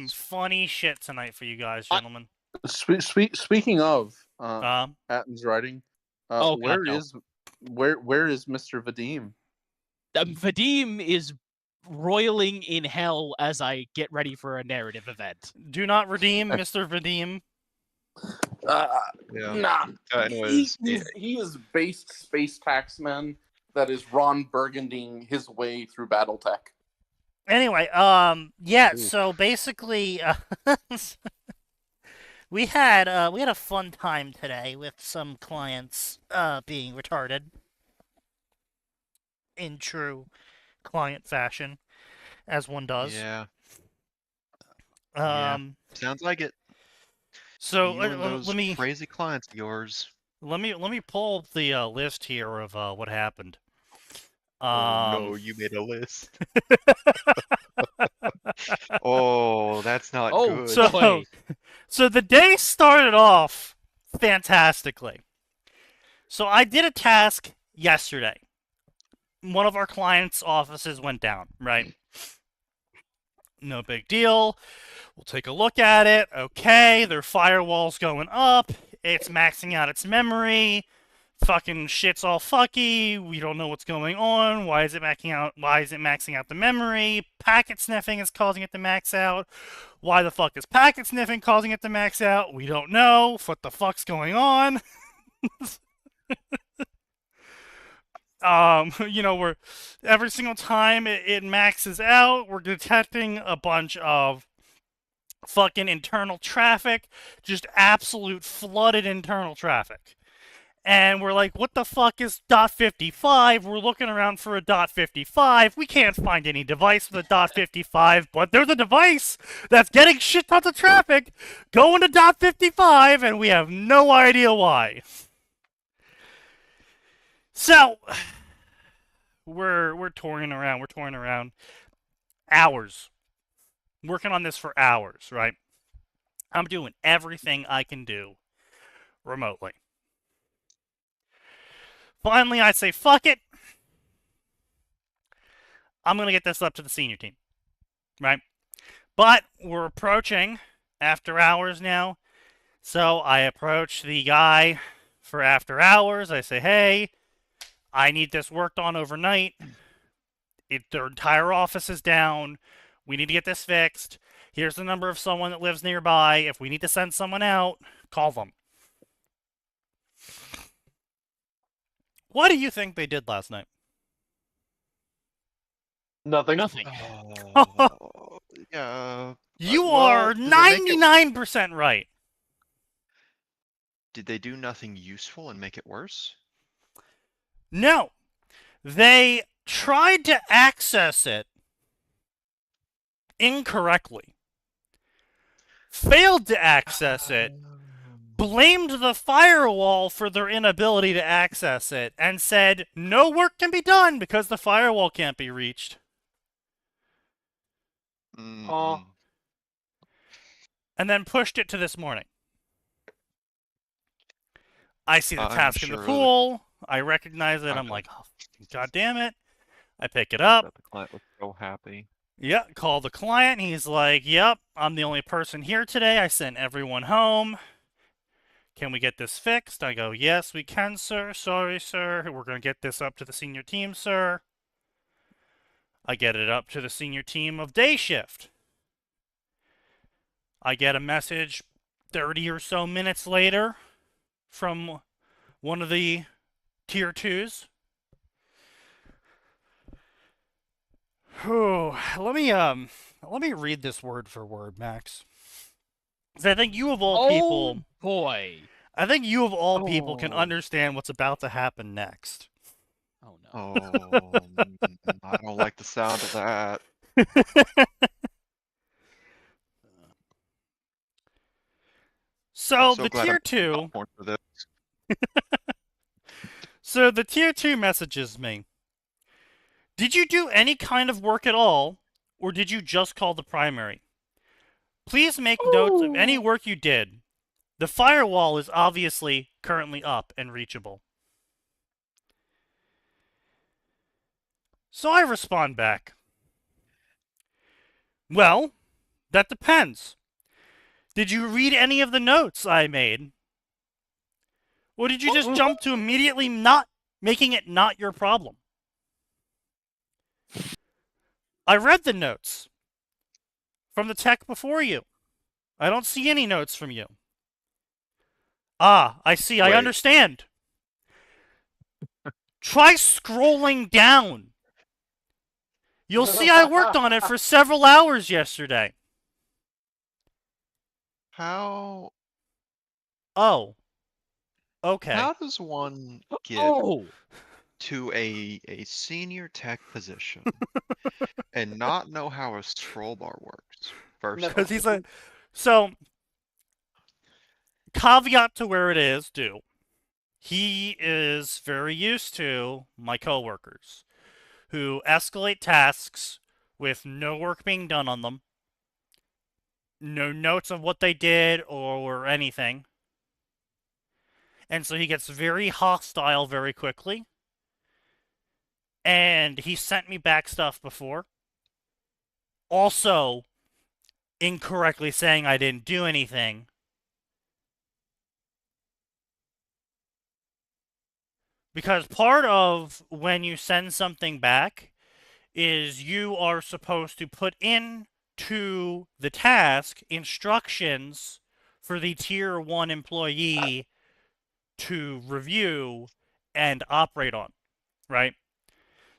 some funny shit tonight for you guys, gentlemen. Speaking of Um, Atin's writing, Oh, God, where no. is Mr. Vadim? Vadim is roiling in hell as I get ready for a narrative event. do not redeem Mr. Vadim. Yeah. Nah, Anyways, he is based space taxman that is Ron Burgundying his way through BattleTech. Anyway, yeah. Ooh. So basically, we had a fun time today with some clients being retarded in true client fashion, as one does. yeah. Sounds like it. So You and those let me crazy clients of yours. let me pull up the list here of what happened. Oh no, you made a list. Oh, that's not good. So the day started off fantastically. So I did a task yesterday. One of our clients' offices went down, right? No big deal. We'll take a look at it. Okay, their firewall's going up. It's maxing out its memory. Fucking shit's all fucky. We don't know what's going on. Why is it maxing out? Why is it maxing out the memory? Packet sniffing is causing it to max out. Why the fuck is packet sniffing causing it to max out? We don't know. What the fuck's going on? We're every single time it maxes out, we're detecting a bunch of fucking internal traffic, just absolute flooded internal traffic. And we're like, what the fuck is .55? We're looking around for a .55. We can't find any device with a .55, but there's a device that's getting shit tons of traffic going to .55, and we have no idea why. So, we're touring around. Hours. Working on this for hours, right? I'm doing everything I can do remotely. Finally, I say, fuck it. I'm going to get this up to the senior team, right? But we're approaching after hours now. So I approach the guy for after hours. I say, hey, I need this worked on overnight. Their entire office is down. We need to get this fixed. Here's the number of someone that lives nearby. If we need to send someone out, call them. What do you think they did last night? Nothing. Yeah. You are 99% right. Did they do nothing useful and make it worse? No. They tried to access it incorrectly. Failed to access it. Blamed the firewall for their inability to access it, and said no work can be done because the firewall can't be reached. Mm-hmm. And then pushed it to this morning. I see the task in the pool. I recognize it. I'm like, oh, God damn it. I pick it up. The client was so happy. Yeah, call the client. He's like, yep, I'm the only person here today. I sent everyone home. Can we get this fixed? I go, yes, we can, sir. Sorry, sir. We're going to get this up to the senior team, sir. I get it up to the senior team of day shift. I get a message 30 or so minutes later from one of the tier 2s. Let me read this word for word, Max. Because I think you of all people... boy. I think you of all people can understand what's about to happen next. Oh, no. Oh, I don't like the sound of that. So the tier 2... So the tier 2 messages me. Did you do any kind of work at all, or did you just call the primary? Please make notes of any work you did. The firewall is obviously currently up and reachable. So I respond back. Well, That depends. Did you read any of the notes I made? Or did you just jump to immediately not making it not your problem? I read the notes from the tech before you. I don't see any notes from you. Ah, I see. I Wait. understand. Try scrolling down. You'll see I worked on it for several hours yesterday. How Okay. how does one get Oh, to a senior tech position and not know how a scroll bar works? First No. off. Because he's a... So, caveat to where it is due. He is very used to my coworkers who escalate tasks with no work being done on them, no notes of what they did or anything. And so he gets very hostile very quickly. And he sent me back stuff before. Also, incorrectly saying I didn't do anything. Because part of when you send something back is you are supposed to put into the task instructions for the tier 1 employee to review and operate on, right?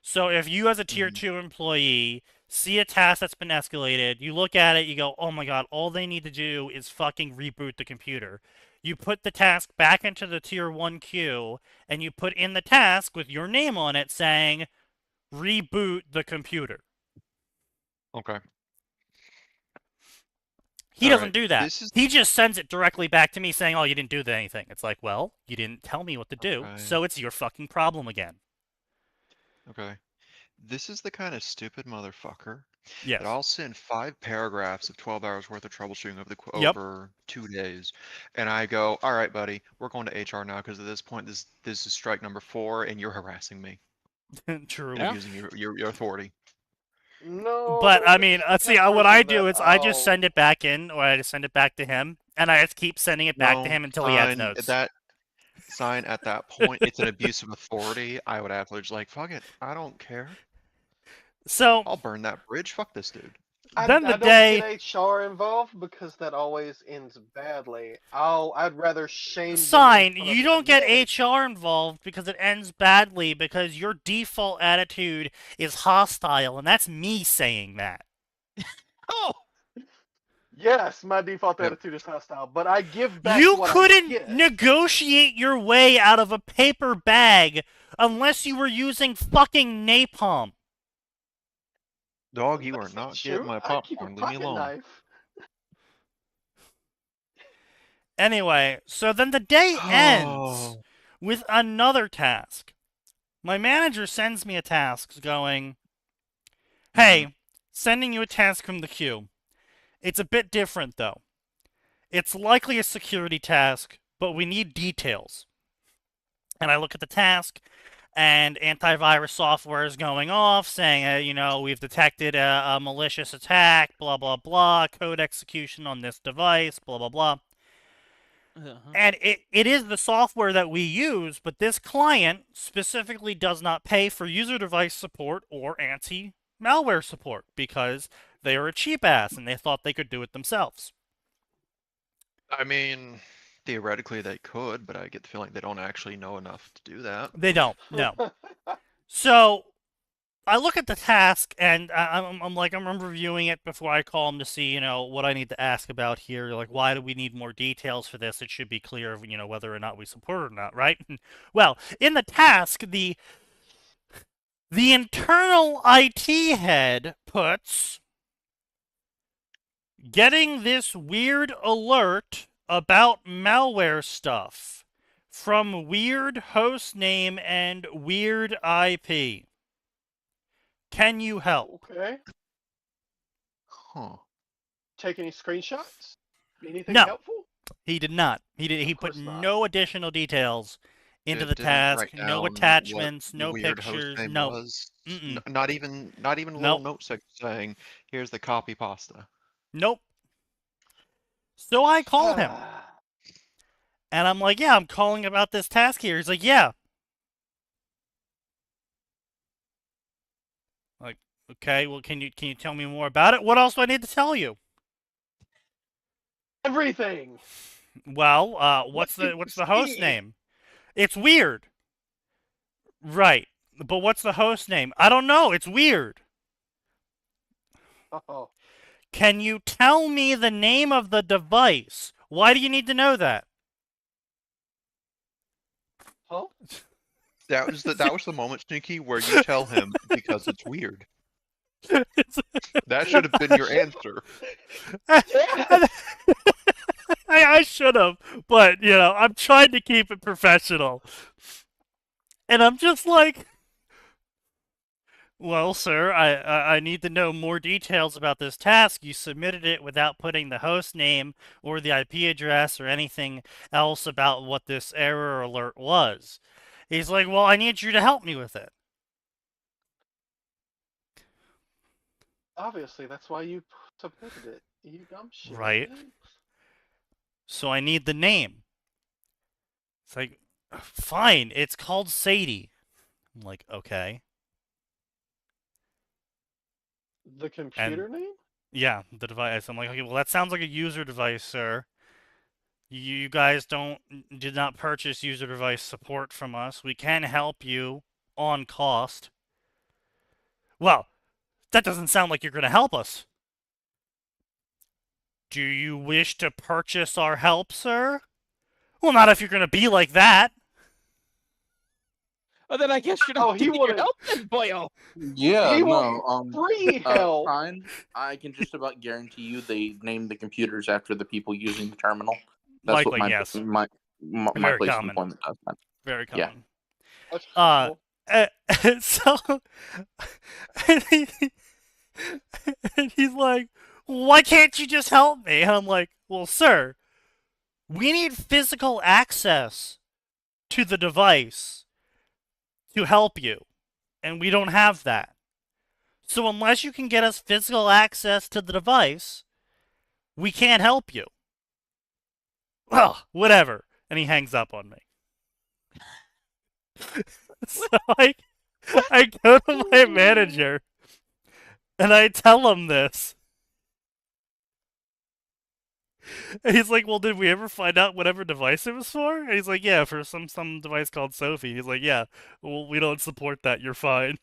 So if you as a tier 2 employee see a task that's been escalated, you look at it, you go, oh my god, all they need to do is fucking reboot the computer. You put the task back into the tier 1 queue, and you put in the task with your name on it saying, reboot the computer. Okay. He All doesn't right, do that. this is- He just sends it directly back to me saying, oh, you didn't do anything. It's like, well, you didn't tell me what to do, Okay. so it's your fucking problem again. Okay. This is the kind of stupid motherfucker Yes. that I'll send 5 paragraphs of 12 hours worth of troubleshooting Yep. over 2 days, and I go, all right, buddy, we're going to HR now because at this point this is strike number 4, and you're harassing me True. and abusing your authority. No. But I mean, it's see, not what I worth do that. is I just Oh. send it back in, or I just send it back to him, and I just keep sending it back to him until he adds notes. That sign at that point, it's an abuse of authority. I would absolutely just like, fuck it, I don't care. So I'll burn that bridge. Fuck this dude. then the I don't day, get HR involved because that always ends badly. I'd rather shame them in sign, front you of don't the get management. HR involved because it ends badly because your default attitude is hostile, and that's me saying that. oh, Yes, my default Yep. attitude is hostile, but I give back You what I couldn't get. negotiate your way out of a paper bag unless you were using fucking napalm. Dog, you are That's not true. getting my I keep a popcorn. Leave me pocket alone. knife. Anyway, so then the day ends Oh. with another task. My manager sends me a task going, hey, sending you a task from the queue. It's a bit different, though. It's likely a security task, but we need details. And I look at the task, and antivirus software is going off, saying, you know, we've detected a malicious attack, blah, blah, blah, code execution on this device, blah, blah, blah. And it is the software that we use, but this client specifically does not pay for user device support or anti-malware support because they are a cheap ass and they thought they could do it themselves. I mean, theoretically they could, but I get the feeling they don't actually know enough to do that. They don't, no. So I look at the task and I'm reviewing it before I call him to see, you know, what I need to ask about here. Like, why do we need more details for this? It should be clear, you know, whether or not we support it or not, right? Well, in the task, the internal IT head puts getting this weird alert about malware stuff from weird host name and weird IP. Can you help? Okay. Huh. Take any screenshots? Anything No. helpful? He did not. He Of put course not. no additional details into It the didn't task, write no down attachments, what no the weird host pictures, name no. was. Mm-mm. Not even a little Nope. note saying, here's the copy pasta. Nope. So I call him. And I'm like, yeah, I'm calling about this task here. He's like, yeah. Like, okay, well, can you tell me more about it? What else do I need to tell you? Everything. Well, what's the host name? It's weird. Right. But what's the host name? I don't know. It's weird. Oh. Can you tell me the name of the device? Why do you need to know that? Huh? That was the moment, Sneaky, where you tell him because it's weird. That should have been your answer. I should have, but I'm trying to keep it professional. And I'm just like, well, sir, I need to know more details about this task. You submitted it without putting the host name or the IP address or anything else about what this error alert was. He's like, well, I need you to help me with it. Obviously, that's why you submitted it. You dumb shit. Right. Man. So I need the name. It's like, fine, it's called Sadie. I'm like, okay. The computer name? Yeah, the device. I'm like, okay, well, that sounds like a user device, sir. You guys did not purchase user device support from us. We can help you on cost. Well, that doesn't sound like you're going to help us. Do you wish to purchase our help, sir? Well, not if you're going to be like that. Oh, then I guess you Oh, don't he need your wanted- help then, boyo. Yeah, He no. wanted free help. Fine. I can just about guarantee you they named the computers after the people using the terminal. That's Likely, what yes. my Very place of common. employment does. That. Very Yeah. common. That's Uh, possible. So, and he's like, why can't you just help me? And I'm like, well, sir, we need physical access to the device to help you, and we don't have that. So unless you can get us physical access to the device, we can't help you. Well, whatever. And he hangs up on me. So I go to my manager and I tell him this. And he's like, well, did we ever find out whatever device it was for? And he's like, yeah, for some device called Sophie. He's like, yeah, well, we don't support that. You're fine.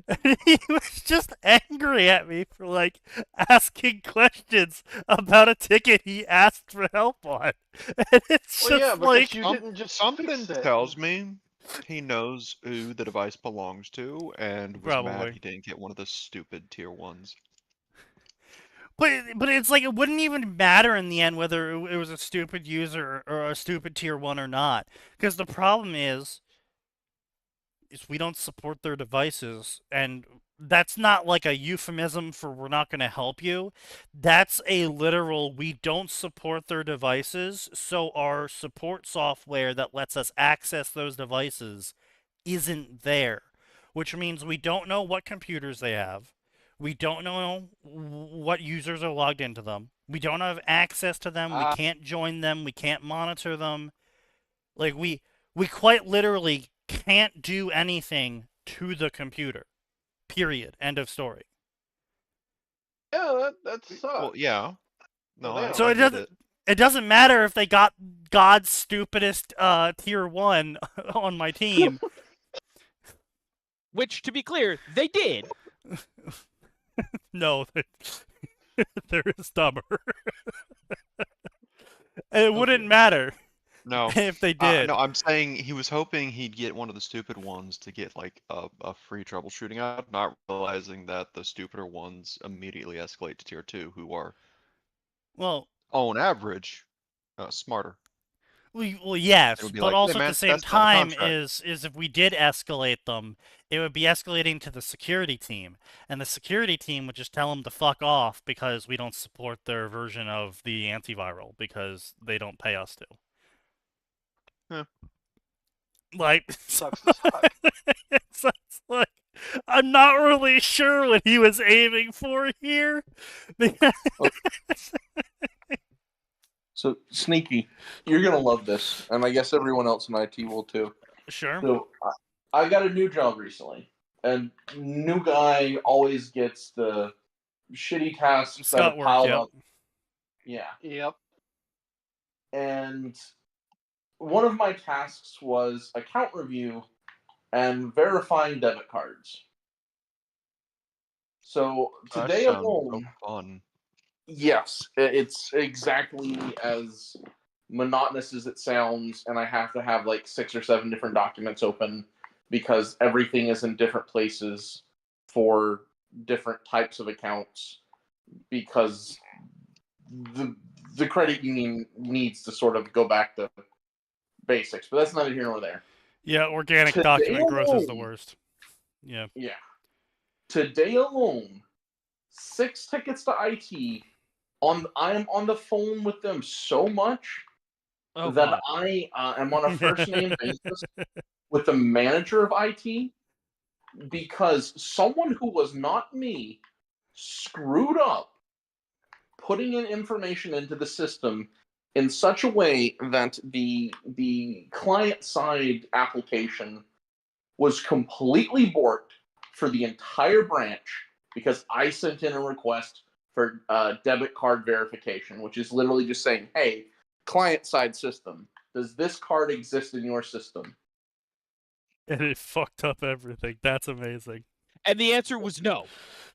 And he was just angry at me for like asking questions about a ticket he asked for help on. And it's Well, yeah, just because like, you didn't just Something fix it. tells me he knows who the device belongs to and was Probably. mad he didn't get one of the stupid tier 1s. But it's like it wouldn't even matter in the end whether it was a stupid user or a stupid tier 1 or not. Because the problem is we don't support their devices, and that's not like a euphemism for we're not going to help you. That's a literal we don't support their devices, so our support software that lets us access those devices isn't there, which means we don't know what computers they have. We don't know what users are logged into them. We don't have access to them. We can't join them. We can't monitor them. Like we quite literally can't do anything to the computer. Period. End of story. Yeah, that sucks. Well, yeah. No, Well, So I it get doesn't. It doesn't matter if they got God's stupidest tier 1 on my team. Which, to be clear, they did. No, they're dumber. And it wouldn't matter No. if they did. No, I'm saying he was hoping he'd get one of the stupid ones to get like a free troubleshooting out, not realizing that the stupider ones immediately escalate to tier 2, who are, Well, on average, smarter. well, yes, It would be but like, "Hey, also at man, the same that's not the time contract." is if we did escalate them, it would be escalating to the security team, and the security team would just tell them to fuck off because we don't support their version of the antiviral because they don't pay us to. Huh. Like, Sucks to suck. it's like I'm not really sure what he was aiming for here. So, Sneaky, you're gonna love this, and I guess everyone else in IT will too. Sure. So, I got a new job recently, and new guy always gets the shitty tasks that Scut are work, piled yep. up. Yeah, Yep. and one of my tasks was account review and verifying debit cards. So That today sounds alone, so fun. yes, it's exactly as monotonous as it sounds, and I have to have like 6 or 7 different documents open because everything is in different places for different types of accounts because the credit union needs to sort of go back to basics, but that's neither here nor there. Yeah, organic Today document growth is the alone- worst. Yeah. Yeah. Today alone, 6 tickets to IT. I am on the phone with them so much Oh that god. I am on a first name basis with the manager of IT because someone who was not me screwed up putting in information into the system in such a way that the client side application was completely borked for the entire branch because I sent in a request for debit card verification, which is literally just saying, hey, client side system, does this card exist in your system? And it fucked up everything. That's amazing. And the answer was no.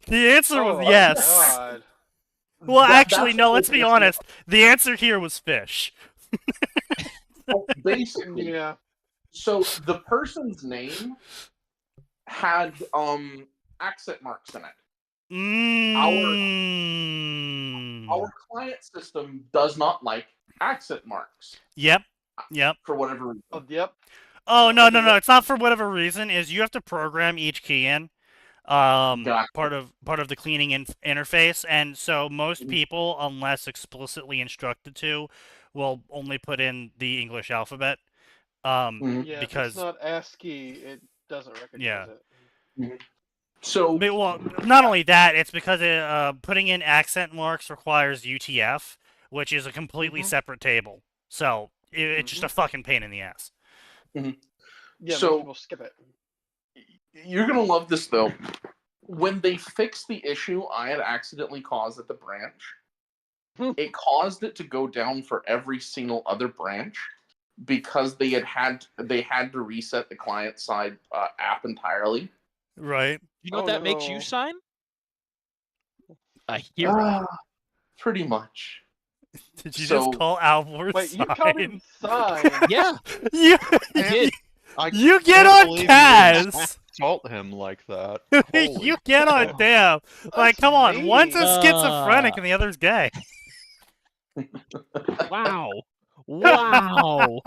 The answer Oh was yes. God. Well, actually, That's no, what let's be pissed me honest. The answer here was fish. off. Basically, Yeah. so the person's name had accent marks in it. Our client system does not like accent marks Yep. for whatever reason. Oh, yep. Oh, no, Okay, no, no. yep. It's not for whatever reason. Is you have to program each key in. Gotcha. Part of the cleaning interface, and so most Mhm. people, unless explicitly instructed to, will only put in the English alphabet. Mhm. Yeah, if it's Because not ASCII, it doesn't recognize it. So well, not only that, it's because putting in accent marks requires UTF, which is a completely Mhm. separate table. So it's just a fucking pain in the ass. Yeah, So- most people skip it. you're gonna love this though. When they fixed the issue I had accidentally caused at the branch, it caused it to go down for every single other branch because they had to reset the client side app entirely. Right. You know Oh, what that makes no. you sign? A hero. Pretty much. Did you So- just call Alvor Wait, you called him sign? sign. Yeah, you, I did. you get can't on believe you Kaz. Insult him like that. You Holy get on crap. damn. Like, That's come on. One's a mean. schizophrenic and the other's gay. Wow. Wow.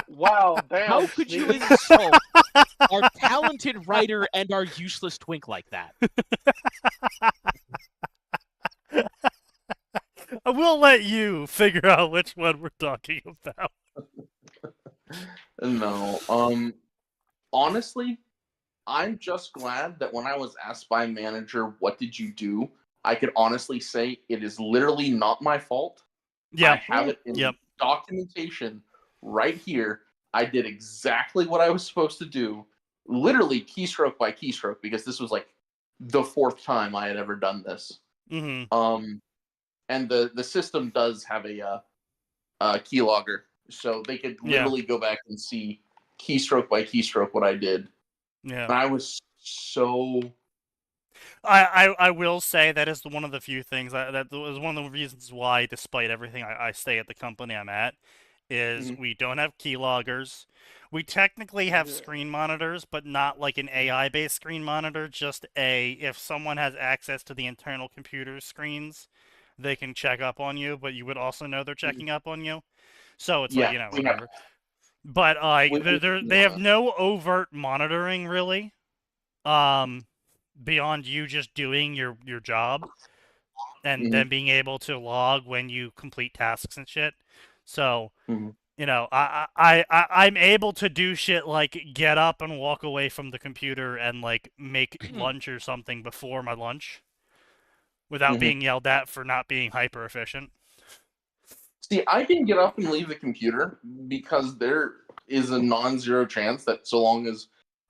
Wow, damn. How could you Sneaky. insult our talented writer and our useless twink like that? I will let you figure out which one we're talking about. No. Honestly, I'm just glad that when I was asked by manager, what did you do? I could honestly say it is literally not my fault. I Yeah. have it in Yep. documentation right here. I did exactly what I was supposed to do, literally keystroke by keystroke, because this was like the 4th time I had ever done this. Mm-hmm. And the system does have a keylogger, so they could literally go back and see keystroke by keystroke what I did. Yeah. And I was so. I will say that is one of the few things that was one of the reasons why, despite everything, I stay at the company I'm at. Is we don't have keyloggers. We technically have Yeah. screen monitors, but not like an AI-based screen monitor. Just if someone has access to the internal computer screens, they can check up on you, but you would also know they're checking up on you. So it's like, Yeah, whatever. But they have no overt monitoring really, beyond you just doing your job, and then being able to log when you complete tasks and shit. So Mhm. You know, I'm able to do shit like get up and walk away from the computer and like make lunch or something before my lunch without being yelled at for not being hyper efficient. See, I can get up and leave the computer because there is a non-zero chance that so long as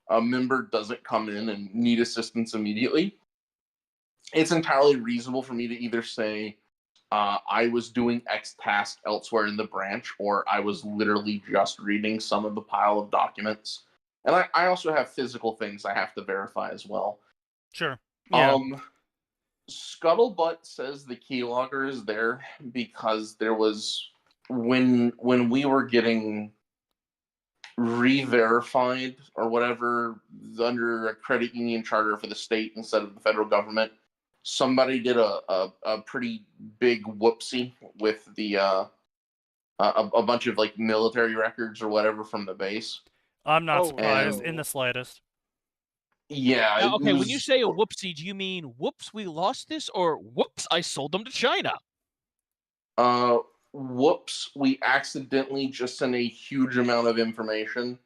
a member doesn't come in and need assistance immediately, it's entirely reasonable for me to either say I was doing X task elsewhere in the branch, or I was literally just reading some of the pile of documents. And I also have physical things I have to verify as well. Sure. Yeah. Scuttlebutt says the keylogger is there because there was when we were getting re-verified or whatever under a credit union charter for the state instead of the federal government, somebody did a pretty big whoopsie with the a bunch of like military records or whatever from the base. I'm not Oh, surprised no. in the slightest. Yeah. Now, okay, when was- you say a whoopsie, do you mean whoops, we lost this, or whoops, I sold them to China? Whoops, we accidentally just sent a huge amount of information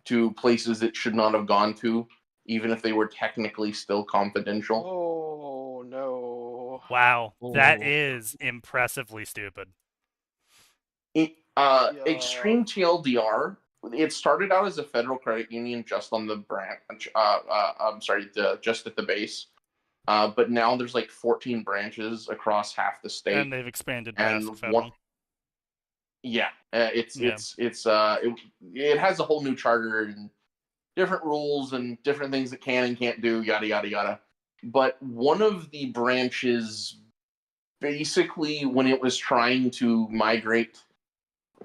to places it should not have gone to, even if they were technically still confidential. Oh no. Wow, that Ooh. is impressively stupid. Extreme TLDR, it started out as a federal credit union just on the branch, just at the base. But now there's like 14 branches across half the state. And they've expanded past and federal. one, yeah, it has a whole new charter and different rules and different things it can and can't do, yada yada yada. But one of the branches, basically, when it was trying to migrate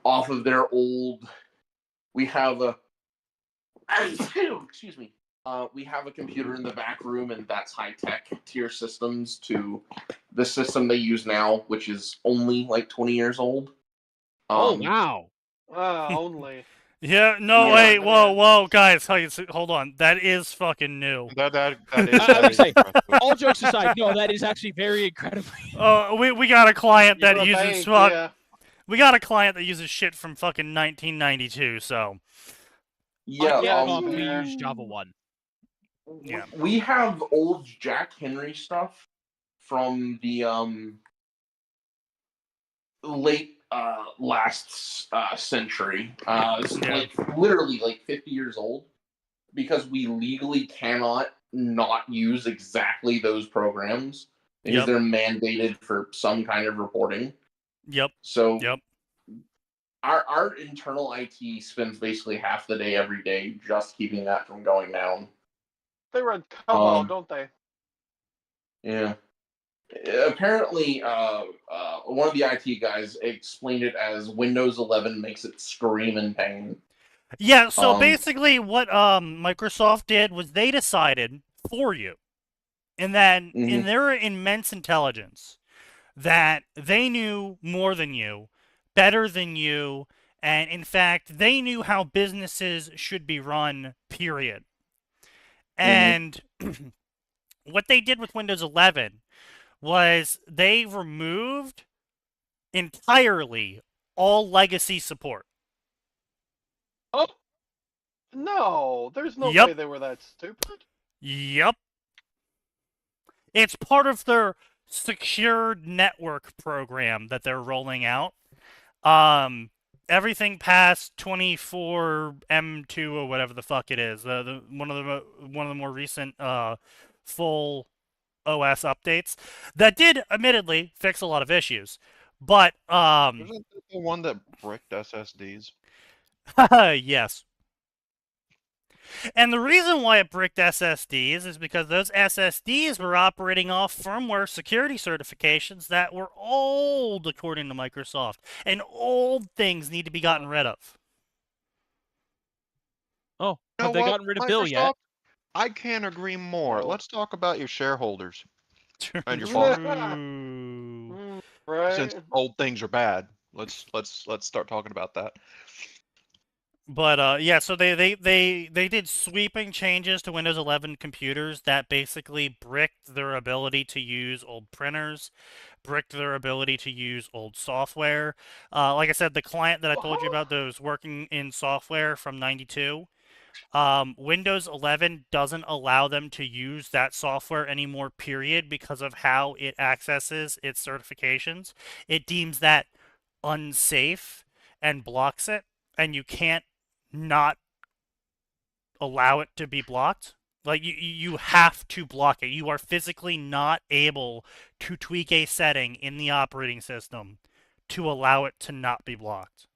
off of their old, we have a excuse me. We have a computer in the back room, and that's high-tech tier systems to the system they use now, which is only like 20 years old. Oh, wow. Only. Yeah, no, Yeah. wait, whoa, guys, hold on. That is fucking new. That I is. was That is saying, impressive. all jokes aside, no, that is actually very incredibly. We got a client that For a uses bank, yeah. We got a client that uses shit from fucking 1992. So Yeah, I can't um, confidently yeah. use Java 1. Yeah. We have old Jack Henry stuff from the late last century. It's like literally like 50 years old because we legally cannot not use exactly those programs because Yep. they're mandated for some kind of reporting. Yep. So Yep. our internal IT spends basically half the day every day just keeping that from going down. They run COBOL, Um, don't they? Yeah. Apparently, one of the IT guys explained it as Windows 11 makes it scream in pain. Yeah, so Um, basically what Microsoft did was they decided for you, and then in their immense intelligence, that they knew more than you, better than you, and in fact, they knew how businesses should be run, period. And what they did with Windows 11 was they removed entirely all legacy support. Oh no, there's no Yep. way they were that stupid. Yep. It's part of their secured network program that they're rolling out. Everything past 24M2 or whatever the fuck it is, one of the more recent full OS updates that did admittedly fix a lot of issues, but Wasn't that the one that bricked SSDs? yes. And the reason why it bricked SSDs is because those SSDs were operating off firmware security certifications that were old, according to Microsoft. And old things need to be gotten rid of. Oh, You have know they what, gotten rid of Bill yet? Microsoft? I can't agree more. No. Let's talk about your shareholders and your True. father. Right? Since old things are bad, let's start talking about that. But yeah, so they did sweeping changes to Windows 11 computers that basically bricked their ability to use old printers, bricked their ability to use old software. Like I said, the client that I told you about that was working in software from '92. Windows 11 doesn't allow them to use that software anymore, period, because of how it accesses its certifications. It deems that unsafe and blocks it, and you can't not allow it to be blocked. Like you have to block it. You are physically not able to tweak a setting in the operating system to allow it to not be blocked.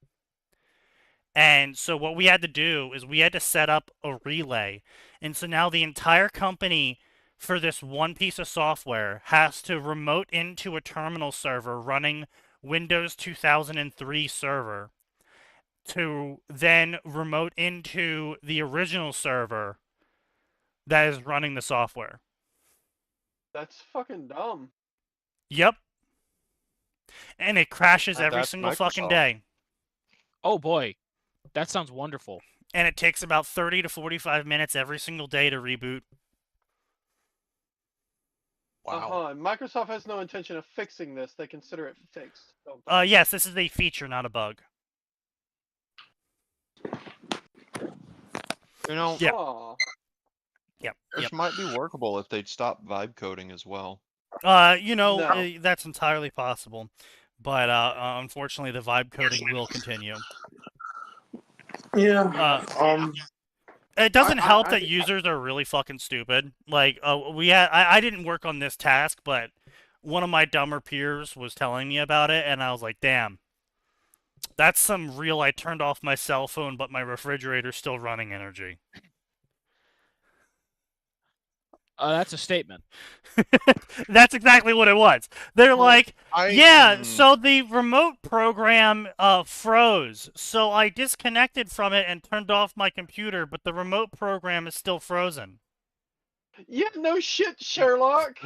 And so what we had to do is we had to set up a relay. And so now the entire company for this one piece of software has to remote into a terminal server running Windows 2003 server to then remote into the original server that is running the software. That's fucking dumb. Yep. And it crashes every That's single fucking Microsoft. day. Oh boy, that sounds wonderful. And it takes about 30 to 45 minutes every single day to reboot. Wow. Microsoft has no intention of fixing this. They consider it fixed. Don't they? Yes, this is a feature, not a bug. You know, Yeah. Aw. Yep. this might be workable if they'd stop vibe coding as well. No. That's entirely possible. But unfortunately, the vibe coding will continue. Yeah. It doesn't help I- that users are really fucking stupid. Like, I didn't work on this task, but one of my dumber peers was telling me about it, and I was like, damn. That's some real I turned off my cell phone, but my refrigerator's still running energy. That's a statement. That's exactly what it was. They're like, so the remote program froze. So I disconnected from it and turned off my computer, but the remote program is still frozen. Yeah, no shit, Sherlock.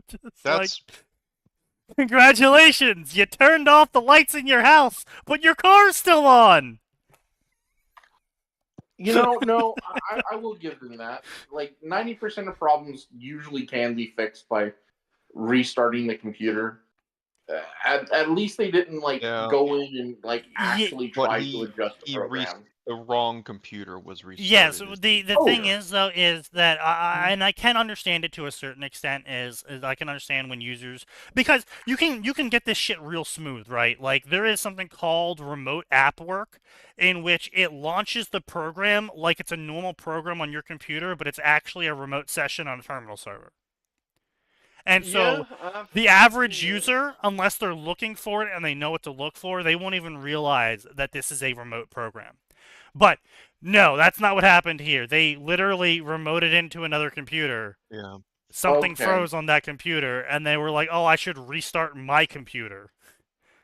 Just That's like, congratulations, you turned off the lights in your house, but your car's still on. No, I will give them that. Like 90% of problems usually can be fixed by restarting the computer. At least they didn't go in and actually But try to adjust the program. the wrong computer was restarted. Yes, is the Oh, thing yeah. is though is that and I can understand it to a certain extent is I can understand when users, because you can get this shit real smooth, right? Like there is something called remote app work in which it launches the program like it's a normal program on your computer, but it's actually a remote session on a terminal server. And so the average user, unless they're looking for it and they know what to look for, they won't even realize that this is a remote program. But no, that's not what happened here. They literally remoted into another computer. Yeah. Something Okay. froze on that computer, and they were like, "Oh, I should restart my computer."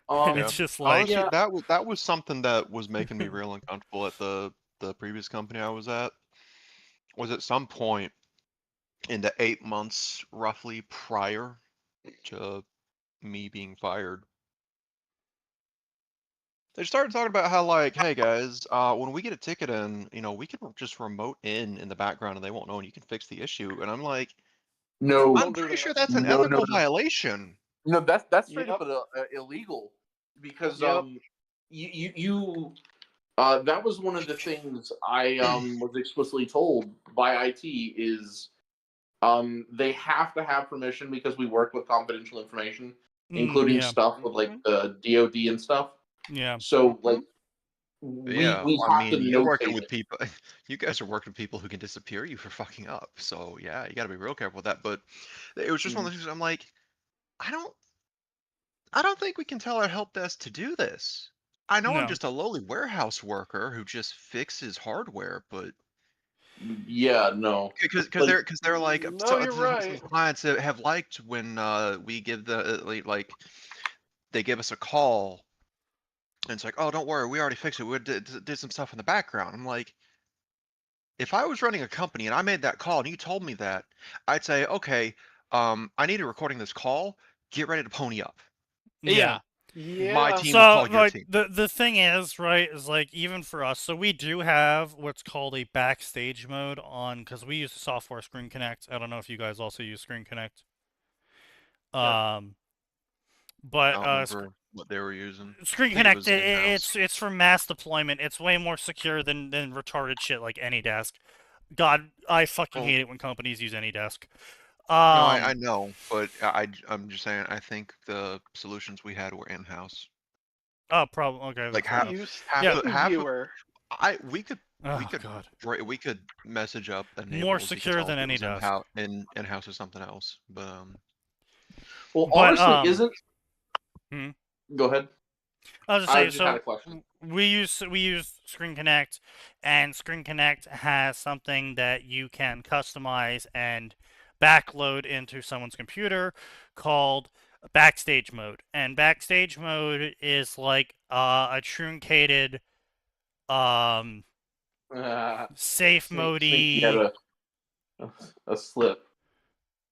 And it's just like, Honestly, that was something that was making me real uncomfortable at the previous company I was at. Was at some point in the 8 months roughly prior to me being fired, they started talking about how hey guys, when we get a ticket in, we can just remote in the background and they won't know and you can fix the issue. And I'm like, No, I'm pretty sure that's an No, no, ethical no. violation. No, that's straight Yep. up illegal because Yep. you that was one of the things I was explicitly told by IT is they have to have permission because we work with confidential information, including yeah, stuff with the DoD and stuff. yeah. So But we yeah, we I have to mean, you're working notate with it. people. You guys are working with people who can disappear you for fucking up. So yeah, you got to be real careful with that. But it was just one of those things. I'm like, I don't think we can tell our help desk to do this. I know I'm No. just a lowly warehouse worker who just fixes hardware, but Yeah, no. because Like- they're like No, some you're right. clients that have liked when we give the they give us a call and it's like, oh, don't worry, we already fixed it. We did some stuff in the background. I'm like, if I was running a company and I made that call and you told me that, I'd say, okay, I need a recording of this call. Get ready to pony up. Yeah. My Yeah. team So, will call your like, team. the thing is, right, is like even for us, so we do have what's called a backstage mode on because we use the software Screen Connect. I don't know if you guys also use Screen Connect. Yeah. But I don't remember what they were using. Screen I think it Connect, was in-house. it's for mass deployment. It's way more secure than retarded shit like AnyDesk. God, I fucking Well, hate it when companies use AnyDesk. no, I know, but I'm just saying. I think the solutions we had were in-house. Oh, problem. Okay, Like that's fair We enough. use Yeah. half of TeamViewer. we could Oh god, we could message up more enables. You could secure tell than if it was AnyDesk. in-house or something else. But Well, But honestly, isn't. hmm. Go ahead. I was just I saying, just had a so question. we use Screen Connect, and Screen Connect has something that you can customize and backload into someone's computer called Backstage Mode. And Backstage Mode is like a truncated, safe Sneaky had modey. a slip.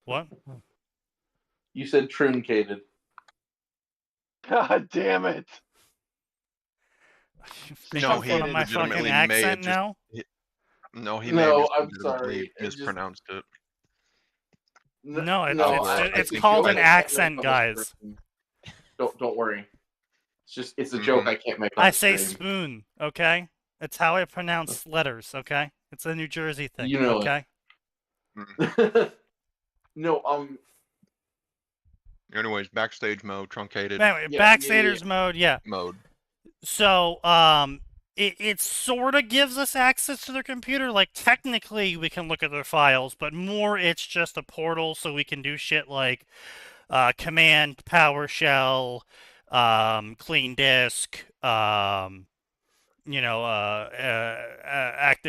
What? You said truncated. God damn it. no, Making he fun of my legitimately fucking may have accent just. now? No, he may have No, just I'm legitimately sorry. It just mispronounced it. No, no. I it's think called you're an right. accent, guys. Don't worry. It's a Mhm. joke I can't make on I the say stream. spoon, okay? It's how I pronounce letters, okay? It's a New Jersey thing, You know okay? it. No, Anyways, backstage mode, truncated Anyway, yeah. backstagers mode, yeah. mode. So, it sort of gives us access to their computer. Like, technically, we can look at their files, but more it's just a portal so we can do shit like command, PowerShell, clean disk, Active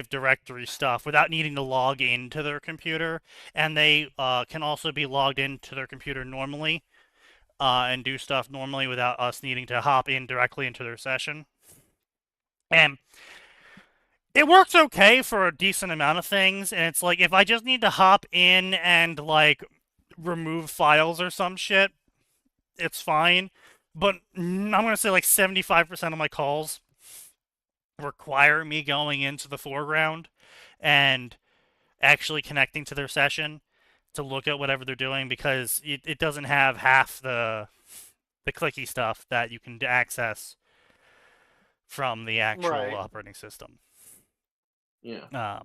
Directory stuff without needing to log into their computer. And they can also be logged into their computer normally and do stuff normally without us needing to hop in directly into their session. And it works okay for a decent amount of things. And it's like if I just need to hop in and like remove files or some shit, it's fine. But I'm going to say like 75% of my calls require me going into the foreground and actually connecting to their session to look at whatever they're doing because it doesn't have half the clicky stuff that you can access from the actual Right. operating system. Yeah.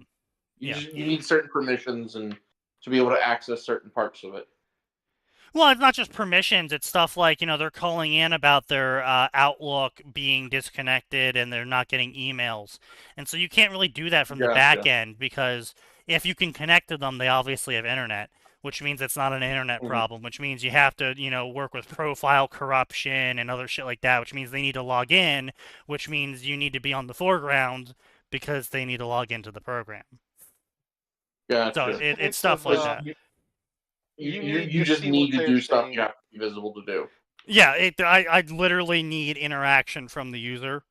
You Yeah. you need certain permissions and to be able to access certain parts of it. Well, it's not just permissions. It's stuff like, they're calling in about their Outlook being disconnected and they're not getting emails. And so you can't really do that from the back Gotcha. end because if you can connect to them, they obviously have internet, which means it's not an internet Mhm. problem, which means you have to, work with profile corruption and other shit like that, which means they need to log in, which means you need to be on the foreground because they need to log into the program. So Gotcha. it's Case stuff of, like that. You just see need what to they're do stuff saying. you have to be visible to do. Yeah, I literally need interaction from the user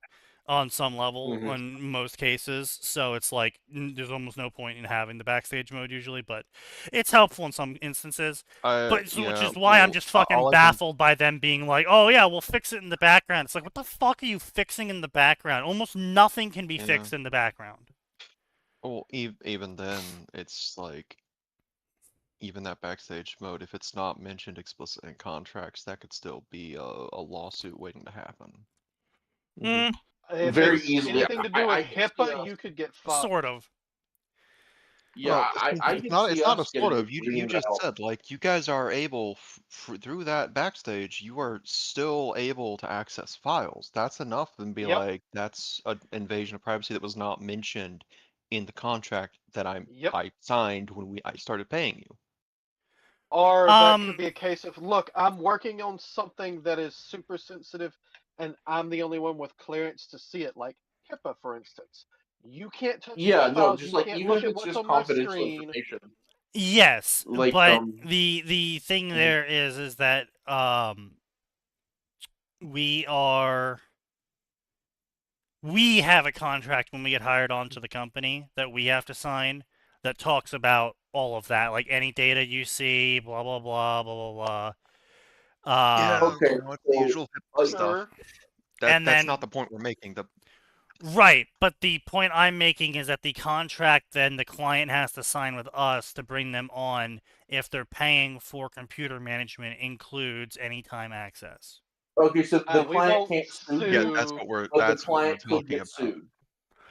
on some level Mhm. in most cases. So it's like there's almost no point in having the backstage mode usually, but it's helpful in some instances. Which is why I'm just fucking baffled by them being like, "Oh yeah, we'll fix it in the background." It's like, what the fuck are you fixing in the background? Almost nothing can be fixed in the background. Well, even then, it's like, even that backstage mode, if it's not mentioned explicit in contracts, that could still be a lawsuit waiting to happen. Mm, If Very it's easily. anything to do with I can see HIPAA, us- you could get fucked. sort of. Yeah, No, I it's can not. see It's not a us sort getting of. You agreeing to just help. said, like, you guys are able through that backstage. You are still able to access files. That's enough, and be Yep. like, that's an invasion of privacy that was not mentioned in the contract that Yep. I signed when I started paying you. Or that could be a case of, look, I'm working on something that is super sensitive, and I'm the only one with clearance to see it, like HIPAA, for instance. You can't touch Yeah, my no, files. just You like can't even look if at it's what's just on my confidential screen. information. Yes, Like, but the thing there is that we have a contract when we get hired onto the company that we have to sign that talks about all of that, like any data you see, blah blah blah blah blah Okay, you know, it's the so, usual HIPAA stuff. Sure. And That's then- not the point we're making. Right, but the point I'm making is that the contract then the client has to sign with us to bring them on if they're paying for computer management includes anytime access. Okay, so the We client won't can't sue Yeah, you, that's what we're but the that's what we're client could talking get about. sued.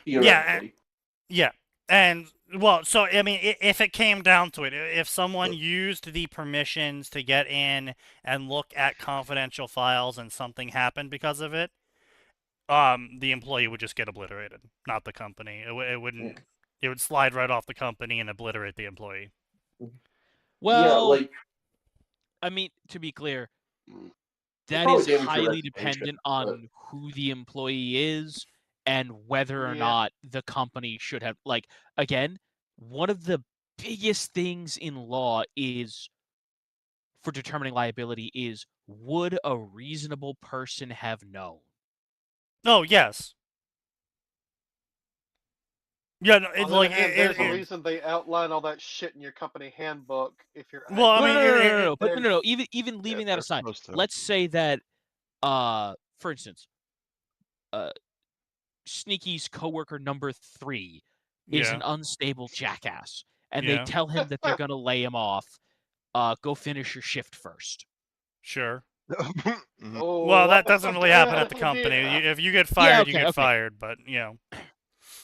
Yeah, Theoretically. Yeah, and well, so I mean, if it came down to it, if someone used the permissions to get in and look at confidential files and something happened because of it, the employee would just get obliterated, not the company. It wouldn't. Yeah. It would slide right off the company and obliterate the employee. Well, yeah, like I mean, to be clear, Mm. that probably is damage your highly reputation, dependent but- on who the employee is and whether or Yeah. not the company should have. Like, again, one of the biggest things in law is for determining liability is would a reasonable person have known? Oh yes. Yeah, no, On it's the like other hand, there's a it, reason they outline all that shit in your company handbook. If you're Well, I No, mean, no, no, no, no, no, but they're- no. Even leaving that they're aside, supposed to. let's say that, for instance, Sneaky's coworker number 3 is yeah, an unstable jackass, and Yeah. they tell him that they're gonna lay him off. Go finish your shift first. sure. Mhm. Oh, Well, that doesn't really happen at the bad company. idea. If you get fired, you okay, get okay. fired. But you know,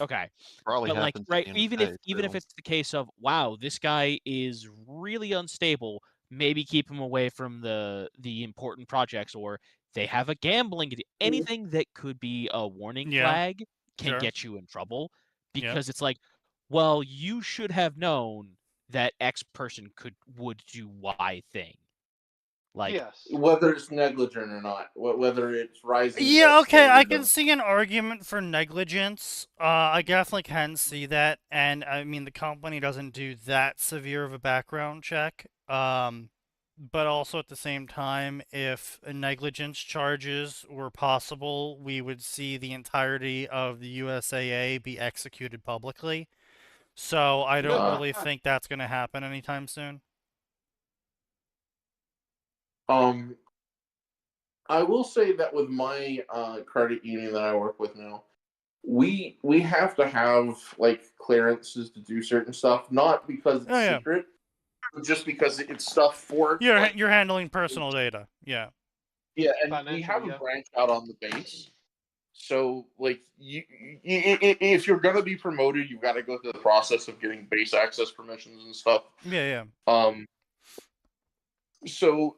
Okay, Probably but like, happens at right? the end of Even the if day, even if too. it's the case of wow, this guy is really unstable, maybe keep him away from the important projects, or they have a gambling anything that could be a warning Yeah, flag can sure. get you in trouble Yep. because it's like, well, you should have known that X person would do Y thing. Like, Yes. whether it's negligent or not, whether it's rising. to Yeah, that okay, I standard can of- see an argument for negligence. I definitely can see that, and I mean the company doesn't do that severe of a background check. But also at the same time, if negligence charges were possible, we would see the entirety of the USAA be executed publicly. So I don't Uh, really think that's going to happen anytime soon. I will say that with my credit union that I work with now, we have to have like clearances to do certain stuff, not because it's Oh, yeah. secret, but just because it's stuff for You're handling personal data. Yeah. yeah, and we Financial, have yeah. a branch out on the base. So, like, if you're gonna be promoted, you've got to go through the process of getting base access permissions and stuff. Yeah. So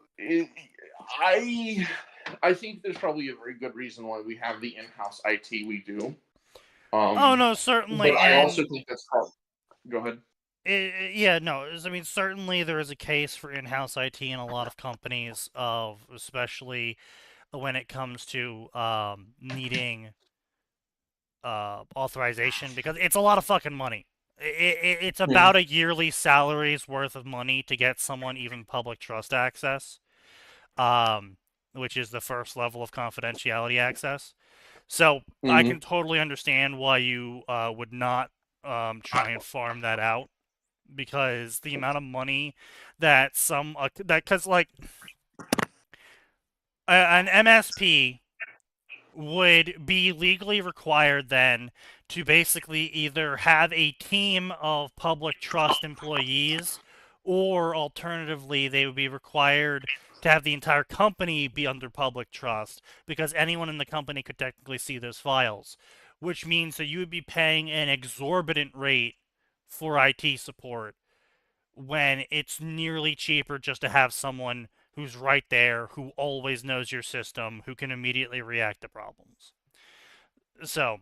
I think there's probably a very good reason why we have the in-house IT we do. Oh no, certainly. But I and also think that's probably. Go ahead. Yeah, no. I mean, certainly there is a case for in-house IT in a lot of companies, especially when it comes to needing authorization, because it's a lot of fucking money. It's about a yearly salary's worth of money to get someone even public trust access, which is the first level of confidentiality access. So I can totally understand why you would not try and farm that out, because the amount of money that because like an MSP would be legally required then to basically either have a team of public trust employees, or alternatively they would be required to have the entire company be under public trust, because anyone in the company could technically see those files, which means that you would be paying an exorbitant rate for IT support when it's nearly cheaper just to have someone who's right there, who always knows your system, who can immediately react to problems. So,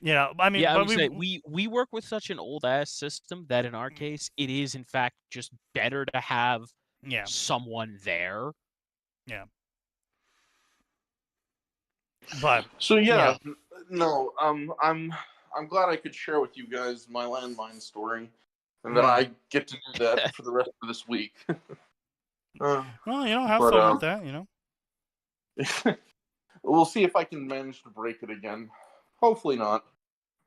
I mean, yeah, I but would say we work with such an old ass system that in our case, it is in fact just better to have yeah, someone there. but So yeah, no, I'm glad I could share with you guys my landmine story, and that I get to do that for the rest of this week. well, have But, fun with that, We'll see if I can manage to break it again. Hopefully not.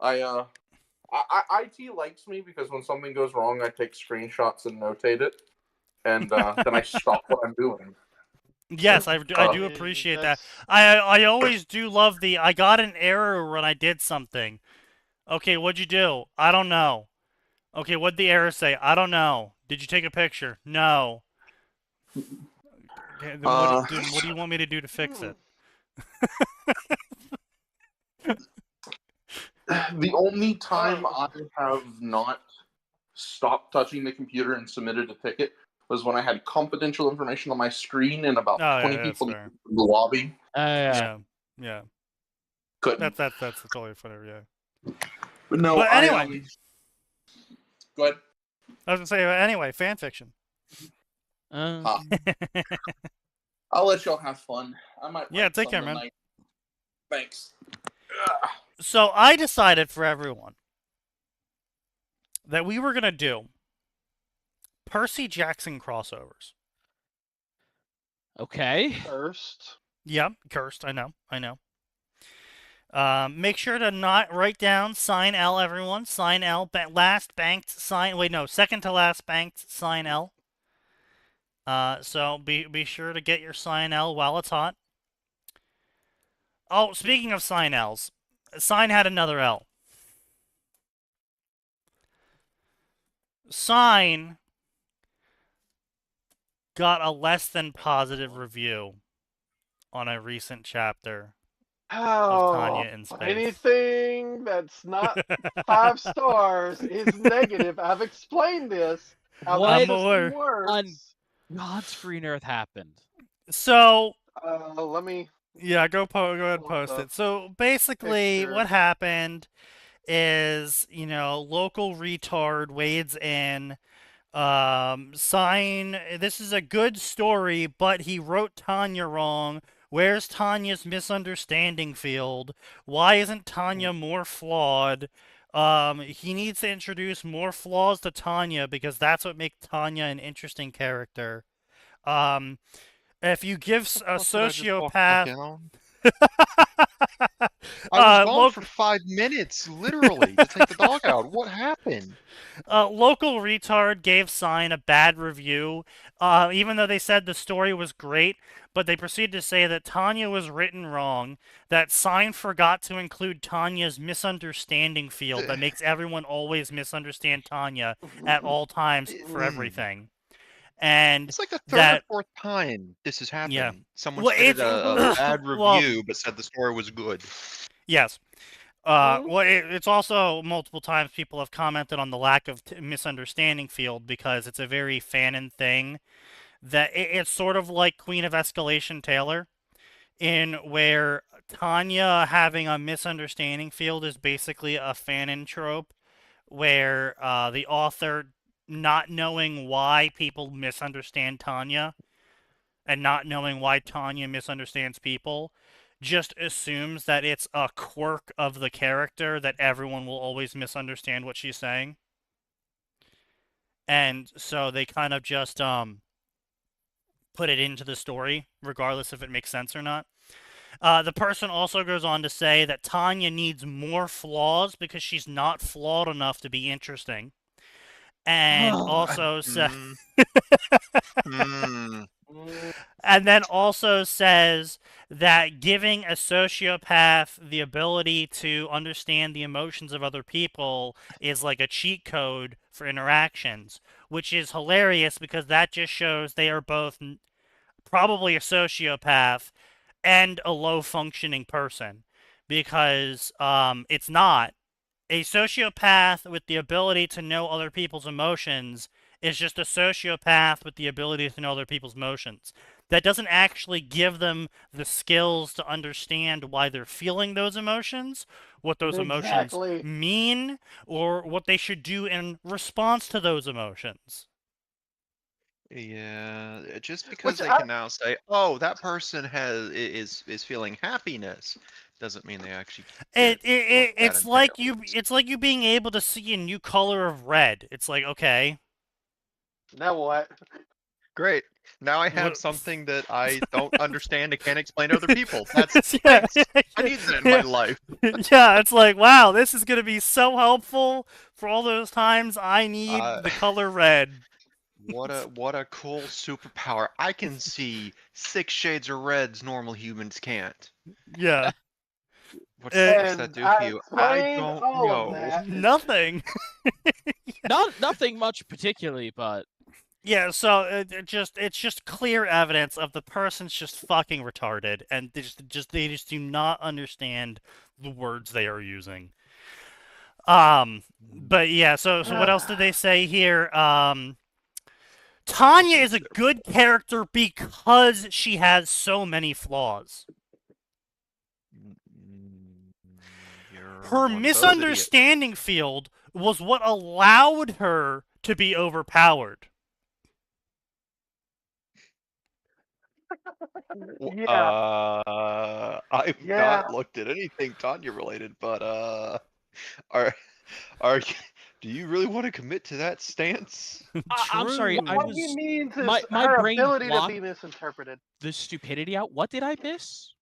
IT likes me because when something goes wrong, I take screenshots and notate it, and then I stop what I'm doing. Yes, I do appreciate that. I always do love the I got an error when I did something. Okay, what'd you do? I don't know. Okay, what'd the error say? I don't know. Did you take a picture? No. Okay, then what do you want me to do to fix it? The only time I have not stopped touching the computer and submitted a ticket was when I had confidential information on my screen and about 20 people in the lobby. Yeah. Couldn't. That's totally funny, yeah. But no, But anyway. Go ahead. I was gonna say, anyway, fanfiction. I'll let y'all have fun. I might. Yeah, take care, man. Thanks. So I decided for everyone that we were gonna do Percy Jackson crossovers. Okay. First. Yeah, cursed. I know. Make sure to not write down sign L, everyone. Sign L. Last banked sign. Wait, no. Second to last banked sign L. So be sure to get your sign L while it's hot. Oh, speaking of sign L's, sign had another L. Sign got a less than positive review on a recent chapter of Tanya in Space. Anything that's not 5 stars is negative. I've explained this. What on God's green earth happened? So let me. Yeah, go ahead and post it. So basically, what happened is, local retard wades in. Sign. This is a good story, but he wrote Tanya wrong. Where's Tanya's misunderstanding field? Why isn't Tanya more flawed? He needs to introduce more flaws to Tanya because that's what makes Tanya an interesting character. If you give a sociopath... I was gone for 5 minutes, literally, to take the dog out. What happened? Local retard gave Sign a bad review, even though they said the story was great, but they proceeded to say that Tanya was written wrong, that Sign forgot to include Tanya's misunderstanding field that makes everyone always misunderstand Tanya at all times for everything. And it's like the third or fourth time this has happened. Yeah. Someone said a bad review, but said the story was good. Yes. It's also multiple times people have commented on the lack of misunderstanding field because it's a very fanon thing. That it's sort of like Queen of Escalation Taylor, in where Tanya having a misunderstanding field is basically a fanon trope, where the author not knowing why people misunderstand Tanya and not knowing why Tanya misunderstands people just assumes that it's a quirk of the character that everyone will always misunderstand what she's saying. And so they kind of just put it into the story regardless if it makes sense or not. The person also goes on to say that Tanya needs more flaws because she's not flawed enough to be interesting. And also and then also says that giving a sociopath the ability to understand the emotions of other people is like a cheat code for interactions, which is hilarious because that just shows they are both probably a sociopath and a low-functioning person, because it's not. A sociopath with the ability to know other people's emotions is just a sociopath with the ability to know other people's emotions. That doesn't actually give them the skills to understand why they're feeling those emotions, what those emotions mean, or what they should do in response to those emotions. Yeah, just because they can now say, "Oh, that person is feeling happiness," doesn't mean they actually. It's like you being able to see a new color of red. It's like, okay. Now what? Great. Now I have something that I don't understand and can't explain to other people. That's I need that in my life. Yeah, it's like, wow, this is gonna be so helpful for all those times I need the color red. What a cool superpower. I can see 6 shades of reds normal humans can't. Yeah. What Uh, does that And do I for you? I explained don't all of know. that. Nothing. Nothing much particularly, but Yeah, so it's just clear evidence of the person's just fucking retarded, and they just do not understand the words they are using. But yeah, so what else did they say here? Tanya is a good character because she has so many flaws. You're Her one of those idiots. misunderstanding field was what allowed her to be overpowered. Yeah. I've Yeah. not looked at anything Tanya related, but are are you, do you really want to commit to that stance? I'm sorry. True. I What was he means is my her brain ability to blocked be misinterpreted. the stupidity out. What did I miss?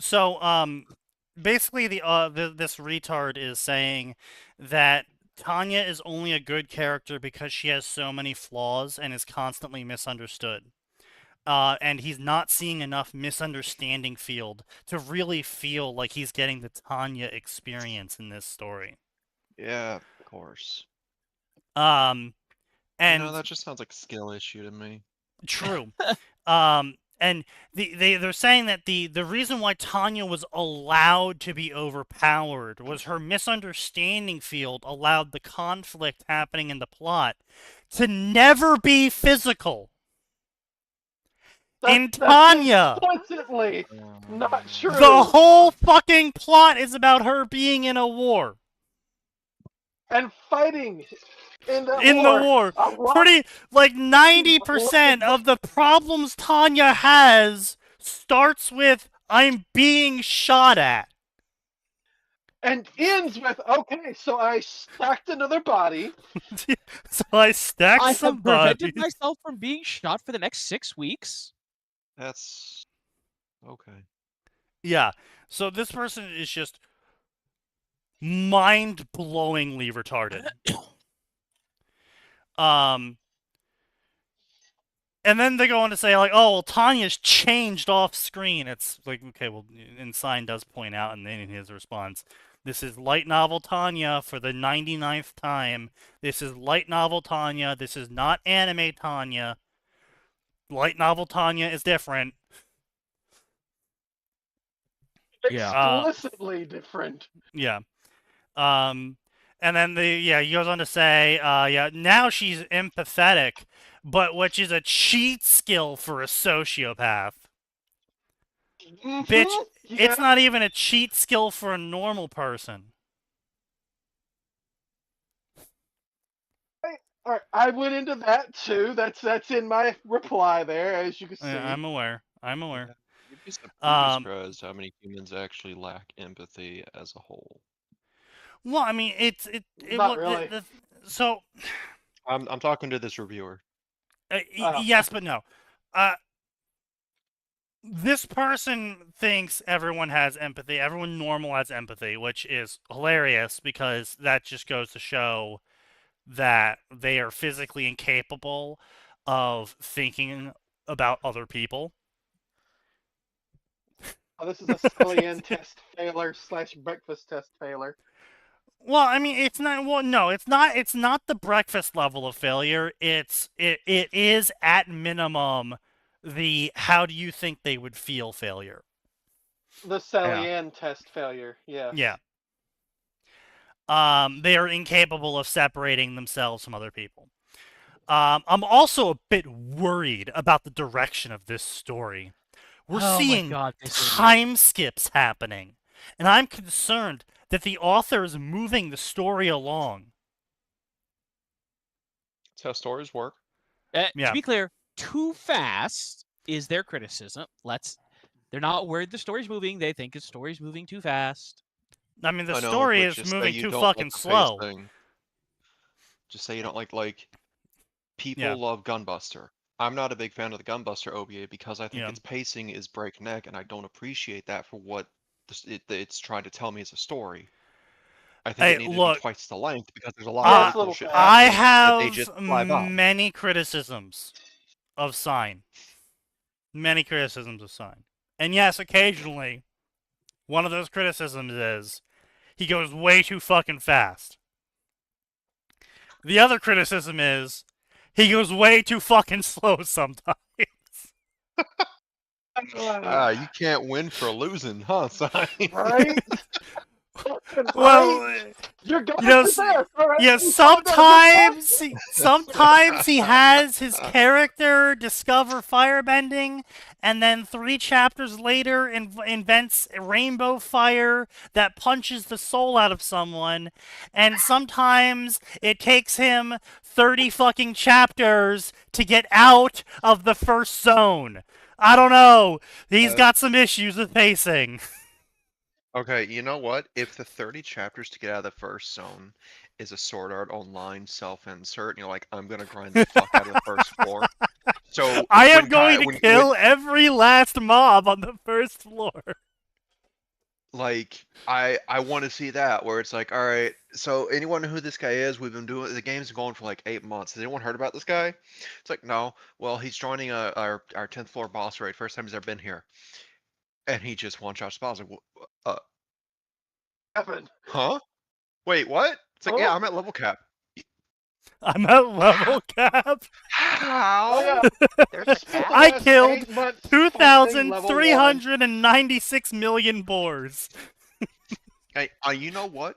So, basically, this retard is saying that Tanya is only a good character because she has so many flaws and is constantly misunderstood. And he's not seeing enough misunderstanding field to really feel like he's getting the Tanya experience in this story. Yeah, of course. And that just sounds like a skill issue to me. true. And they're saying that the reason why Tanya was allowed to be overpowered was her misunderstanding field allowed the conflict happening in the plot to never be physical. In Tanya, That's explicitly not true. the whole fucking plot is about her being in a war. And fighting in the war. A lot. Pretty, like 90% of the problems Tanya has starts with I'm being shot at. And ends with, okay, so I stacked another body. So I stacked I some have prevented bodies. myself from being shot for the next 6 weeks. That's okay. Yeah. So this person is just mind-blowingly retarded. And then they go on to say, like, oh, well, Tanya's changed off screen. It's like, okay, well, and Sign does point out in his response, this is light novel Tanya for the 99th time. This is light novel Tanya. This is not anime Tanya. Light novel Tanya is different. Yeah. Explicitly different. Yeah. And then he goes on to say, now she's empathetic, but which is a cheat skill for a sociopath. Bitch, it's not even a cheat skill for a normal person. Alright, I went into that too. That's in my reply there, as you can see. I'm aware. You'd be surprised how many humans actually lack empathy as a whole. Well, I mean, Not really. So I'm talking to this reviewer. yes, but no. This person thinks everyone has empathy. Everyone normal has empathy, which is hilarious because that just goes to show that they are physically incapable of thinking about other people. Oh, this is a Scullion test failure / breakfast test failure. Well, I mean, it's not. Well, no, it's not. It's not the breakfast level of failure. It is at minimum the how do you think they would feel failure. The Scullion test failure. Yeah. Yeah. They are incapable of separating themselves from other people. I'm also a bit worried about the direction of this story. We're seeing time skips happening, and I'm concerned that the author is moving the story along. That's how stories work. To be clear, too fast is their criticism. They're not worried the story's moving. They think the story's moving too fast. I mean, the story is moving too fucking slow. Just say you don't like people love Gunbuster. I'm not a big fan of the Gunbuster OVA because I think its pacing is breakneck, and I don't appreciate that for what it's trying to tell me as a story. I think Hey, it needed to look, be twice the length because there's a lot Yeah, of it's a little bullshit fast. I happening that they have just fly by. many criticisms of Sign. Many criticisms of Sign. And yes, occasionally, one of those criticisms is he goes way too fucking fast. The other criticism is he goes way too fucking slow sometimes. You can't win for losing, huh, Sign? Right? Well, Right? You're going you know, to this, all right? yeah, You told them to sometimes he has his character discover firebending, and then 3 chapters later invents a rainbow fire that punches the soul out of someone, and sometimes it takes him 30 fucking chapters to get out of the first zone. I don't know. He's got some issues with pacing. Okay, you know what? If the 30 chapters to get out of the first zone is a Sword Art Online self-insert, and you're like, I'm gonna grind the fuck out of the first floor. So I am when going Kai- to when- kill every last mob on the first floor. like I want to see that where it's like, all right, so anyone who this guy is, we've been doing the game's going for like 8 months. Has anyone heard about this guy? It's like, no. Well, he's joining our 10th floor boss raid. First time he's ever been here, and he just one-shots boss. Like, Evan. huh? Wait, what? It's like, Oh. yeah, I'm at level cap. I'm at level cap. How? Oh, yeah. There's a cap. I Yes, killed 8 months fighting level 2,396 million boars. Hey, you know what?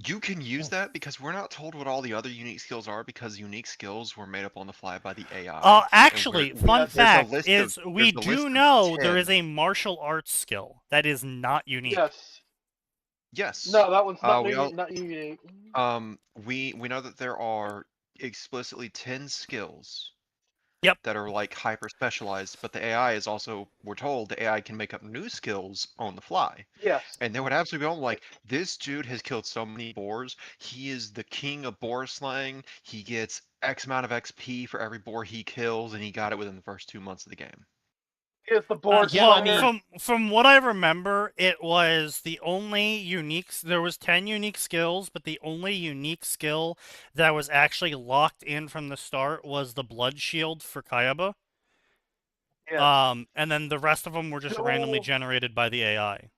You can use that because we're not told what all the other unique skills are because unique skills were made up on the fly by the AI. Actually, fun there's a fact is we do know there is a martial arts skill that is not unique. Yes. Yes. No, that one's not, we all- not unique. We know that there are explicitly 10 skills. Yep. That are like hyper specialized, but the AI is also, we're told, the AI can make up new skills on the fly. Yes. And they would absolutely be on like, this dude has killed so many boars. He is the king of boar slaying. He gets X amount of XP for every boar he kills, and he got it within the first 2 months of the game. Here's the board. yeah, I slayer. mean- From what I remember, it was the only unique. There was 10 unique skills, but the only unique skill that was actually locked in from the start was the blood shield for Kayaba. Yes. And then the rest of them were just randomly Dual- generated by the AI.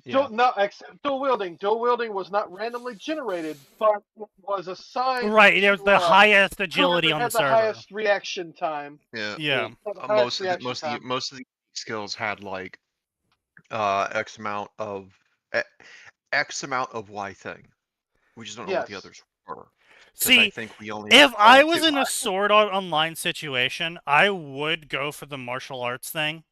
No, except dual wielding. Dual wielding was not randomly generated, but was assigned. Right, it was to, the highest agility whoever on had the server. highest reaction time. Yeah. Yeah. Had the Well, highest reaction time. most of the skills had like X amount of Y thing. We just don't know what the Yes. others were. 'Cause See, I think we only if have I was two. in a Sword Art Online situation, I would go for the martial arts thing.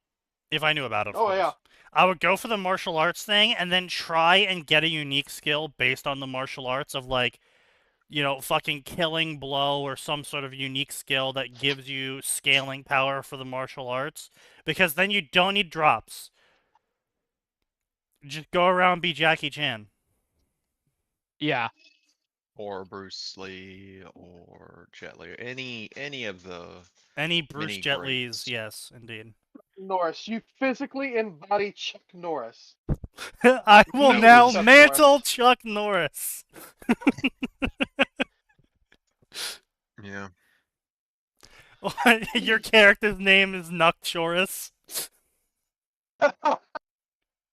If I knew about it, of Oh, course. yeah. I would go for the martial arts thing and then try and get a unique skill based on the martial arts of like, fucking killing blow or some sort of unique skill that gives you scaling power for the martial arts. Because then you don't need drops. Just go around, be Jackie Chan. Yeah. Or Bruce Lee or Jet Li, any of the Any Bruce Mini Jet greats. Li's, yes, indeed. Norris, you physically embody Chuck Norris. I will No, now Chuck mantle Chuck Norris. yeah. Your character's name is Nocturus. Oh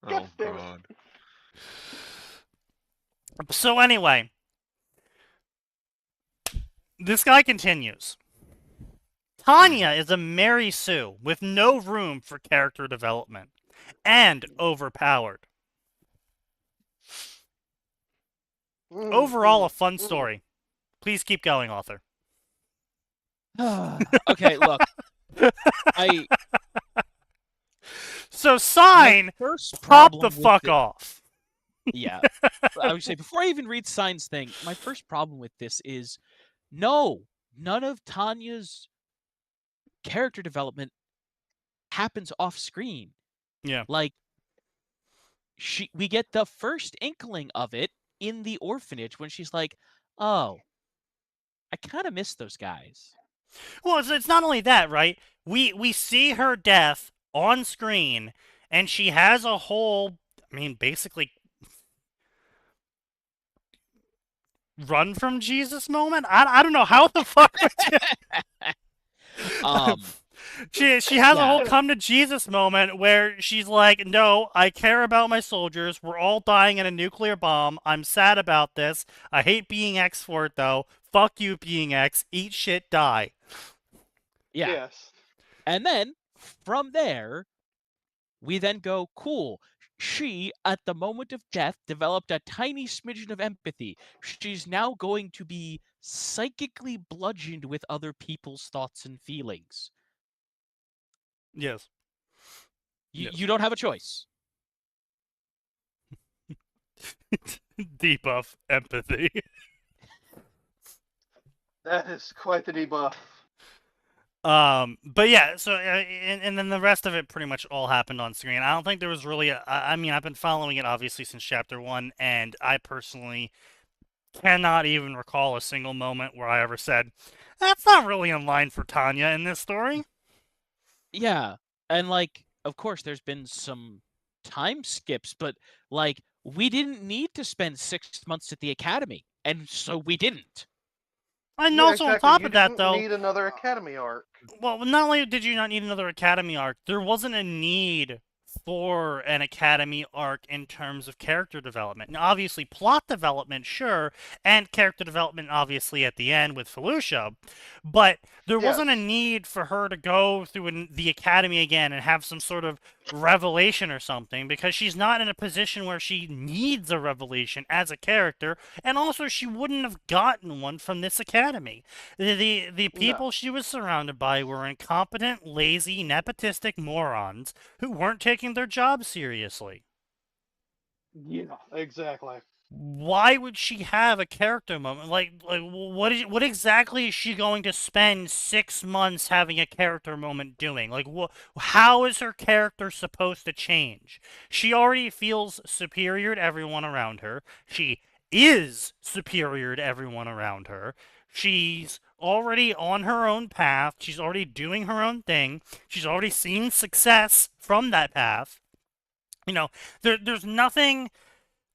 damn it. god. So anyway, this guy continues. Tanya is a Mary Sue with no room for character development and overpowered. Overall, a fun story. Please keep going, author. Okay, look. So My sign, first pop problem the with fuck thi- off. Yeah. I would say before I even read Sign's thing, my first problem with this is no, none of Tanya's character development happens off screen. Yeah. Like we get the first inkling of it in the orphanage when she's like, "Oh, I kind of miss those guys." Well, it's not only that, right? We see her death on screen, and she has a whole, basically, run from Jesus moment. I don't know how the fuck would you... she has a whole come to Jesus moment where she's like, no, I care about my soldiers. We're all dying in a nuclear bomb. I'm sad about this. I hate being X for it though. Fuck you, being X. Eat shit, die. Yeah. Yes. And then from there, we then go, cool. She, at the moment of death, developed a tiny smidgen of empathy. She's now going to be psychically bludgeoned with other people's thoughts and feelings. Yes. You don't have a choice. Debuff empathy. That is quite the debuff. But yeah, so and then the rest of it pretty much all happened on screen. I don't think there was really I mean, I've been following it obviously since chapter 1, and I personally cannot even recall a single moment where I ever said, that's not really in line for Tanya in this story. Yeah. And like, of course there's been some time skips, but like, we didn't need to spend 6 months at the academy, and so we didn't. And Yeah, also exactly. on top You of that, didn't though, need another academy arc. well, not only did you not need another Academy arc, there wasn't a need for an Academy arc in terms of character development. Now, obviously, plot development, sure, and character development, obviously, at the end with Felucia, but there wasn't a Yes. need for her to go through the Academy again and have some sort of revelation or something, because she's not in a position where she needs a revelation as a character, and also she wouldn't have gotten one from this Academy. The people she was surrounded by were incompetent, lazy, nepotistic morons who weren't taking their job seriously. Yeah, exactly. Why would she have a character moment? Like what exactly is she going to spend 6 months having a character moment doing? Like, how is her character supposed to change? She already feels superior to everyone around her. She is superior to everyone around her. She's already on her own path. She's already doing her own thing. She's already seen success from that path. You know, there's nothing,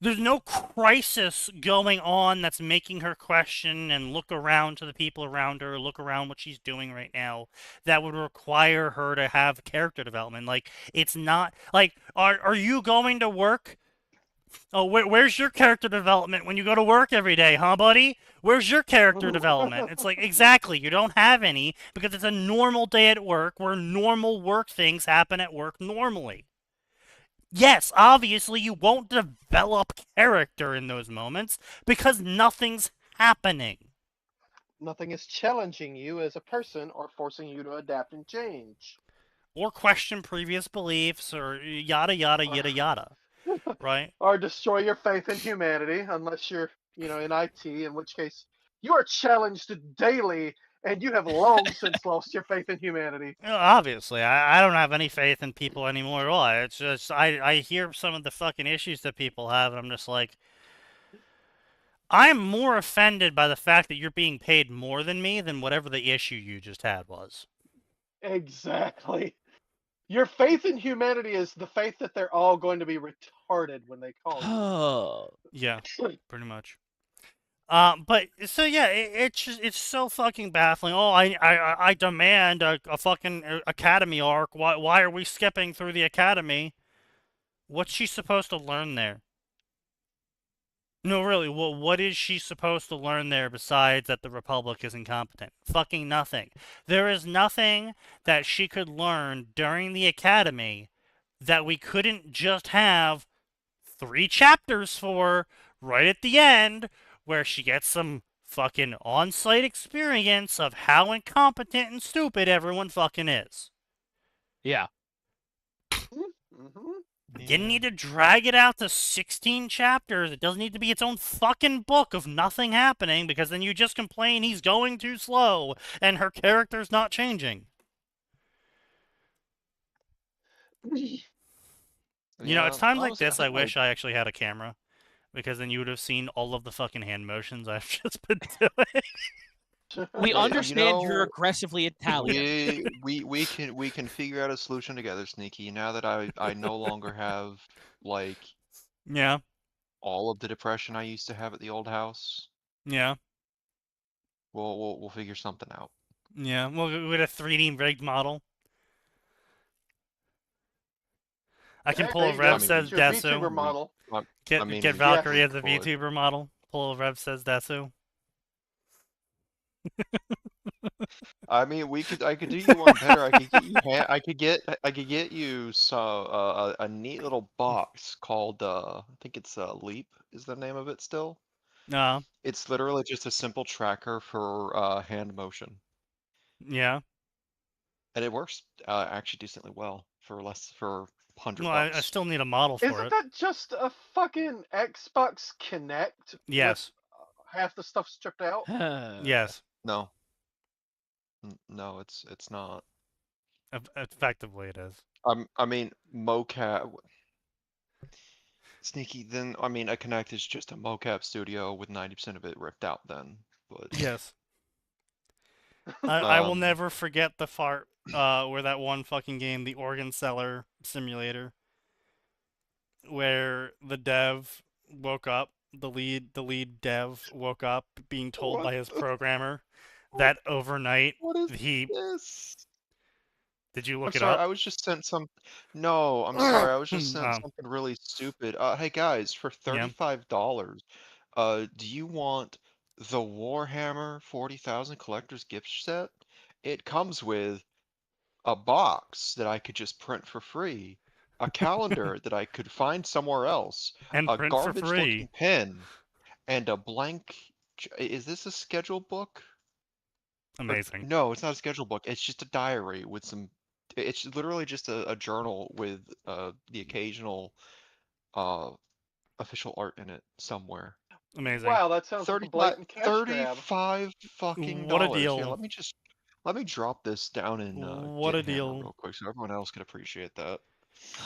there's no crisis going on that's making her question and look around to the people around her, look around what she's doing right now, that would require her to have character development. Like, it's not like, are you going to work? Oh, where's your character development when you go to work every day, huh, buddy? Where's your character development? It's like, exactly, you don't have any because it's a normal day at work where normal work things happen at work normally. Yes, obviously you won't develop character in those moments because nothing's happening. Nothing is challenging you as a person or forcing you to adapt and change. Or question previous beliefs or yada yada yada yada. Right? Or destroy your faith in humanity, unless you're, in IT, in which case you are challenged daily and you have long since lost your faith in humanity. Obviously, I don't have any faith in people anymore at all. It's just, I hear some of the fucking issues that people have, and I'm just like, I'm more offended by the fact that you're being paid more than me than whatever the issue you just had was. Exactly. Your faith in humanity is the faith that they're all going to be retarded when they call you. Oh. Yeah, pretty much. But so yeah, it's so fucking baffling. Oh, I demand a fucking academy arc. Why are we skipping through the academy? What's she supposed to learn there? No, really, what is she supposed to learn there besides that the Republic is incompetent? Fucking nothing. There is nothing that she could learn during the academy that we couldn't just have 3 chapters for right at the end, where she gets some fucking on-site experience of how incompetent and stupid everyone fucking is. Yeah. Mm-hmm. You didn't need to drag it out to 16 chapters. It doesn't need to be its own fucking book of nothing happening, because then you just complain he's going too slow and her character's not changing. You know, it's times like honestly, this I wish I actually had a camera, because then you would have seen all of the fucking hand motions I've just been doing. We You understand you're know, aggressively Italian. we can figure out a solution together, Sneaky. Now that I no longer have like Yeah. all of the depression I used to have at the old house, Yeah. We'll figure something out. Yeah. Well, with a 3D rigged model. I can Hey, pull there a you go. Rev mean, says Get your VTuber Desu. model. I Get mean, Valkyrie we as a could. VTuber model. Pull a Rev says Desu. I mean, I could do you one better. I could get you. I could get you a neat little box called. I think it's Leap is the name of it still. No. It's literally just a simple tracker for hand motion, Yeah. and it works actually decently well for for Well, I $100. still need a model for Isn't it. that just a fucking Xbox Kinect with Yes. half the stuff stripped out? Yes. No, no, it's not. Effectively, it is. I mean, mocap. Sneaky, then I mean a Kinect is just a mocap studio with 90% of it ripped out then. But Yes. I will um never forget the fart where that one fucking game, the Organ Seller Simulator, where the dev woke up, the lead dev woke up being told what by his the programmer what, that overnight what is he this? did you I'm look it sorry, up? I was just sent some No, I'm sorry, I was just sent Oh, something really stupid. Hey guys, for yeah. $35, do you want the Warhammer 40,000 collector's gift set? It comes with a box that I could just print for free, a calendar that I could find somewhere else, And a print for garbage looking free. pen, and a blank. Is this a schedule book? Or Amazing. no, it's not a schedule book. It's just a diary with some. It's literally just a journal with the occasional uh official art in it somewhere. Amazing. Wow, that sounds like a 35, blatant cash grab. 35 fucking What a dollars. Here, deal. let me drop this down in What a GitHammer deal. real quick so everyone else can appreciate that.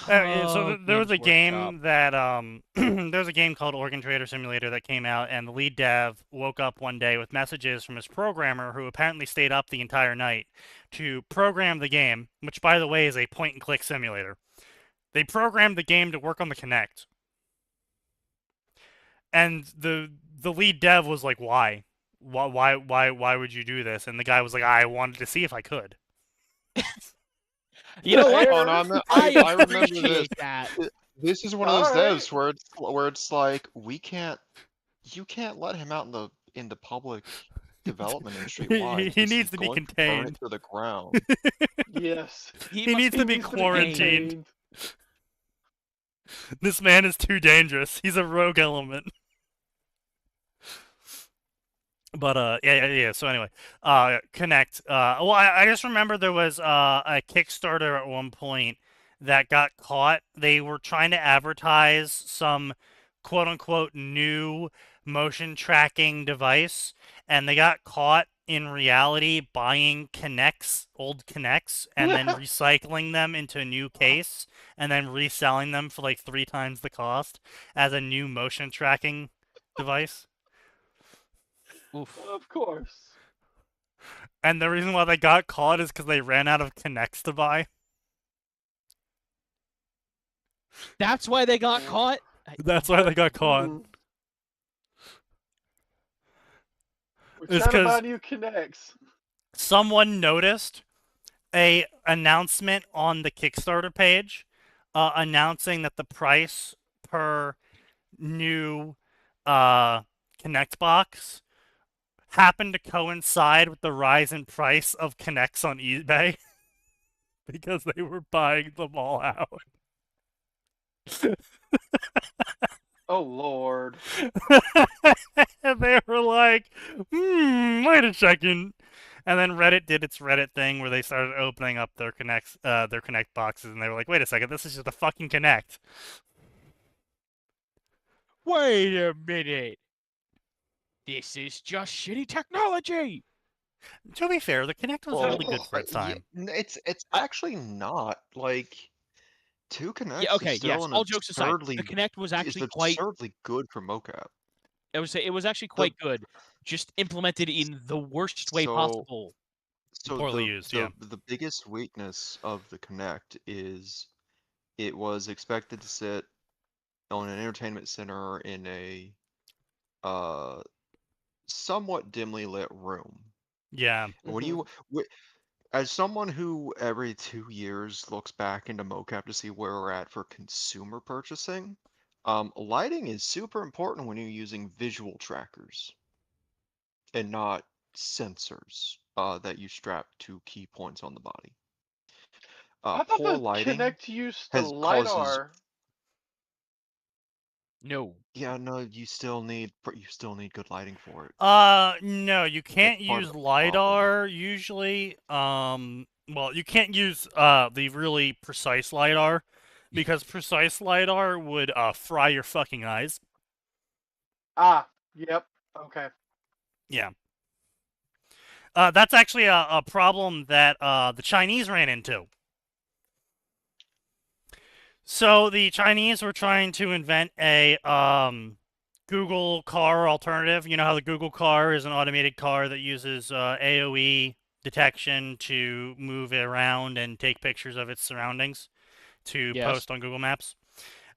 There was Games a Workshop. game that there was a game called Organ Trader Simulator that came out, and the lead dev woke up one day with messages from his programmer, who apparently stayed up the entire night to program the game, which, by the way, is a point-and-click simulator. They programmed the game to work on the Kinect, and the lead dev was like, "Why? Why would you do this?" And the guy was like, "I wanted to see if I could." You know what? Oh, no, I I remember this. appreciate that. This is one of All those right. devs where it's like you can't let him out in the public development industry. Why? He Because needs he's to be going to burn it contained. to the ground. Yes. He He must needs to be needs quarantined. contained. This man is too dangerous. He's a rogue element. But yeah. So anyway, Connect. Well, I just remember there was a Kickstarter at one point that got caught. They were trying to advertise some quote unquote new motion tracking device, and they got caught in reality buying old Connects, and then recycling them into a new case, and then reselling them for like 3 times the cost as a new motion tracking device. Oof. Of course. And the reason why they got caught is because they ran out of Connects to buy. That's why they got caught. That's why they got caught. We're It's trying to buy because new Kinects. someone noticed a announcement on the Kickstarter page announcing that the price per new Connect box happened to coincide with the rise in price of Connects on eBay because they were buying them all out. Oh Lord. And they were like, wait a second. And then Reddit did its Reddit thing where they started opening up their Connect boxes, and they were like, wait a second, this is just a fucking Connect. Wait a minute. This is just shitty technology. To be fair, the Connect was really good for its time. It's actually not like two Connects Yeah, okay, is still yes. an All jokes aside, absurdly the Kinect was is actually quite. absurdly good for mocap. I would say it was actually quite good, just implemented in the worst way So possible. so Poorly used, yeah. the biggest weakness of the Kinect is it was expected to sit on an entertainment center in a somewhat dimly lit room. Yeah. And what do you, as someone who every 2 years looks back into mocap to see where we're at for consumer purchasing, lighting is super important when you're using visual trackers and not sensors that you strap to key points on the body. I thought Poor the lighting Kinect used the causes. lidar. No. Yeah, no, you still need good lighting for it. No, you can't part of use the problem. LiDAR usually. Well, you can't use the really precise LiDAR because precise LiDAR would fry your fucking eyes. Ah, yep. Okay. Yeah. That's actually a problem that the Chinese ran into. So the Chinese were trying to invent a Google car alternative. You know how the Google car is an automated car that uses AOE detection to move it around and take pictures of its surroundings to Yes. post on Google Maps.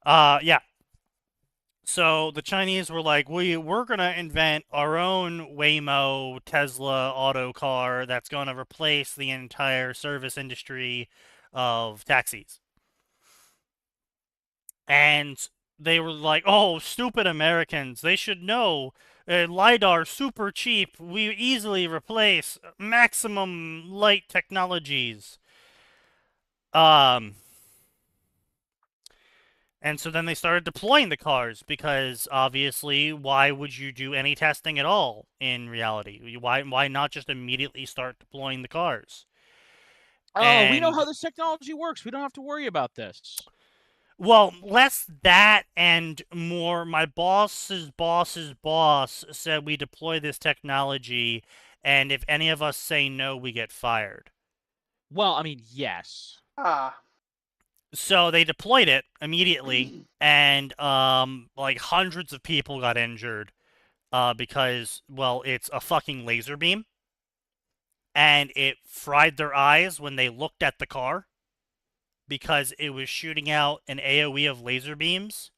Yeah. So the Chinese were like, we're gonna invent our own Waymo Tesla auto car that's gonna replace the entire service industry of taxis. And they were like, oh, stupid Americans, they should know. LiDAR super cheap. We easily replace maximum light technologies. And so then they started deploying the cars because obviously, why would you do any testing at all in reality? Why not just immediately start deploying the cars? Oh, we know And how this technology works. We don't have to worry about this. well, less that and more my boss's boss's boss said we deploy this technology, and if any of us say no, we get fired. Well, I mean, yes. Ah. So they deployed it immediately, and like hundreds of people got injured because, well, it's a fucking laser beam, and it fried their eyes when they looked at the car because it was shooting out an AOE of laser beams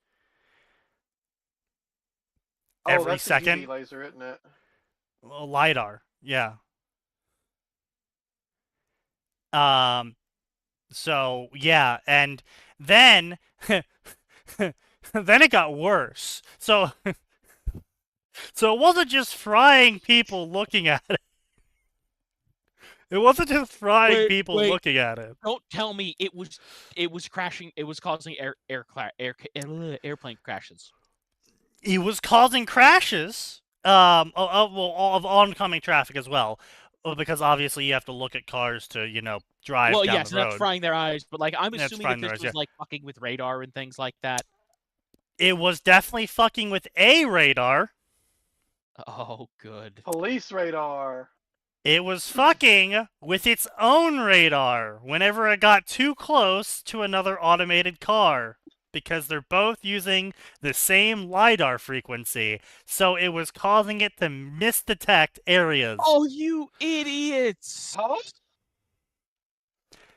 Oh, every that's second. a UV laser, isn't it? Well, LiDAR, yeah. So yeah, and then then it got worse. So so it wasn't just frying people looking at it. It wasn't just frying people wait. looking at it. Don't tell me it was crashing. It was causing airplane crashes. It was causing crashes. Of oncoming traffic as well, because obviously you have to look at cars to drive Well, down yes, the and that's road. frying their eyes. But like, I'm That's assuming frying that their this eyes, was like fucking with radar and things like that. It was definitely fucking with a radar. Oh, good. Police radar. It was fucking with its own radar whenever it got too close to another automated car, because they're both using the same LiDAR frequency, so it was causing it to misdetect areas. Oh, you idiots! Huh?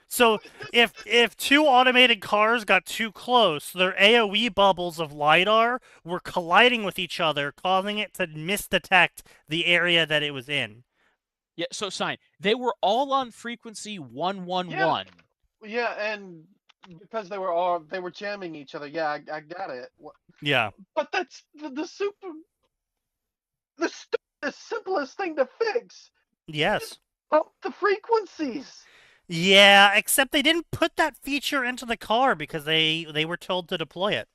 So if two automated cars got too close, their AOE bubbles of LiDAR were colliding with each other, causing it to misdetect the area that it was in. Yeah, so sign. They were all on frequency 111. Yeah, and because they were jamming each other. Yeah, I got it. Yeah. But that's the simplest thing to fix. Yes. Up the frequencies. Yeah, except they didn't put that feature into the car because they were told to deploy it.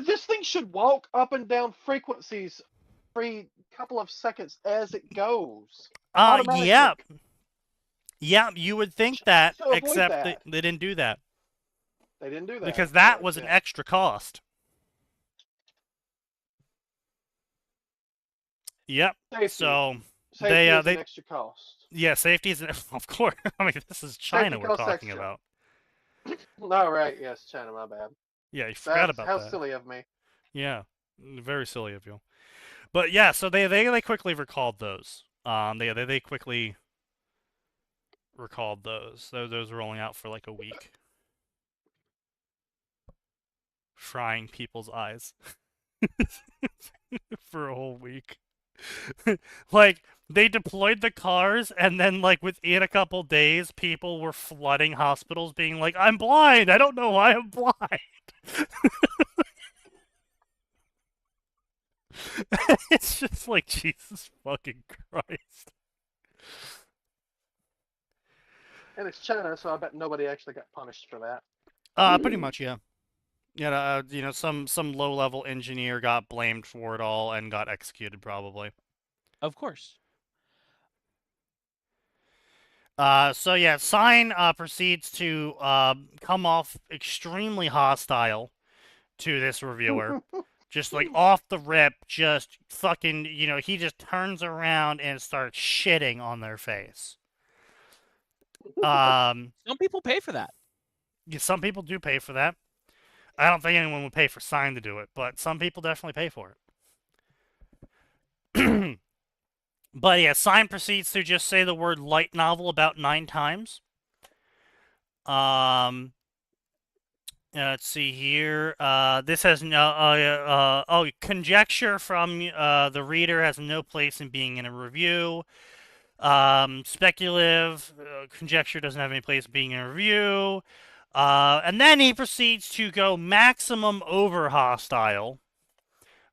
This thing should walk up and down frequencies every couple of seconds as it goes. Yeah. Yeah, you would think that, To avoid except that. they didn't do that. They didn't do that. Because that Correct, was an yeah. extra cost. Yep. Safety. So Safety is an extra cost. yeah, safety is of course. I mean, this is China we're talking extra. about. All right, yes, China, my bad. Yeah, you forgot about how that. silly of me. Yeah, very silly of you. But yeah, so they quickly recalled those. They quickly recalled those. Those were rolling out for like a week. Frying people's eyes. for a whole week. Like, they deployed the cars, and then, like, within a couple days, people were flooding hospitals being like, I'm blind! I don't know why I'm blind! It's just like, Jesus fucking Christ. And it's China, so I bet nobody actually got punished for that. Pretty much, yeah. Yeah, some low-level engineer got blamed for it all and got executed, probably. Of course. So yeah, Sign proceeds to come off extremely hostile to this reviewer. Just like off the rip, just fucking, he just turns around and starts shitting on their face. Some people pay for that. Yeah, some people do pay for that. I don't think anyone would pay for Sign to do it, but some people definitely pay for it. But yeah, Sign proceeds to just say the word light novel about 9 times. Let's see here. This has no. Conjecture from the reader has no place in being in a review. Speculative conjecture doesn't have any place in being in a review. And then he proceeds to go maximum over hostile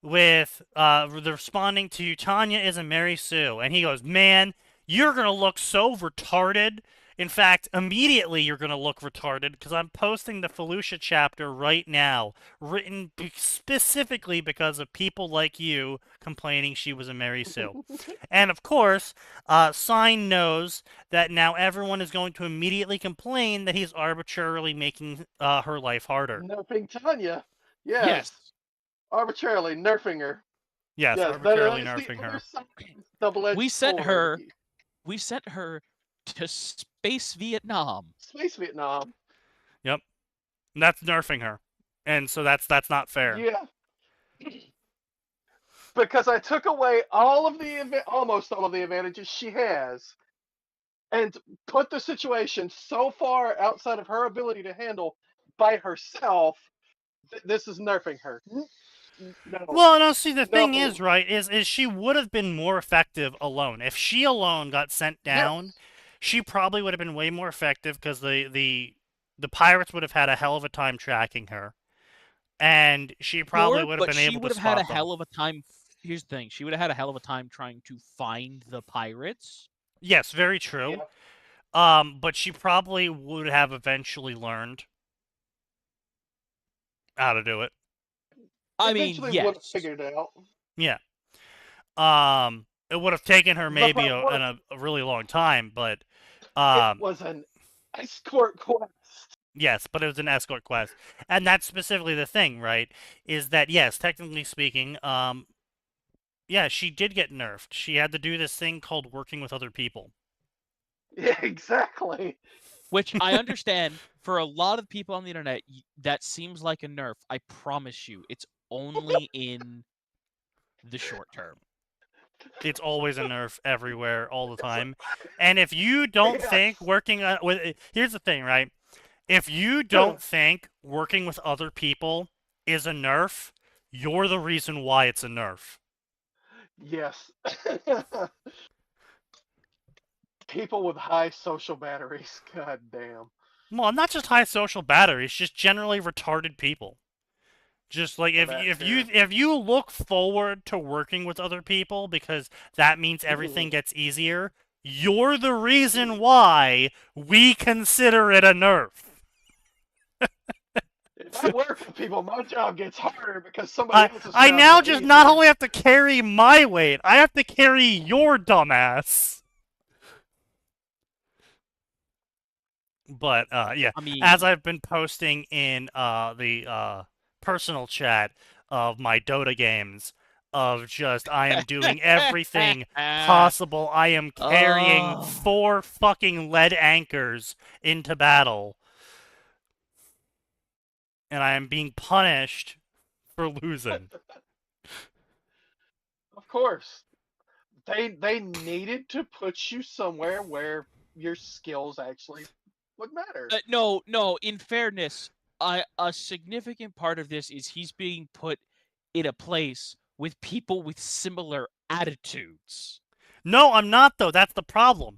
with responding to Tanya is a Mary Sue. And he goes, man, you're going to look so retarded. In fact, immediately you're going to look retarded because I'm posting the Felucia chapter right now, written specifically because of people like you complaining she was a Mary Sue. And of course, Sign knows that now everyone is going to immediately complain that he's arbitrarily making her life harder. Nerfing Tanya. Yes. Arbitrarily nerfing her. Yes, Yes, arbitrarily that is nerfing the her. other side of this double-edged We sent sword. her to Space Vietnam. Space Vietnam. Yep. That's nerfing her. And so that's not fair. Yeah. Because I took away almost all of the advantages she has and put the situation so far outside of her ability to handle by herself, this is nerfing her. No. Well, no, see, the thing No. is, right, is she would have been more effective alone. If she alone got sent down, Yes. she probably would have been way more effective because the pirates would have had a hell of a time tracking her. And she probably would have been able to But she would have spot had a them. hell of a time. Here's the thing: she would have had a hell of a time trying to find the pirates. Yes, very true. Yeah. But she probably would have eventually learned how to do it. I mean, Eventually would have yes. figured it out. Yeah. It would have taken her maybe a really long time, but It was an escort quest. yes, but it was an escort quest. And that's specifically the thing, right? Is that, yes, technically speaking, yeah, she did get nerfed. She had to do this thing called working with other people. Yeah, exactly. Which I understand for a lot of people on the internet, that seems like a nerf. I promise you, it's only in the short term. It's always a nerf everywhere, all the time. And if you don't think working with... Here's the thing, right? If you don't think working with other people is a nerf, you're the reason why it's a nerf. Yes. People with high social batteries. God damn. Well, not just high social batteries, just generally retarded people. Just like That if you look forward to working with other people because that means everything gets easier, you're the reason why we consider it a nerf. If I work with people, my job gets harder because somebody else's I job now gets just easier. not only have to carry my weight, I have to carry your dumbass. But yeah, I mean, as I've been posting in the personal chat of my Dota games, of just I am doing everything possible. I am carrying 4 fucking lead anchors into battle, and I am being punished for losing. Of course. They needed to put you somewhere where your skills actually would matter. no. In fairness, a significant part of this is he's being put in a place with people with similar attitudes. No, I'm not, though. That's the problem.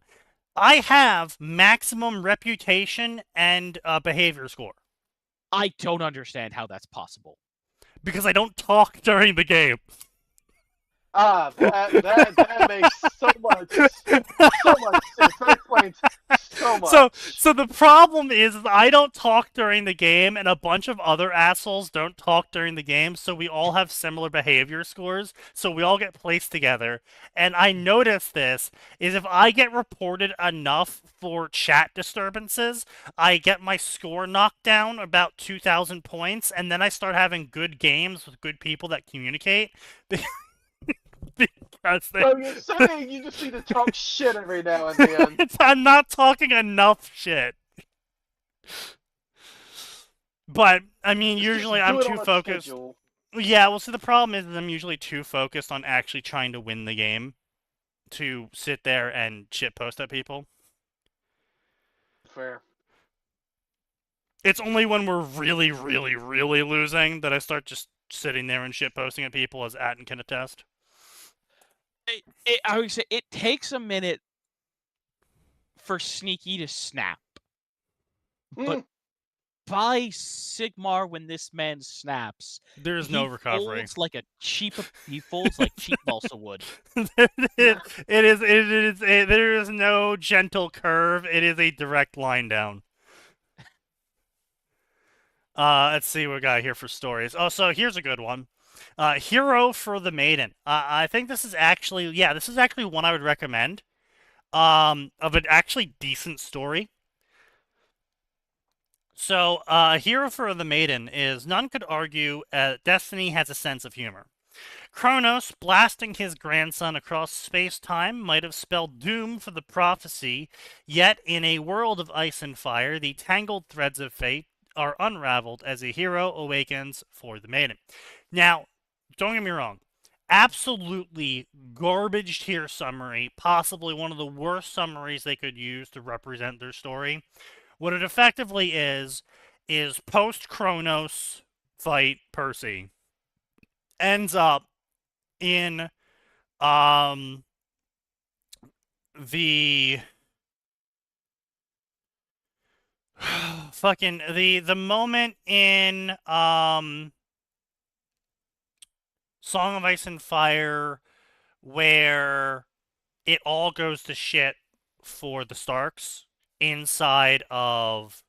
I have maximum reputation and behavior score. I don't understand how that's possible. Because I don't talk during the game. That makes so much sense. That explains so much. So the problem is I don't talk during the game, and a bunch of other assholes don't talk during the game, so we all have similar behavior scores, so we all get placed together. And I noticed this, is if I get reported enough for chat disturbances, I get my score knocked down about 2,000 points, and then I start having good games with good people that communicate. Because So you're saying you just need to talk shit every now and then. I'm not talking enough shit. But, I mean, Just usually do I'm it too on a focused. schedule. Yeah, well, see, the problem is that I'm usually too focused on actually trying to win the game to sit there and shitpost at people. Fair. It's only when we're really, really, really losing that I start just sitting there and shitposting at people, as Atin can attest. I would say it takes a minute for Sneaky to snap. But by Sigmar, when this man snaps, There is no recovery. He folds like cheap balsa wood. There is no gentle curve. It is a direct line down. Let's see what we got here for stories. Oh, so here's a good one. Hero for the Maiden. I think this is actually one I would recommend. Of an actually decent story. So, Hero for the Maiden is, none could argue, Destiny has a sense of humor. Kronos blasting his grandson across space-time might have spelled doom for the prophecy, yet in a world of ice and fire, the tangled threads of fate are unraveled as a hero awakens for the Maiden. Now, don't get me wrong, absolutely garbage tier summary, possibly one of the worst summaries they could use to represent their story. What it effectively is post-Kronos fight Percy ends up in the fucking the moment in Song of Ice and Fire where it all goes to shit for the Starks inside of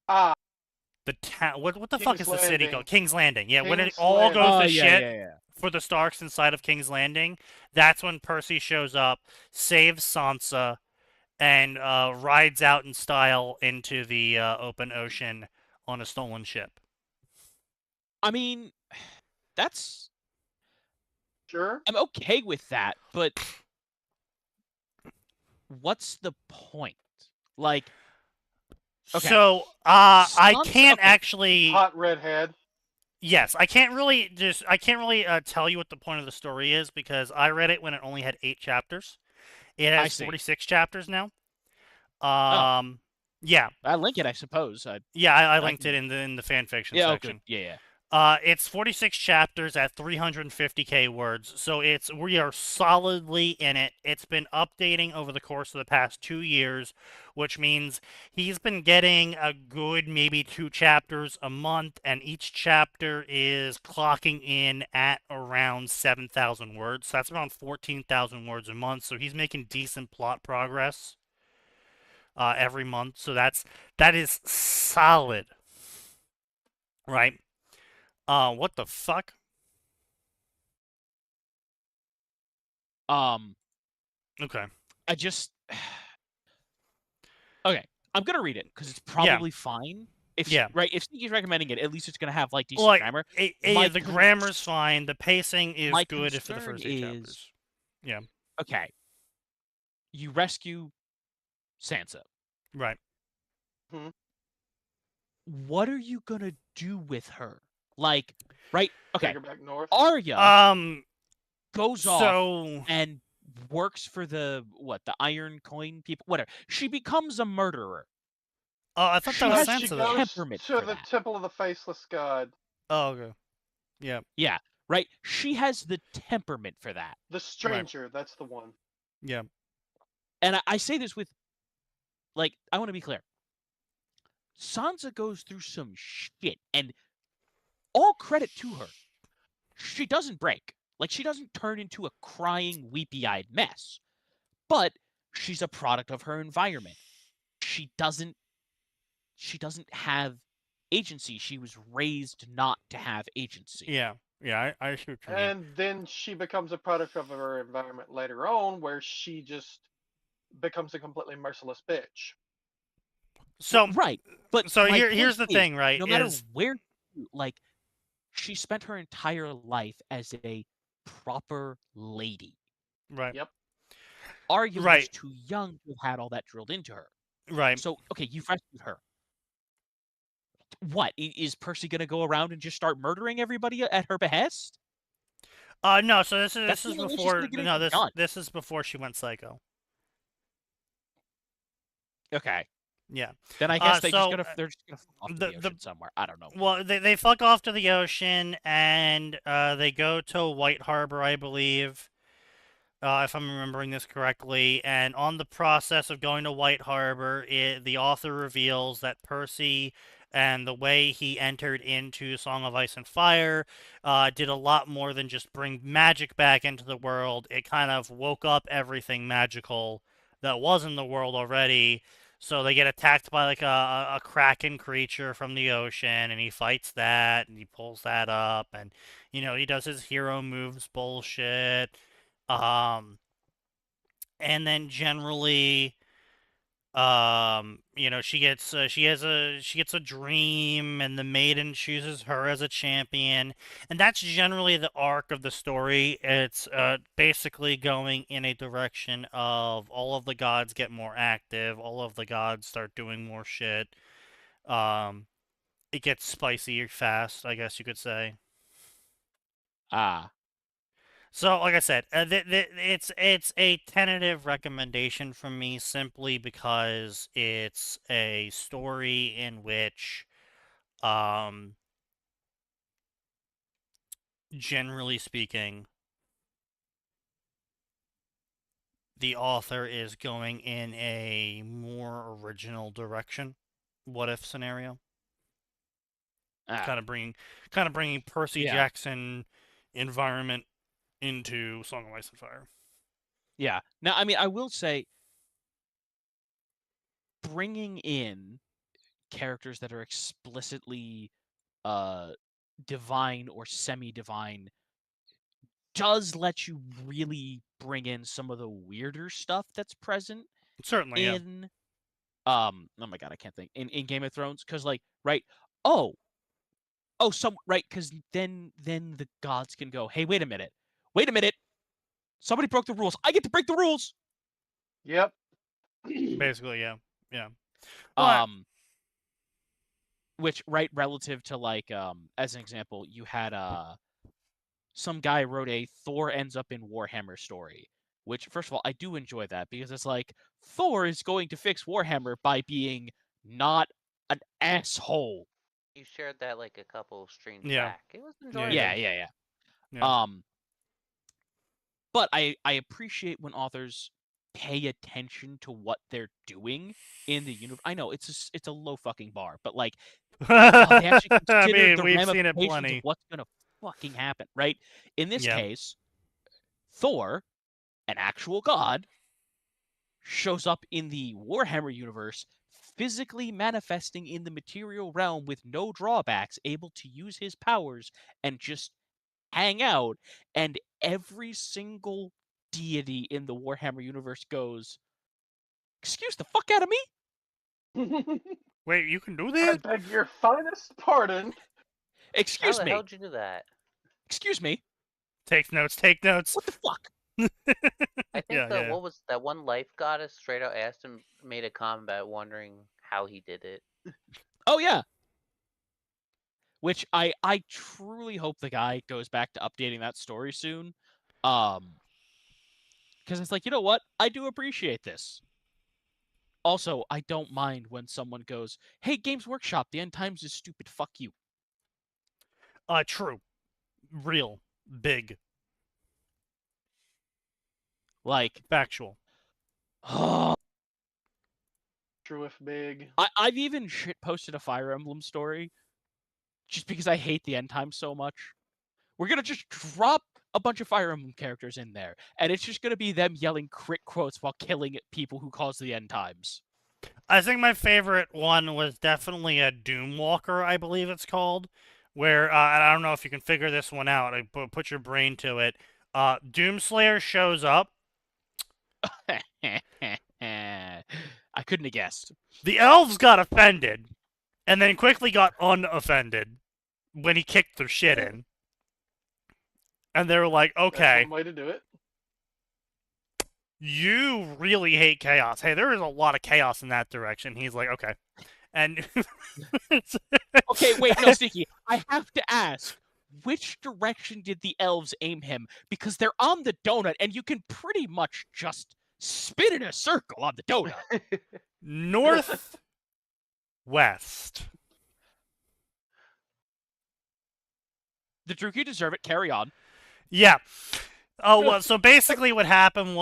the town. What the fuck is the city called? King's Landing. Yeah, when it all goes to shit for the Starks inside of King's Landing, that's when Percy shows up, saves Sansa, and rides out in style into the open ocean on a stolen ship. I mean, that's... Sure. I'm okay with that, but what's the point? Like, okay. So, I can't actually... Hot redhead. Yes, I can't really tell you what the point of the story is, because I read it when it only had 8 chapters. It has 46 chapters now. Yeah. I link it, I suppose. I linked it in the fanfiction section. Good. Yeah. It's 46 chapters at 350k words, so we are solidly in it. It's been updating over the course of the past 2 years, which means he's been getting a good maybe 2 chapters a month, and each chapter is clocking in at around 7,000 words. So that's around 14,000 words a month, so he's making decent plot progress every month. So that is solid, right? What the fuck? Okay. Okay, I'm gonna read it because it's probably fine. If Sneaky's recommending it, at least it's gonna have decent grammar. The grammar's fine. The pacing is good for the first 8 chapters. Yeah. Okay. You rescue Sansa. Right. What are you gonna do with her? Okay. Take her back north. Arya goes off and works for the Iron Coin people, whatever. She becomes a murderer. Oh, I thought that was Sansa. She goes to the temple of the faceless god. Oh, okay. Yeah. Yeah, right? She has the temperament for that. The stranger, that's the one. Yeah. And I say this with, like, I want to be clear. Sansa goes through some shit, and all credit to her. She doesn't break. Like, she doesn't turn into a crying, weepy-eyed mess. But she's a product of her environment. She doesn't have agency. She was raised not to have agency. Yeah. Yeah, I see what you mean. And then she becomes a product of her environment later on, where she just becomes a completely merciless bitch. So Right. But so my here's point the is, thing, right? no matter is where, like, she spent her entire life as a proper lady. right. Yep. Arguably Right. was too young to have had all that drilled into her. Right. So, okay, you've rescued her. What? Is Percy going to go around and just start murdering everybody at her behest? No, so this That's is the only way she's before gonna get no, anything done. this is before she went psycho. Okay. Yeah. Then I guess so, they're just gonna fuck off to the ocean somewhere. I don't know. Well, they fuck off to the ocean and they go to White Harbor, I believe. If I'm remembering this correctly, and on the process of going to White Harbor, the author reveals that Percy and the way he entered into Song of Ice and Fire did a lot more than just bring magic back into the world. It kind of woke up everything magical that was in the world already. So they get attacked by like a kraken creature from the ocean, and he fights that, and he pulls that up, and he does his hero moves bullshit. And then generally, she gets a dream, and the maiden chooses her as a champion, and that's generally the arc of the story. It's basically going in a direction of all of the gods get more active, all of the gods start doing more shit. It gets spicy fast, I guess you could say. Ah. So, like I said, it's a tentative recommendation from me simply because it's a story in which, um, generally speaking, the author is going in a more original direction. What if scenario? Ah. Kind of bringing Percy Yeah. Jackson environment into Song of Ice and Fire. Yeah. Now, I mean, I will say, bringing in characters that are explicitly divine or semi-divine does let you really bring in some of the weirder stuff that's present Certainly, yeah. in oh my god, I can't think, in Game of Thrones, because, like, right, oh some right, because then the gods can go, hey, wait a minute, somebody broke the rules, I get to break the rules. Yep. Basically, yeah. Which, right, relative to, like, as an example, you had some guy wrote a Thor ends up in Warhammer story, which, first of all, I do enjoy that, because it's like, Thor is going to fix Warhammer by being not an asshole. You shared that like a couple of streams Yeah. back. It was enjoyable. Yeah. Yeah. But I appreciate when authors pay attention to what they're doing in the universe. I know it's a low fucking bar, but, like, they actually consider I mean, the we've seen it ramifications plenty. of what's gonna fucking happen, right? In this Yeah. case, Thor, an actual god, shows up in the Warhammer universe, physically manifesting in the material realm with no drawbacks, able to use his powers and just hang out, and every single deity in the Warhammer universe goes, excuse the fuck out of me? Wait, you can do I that? beg your finest pardon. How Excuse the me. hell did you do that? Excuse me. Take notes. What the fuck? I think Yeah. what was that one life goddess straight out asked him, made a comment about wondering how he did it. Oh, yeah. Which I truly hope the guy goes back to updating that story soon. Because it's like, you know what? I do appreciate this. Also, I don't mind when someone goes, hey, Games Workshop, the end times is stupid, fuck you. True. real, big, Like, factual. oh, True if big. I've even shit posted a Fire Emblem story just because I hate the end times so much. We're gonna just drop a bunch of Fire Emblem characters in there, and it's just gonna be them yelling crit quotes while killing people who cause the end times. I think my favorite one was definitely a Doomwalker, I believe it's called, where I don't know if you can figure this one out. Put your brain to it. Doomslayer shows up. I couldn't have guessed. The elves got offended, and then quickly got unoffended when he kicked their shit in. And they were like, okay, That's one way to do it. you really hate chaos. Hey, there is a lot of chaos in that direction. He's like, okay. And Okay, wait, no, Sneaky. I have to ask, which direction did the elves aim him? Because they're on the donut, and you can pretty much just spin in a circle on the donut. north west. The Druki deserve it. Carry on. Yeah. Oh, well, so basically what happened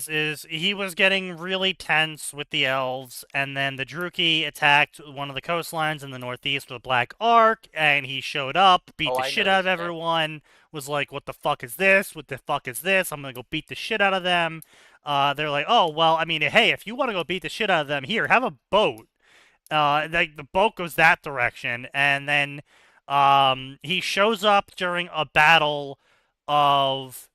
is he was getting really tense with the elves, and then the Druki attacked one of the coastlines in the northeast with a black arc, and he showed up, beat the I shit out of noticed that. everyone, was like, what the fuck is this? What the fuck is this? I'm gonna go beat the shit out of them. They're like, oh, well, I mean, hey, if you want to go beat the shit out of them, here, have a boat. The boat goes that direction, and then he shows up during a battle of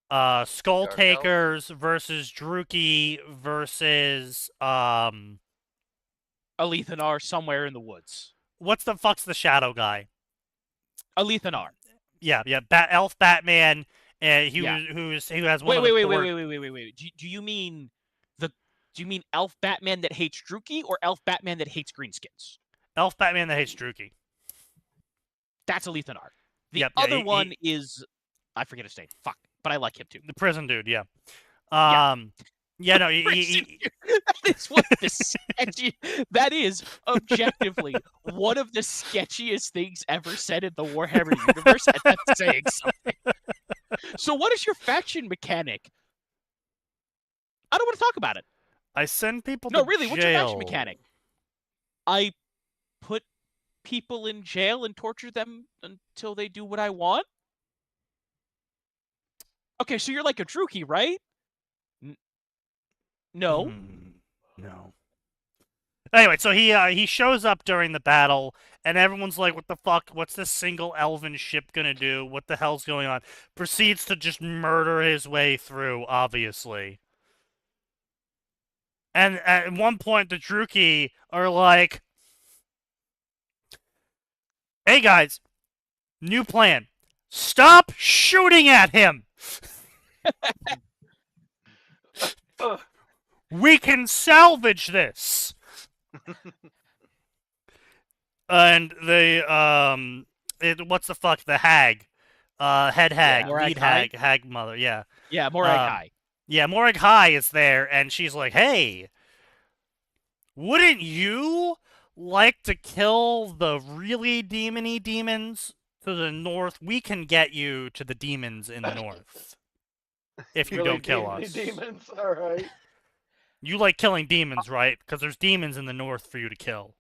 Skull Dark Elves? Takers versus Druki versus Alethanar somewhere in the woods. what's the fuck's the shadow guy? Alethanar. Yeah, Elf Batman. Who has one Wait, of wait, the wait, four... wait. Do you mean Elf Batman that hates Druki or Elf Batman that hates greenskins? Elf Batman that hates Druki. That's Alethanar. The Yep, other one is I forget his name. Fuck, but I like him too. The prison dude. Yeah. Yeah. Yeah. No. That is one of the sketchy. That is objectively one of the sketchiest things ever said in the Warhammer universe, and that's saying something. So, what is your faction mechanic? I don't want to talk about it. I send people No, to really, jail. what's your faction mechanic? I put people in jail and torture them until they do what I want? Okay, so you're like a Druki, right? No. No. Anyway, so he shows up during the battle, and everyone's like, what the fuck? What's this single elven ship gonna do? What the hell's going on? Proceeds to just murder his way through, obviously. And at one point, the Druki are like, hey guys, new plan. Stop shooting at him! We can salvage this! And they, what's the fuck? The hag. Head hag, Yeah. lead Morag hag mother, yeah. Yeah, Morag High. Yeah, Morag High is there, and she's like, hey, wouldn't you like to kill the really demony demons to the north? We can get you to the demons in the north. If you Really don't kill demony us. demons. All right. You like killing demons, right? Because there's demons in the north for you to kill.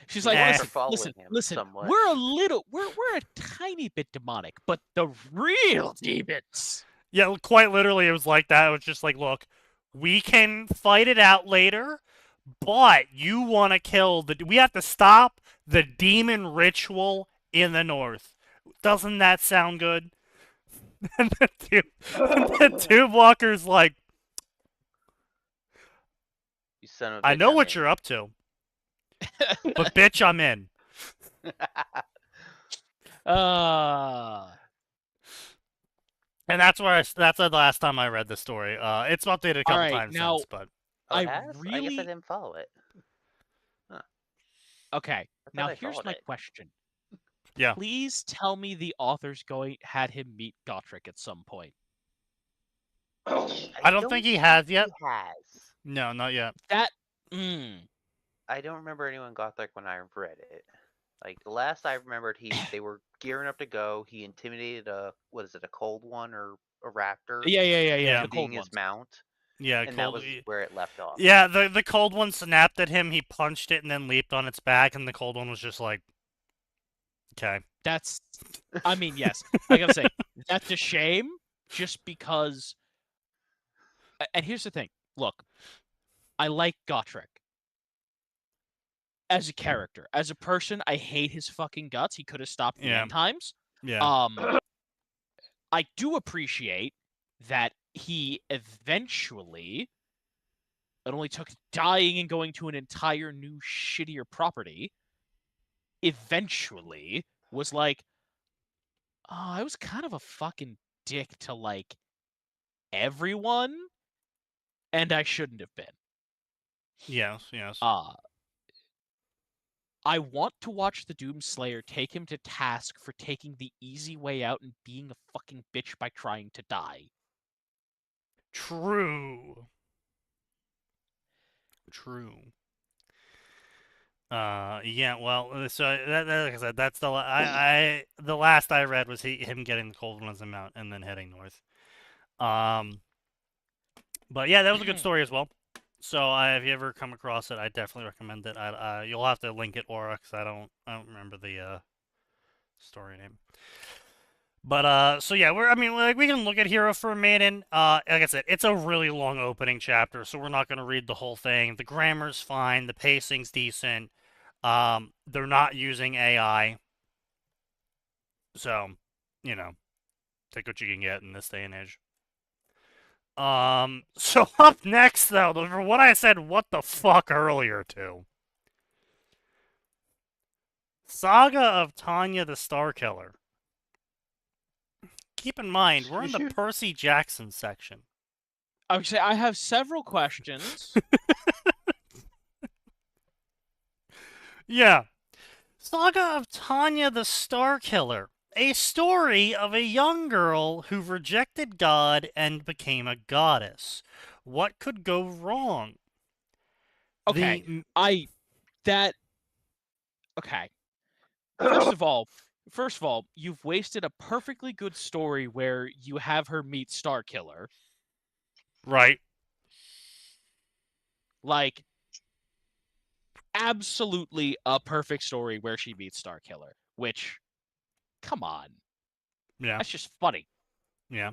She's like, Nah. listen, somewhat. we're a tiny bit demonic, but the real demons. Yeah, quite literally, it was like that. It was just like, look, we can fight it out later, but you want to kill the... We have to stop the demon ritual in the north. Doesn't that sound good? And the Tube Walker's like, You son of a I bitch, know I'm what in. you're up to, but bitch, I'm in. And that's the last time I read the story. It's updated a couple Alright, times now- since, but Oh, I it has? I guess really- I didn't follow it. Okay, I now thought I here's followed my it. question. Yeah. Please tell me the authors had him meet Gotrek at some point. I don't think he has yet. He has. No, not yet. That I don't remember anyone got there when I read it. Like the last I remembered, they were gearing up to go. He intimidated a cold one or a raptor Yeah. Yeah. The into cold being his ones. mount, Yeah, and that cold. was where it left off. Yeah, the cold one snapped at him. He punched it and then leaped on its back, and the cold one was just like, okay. That's, I mean, yes. I gotta say, that's a shame, just because. And here's the thing. Look, I like Gotrek as a character. As a person, I hate his fucking guts. He could have stopped the Yeah. end times. Yeah. I do appreciate that he eventually, it only took dying and going to an entire new shittier property, eventually was like, oh, I was kind of a fucking dick to, like, everyone, and I shouldn't have been. Yes. I want to watch the Doomslayer take him to task for taking the easy way out and being a fucking bitch by trying to die. True. Yeah. Well, so like I said, that's the last I read was him getting the cold ones him out and then heading north. But yeah, that was a good story as well. So if you ever come across it, I definitely recommend it. You'll have to link it, Aura, because I don't remember the story name. But so yeah, we can look at Hero for a Maiden. Like I said, it's a really long opening chapter, so we're not gonna read the whole thing. The grammar's fine, the pacing's decent. They're not using AI, so take what you can get in this day and age. So up next, though, for what I said, what the fuck earlier to. Saga of Tanya the Starkiller. Keep in mind, we're in the Percy Jackson section. I would say I have several questions. Yeah. Saga of Tanya the Starkiller. A story of a young girl who rejected God and became a goddess. What could go wrong? Okay. Okay. First of all, you've wasted a perfectly good story where you have her meet Starkiller. Right. Like, absolutely a perfect story where she meets Starkiller. Which, come on. Yeah. That's just funny. Yeah.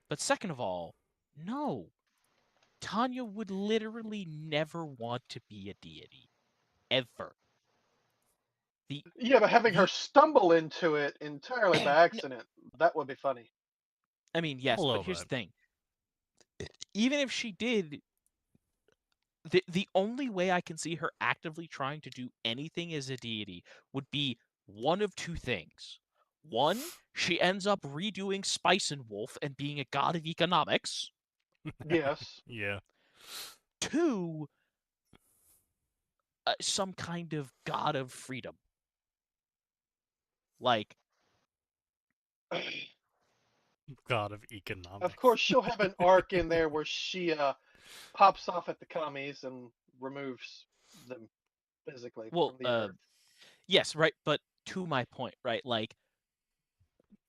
But second of all, no. Tanya would literally never want to be a deity. Ever. Yeah, but having her stumble into it entirely by accident, that would be funny. I mean, yes, but here's the thing. Even if she did, the only way I can see her actively trying to do anything as a deity would be one of two things. One, she ends up redoing Spice and Wolf and being a god of economics. Yes. Yeah. Two, some kind of god of freedom. Like, God of economics. Of course, she'll have an arc in there where she pops off at the commies and removes them physically from the earth. Yes, right, but to my point, right, like,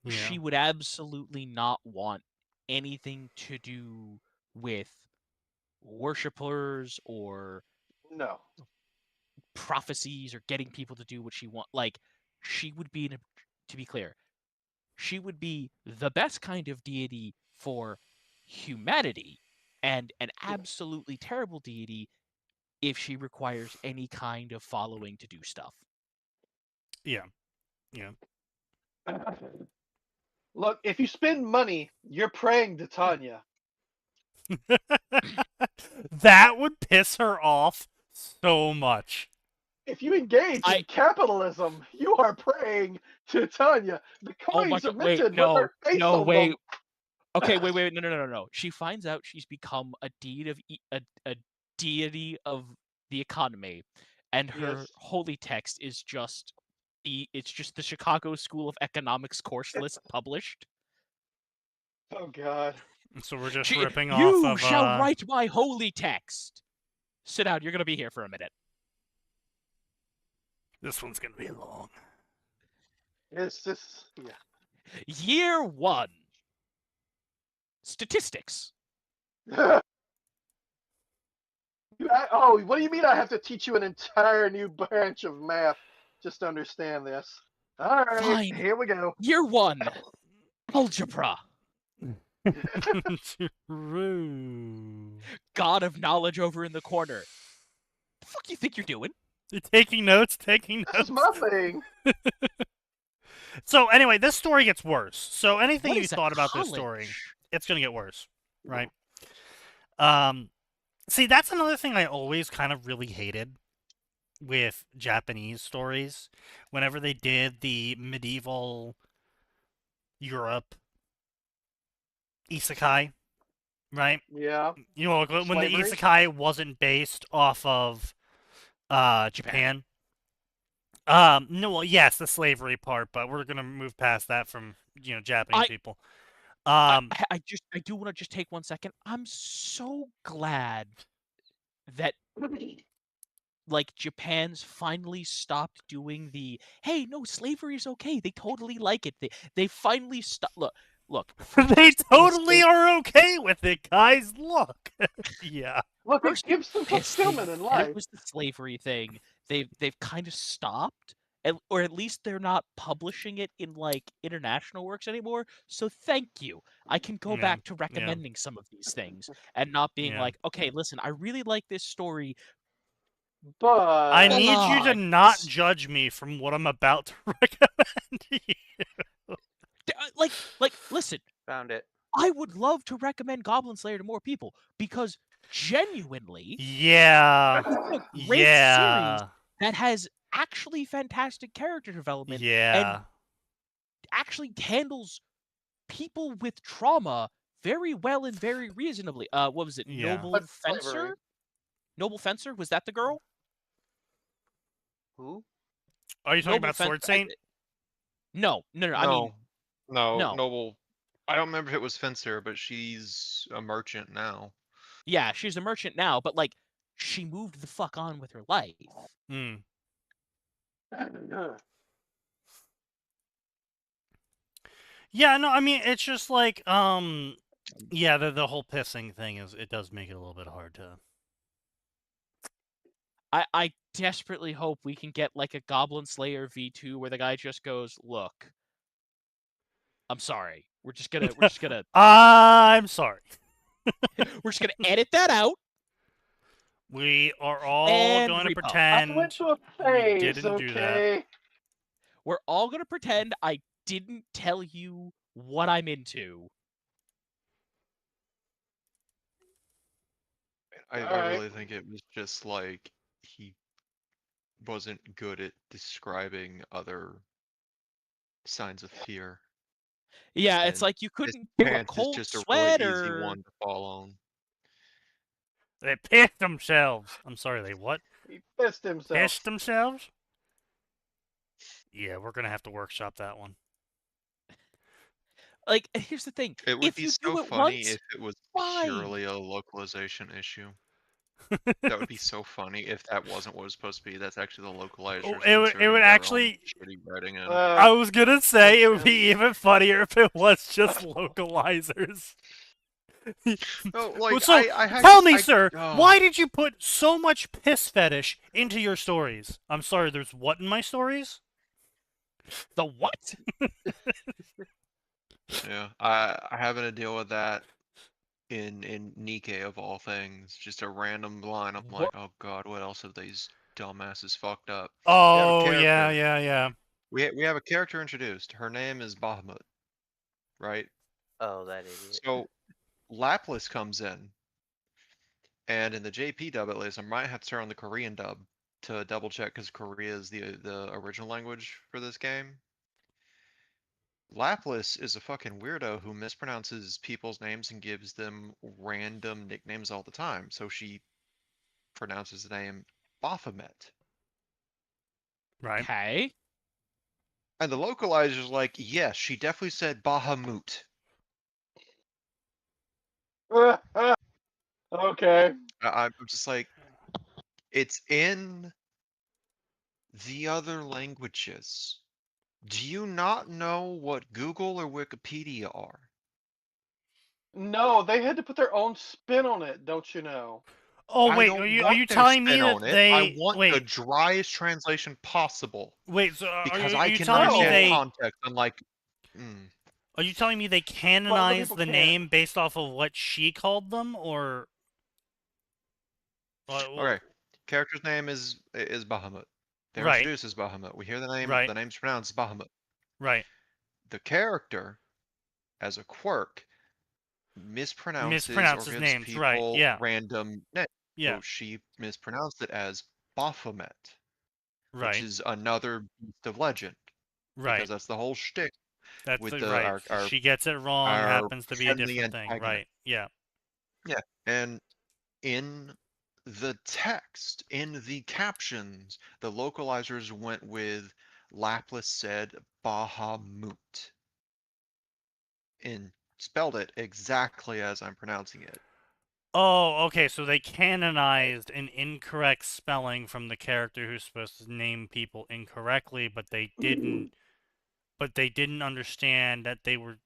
she would absolutely not want anything to do with worshippers or No. prophecies or getting people to do what she wants. Like, she would be, to be clear, she would be the best kind of deity for humanity and an absolutely terrible deity if she requires any kind of following to do stuff. Yeah. Look, if you spend money, you're praying to Tanya. That would piss her off so much. If you engage in capitalism, you are praying to Tanya. The coins are minted with her face on them. Okay, wait, no. She finds out she's become a deity of the economy, and her holy text is just the Chicago School of Economics course list published. Oh God! So we're just ripping off You of. shall write my holy text. Sit down. You're gonna be here for a minute. This one's gonna be long. It's just Year 1. Statistics. yeah. What do you mean I have to teach you an entire new branch of math just to understand this? All right, Fine. here we go. Year 1. Algebra. True. God of knowledge over in the corner. The fuck you think you're doing? You're taking notes, taking This is notes. my thing. So anyway, this story gets worse. So anything What you is a thought about this story, college? it's gonna get worse, right? See, that's another thing I always kind of really hated with Japanese stories. Whenever they did the medieval Europe isekai, right? Yeah. You know, when the Slavery? isekai wasn't based off of Japan. No, well, yes, the slavery part, but we're gonna move past that from Japanese people. I do want to just take 1 second. I'm so glad that like Japan's finally stopped doing the hey, no, slavery is okay. They totally like it. They finally stopped. Look. They totally are okay with it, guys. Look, yeah. Look, it First gives them pissed me fulfillment in that life. it was the slavery thing. They've kind of stopped, or at least they're not publishing it in like international works anymore. So thank you. I can go Yeah, back to yeah. recommending some of these things and not being Yeah. like, okay, listen, I really like this story. But I need you to But- not judge me from what I'm about to recommend to you. Like, listen, Found it. I would love to recommend Goblin Slayer to more people because genuinely, Yeah. it's a great series Yeah. that has actually fantastic character development and Yeah. actually handles people with trauma very well and very reasonably. What was it? Yeah. Noble But Fencer? slavery. Noble Fencer? Was that the girl? Who? Are you talking Noble about Sword Fencer. Saint? No. I mean, No, no. Noble. I don't remember if it was Fencer, but she's a merchant now. Yeah, she's a merchant now, but like, she moved the fuck on with her life. Hmm. Yeah, no, I mean it's just like yeah, the whole pissing thing it does make it a little bit hard to. I desperately hope we can get like a Goblin Slayer V2 where the guy just goes, "Look, I'm sorry. We're just gonna I'm sorry. edit that out We are all and going to repub. I pretend went to a we phase, didn't do that. okay? We're all gonna pretend I didn't tell you what I'm into." I Alright. really think it was just like he wasn't good at describing other signs of fear. Yeah, it's And like you his couldn't do a pants is cold just a sweat really easy or one to fall on. They pissed themselves. I'm sorry, they what? He pissed himself. Pissed themselves? Yeah, we're gonna have to workshop that one. like. Here's the thing: It would if be you do so it funny once, if it was fine. purely a localization issue. That would be so funny if that wasn't what it was supposed to be. That's actually the localizers. it would inserting their own actually. shitty writing in. I was gonna say it would makes be even funnier if it was just localizers. No, like So I tell me, I- sir, oh. why did you put so much piss fetish into your stories? I'm sorry, there's what in my stories? The what? Yeah, I having to deal with that in Nikkei of all things. Just a random line. I'm like, oh god, what else have these dumbasses fucked up? Oh yeah, character. yeah. We have a character introduced. Her name is Bahamut, right? Oh, that idiot. So Lapis comes in, and in the JP dub at least, I might have to turn on the Korean dub to double check because Korea is the original language for this game. Lapis is a fucking weirdo who mispronounces people's names and gives them random nicknames all the time. So she pronounces the name Baphomet. Right. Okay. And the localizer's like, yes, she definitely said Bahamut. Okay. I'm just like, it's in the other languages. Do you not know what Google or Wikipedia are? No, they had to put their own spin on it, don't you know? Oh I wait, don't are you want their telling me spin that on it. I they want the wait driest translation possible so because are I you can telling me No. understand they context. Unlike, are you telling me they But other canonized people the can't. name based off of what she called them, or okay, character's name is Bahamut. They're right, introduced as Bahamut. We hear the name. right, The name's pronounced Bahamut. right, The character, as a quirk, mispronounces or mispronounces gives names, right? people Yeah, random names. yeah, So she mispronounced it as Baphomet, which right, is another beast of legend, because right. that's the whole shtick That's with right. our She gets it wrong. our Happens to be a friendly different thing, antagonist. right? Yeah, Yeah, and in the text, in the captions, the localizers went with Lapis said Bahamut and spelled it exactly as I'm pronouncing it. Oh, okay, so they canonized an incorrect spelling from the character who's supposed to name people incorrectly, but they didn't understand that they were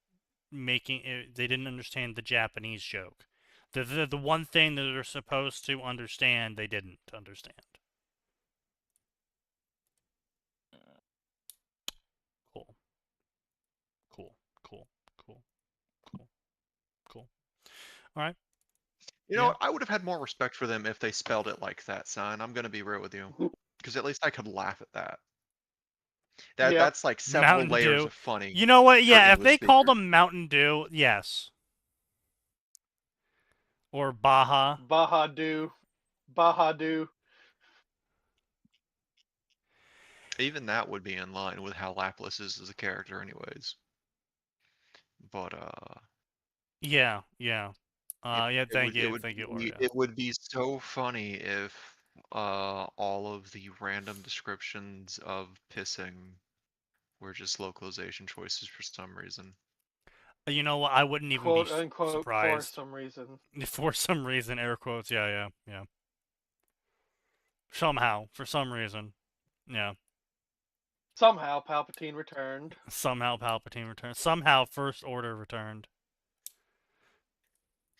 making it, they didn't understand the Japanese joke. The one thing that they're supposed to understand, they didn't understand. Cool. Cool. Cool. Cool. Cool. Cool. All right. You know Yeah. what? I would have had more respect for them if they spelled it like that, son. I'm gonna be real with you, because at least I could laugh at that. Yep. That's like several Mountain layers Dew. of funny You know what? for Yeah, if English they called speakers. them Mountain Dew, yes. Or Baja. Bahadu. Bahadu. Even that would be in line with how Lapis is as a character, anyways. But Yeah, yeah. Yeah, thank it you. would Thank you, be Oreo. it would be so funny if all of the random descriptions of pissing were just localization choices for some reason. You know what? I wouldn't even be Quote unquote for surprised. some reason. For some reason, air quotes. Yeah, yeah, yeah. Somehow, for some reason. Yeah. Somehow Palpatine returned. Somehow Palpatine returned. Somehow First Order returned.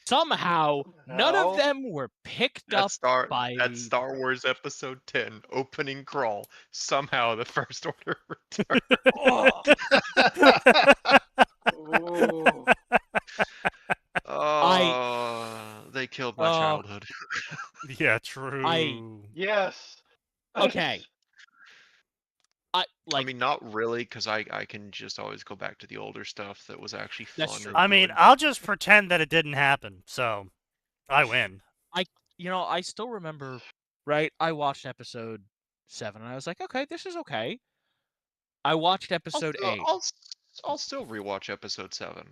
Somehow, none of No. them were picked up by That's Star Wars Episode 10 opening crawl. Somehow the First Order returned. Oh. Ooh. They killed my childhood. Yeah, true. Yes. Okay. I mean, not really, because I can just always go back to the older stuff that was actually fun. That's true. I mean, good. I'll just pretend that it didn't happen, so I win. I still remember, right? I watched episode 7 and I was like, okay, this is okay. I watched episode 8. I'll still rewatch episode 7.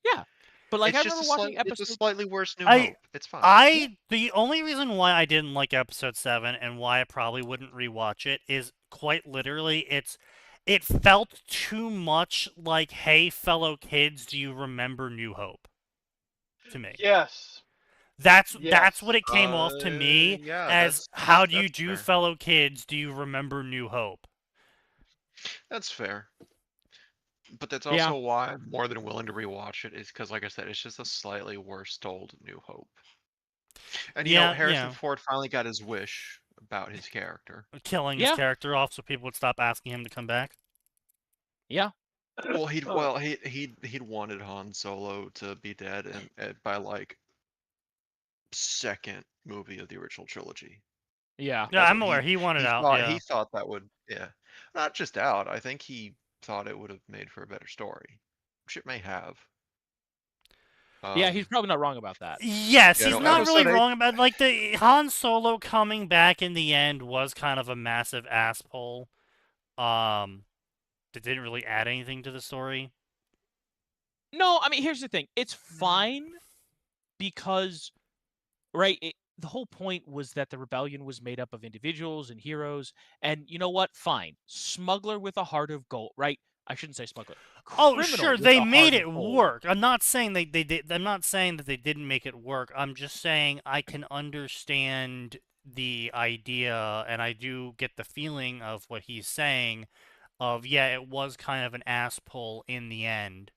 Yeah. But like It's I just remember watching it's a episode slightly worse New Hope. It's fine. The only reason why I didn't like episode 7 and why I probably wouldn't rewatch it is quite literally it felt too much like, hey fellow kids, do you remember New Hope? To me. Yes. That's Yes. what it came off to me yeah, as, that's how do you that's do fair. fellow kids, do you remember New Hope? That's fair. But that's Yeah. also why I'm more than willing to rewatch it, is because, like I said, it's just a slightly worse told New Hope. And you know, Yeah, Harrison yeah. Ford finally got his wish about his character. Killing his Yeah. character off so people would stop asking him to come back. Yeah. Well, he'd wanted Han Solo to be dead and by like second movie of the original trilogy. Yeah. Yeah, That's I'm what aware. He wanted out. thought, Yeah. He thought that would, yeah, not just out. I think he thought it would have made for a better story, which it may have. Yeah, he's probably not wrong about that. Yes, Yeah, he's no, not really episode 8 wrong about, like, the Han Solo coming back in the end was kind of a massive ass pull. That didn't really add anything to the story. No, I mean, here's the thing. It's fine because, right, the whole point was that the rebellion was made up of individuals and heroes. And you know what? Fine. Smuggler with a heart of gold, right? I shouldn't say smuggler. Oh, Criminal sure, with they a made heart it of gold. work. I'm not saying they did. I'm not saying that they didn't make it work. I'm just saying I can understand the idea, and I do get the feeling of what he's saying, of yeah, it was kind of an ass pull in the end.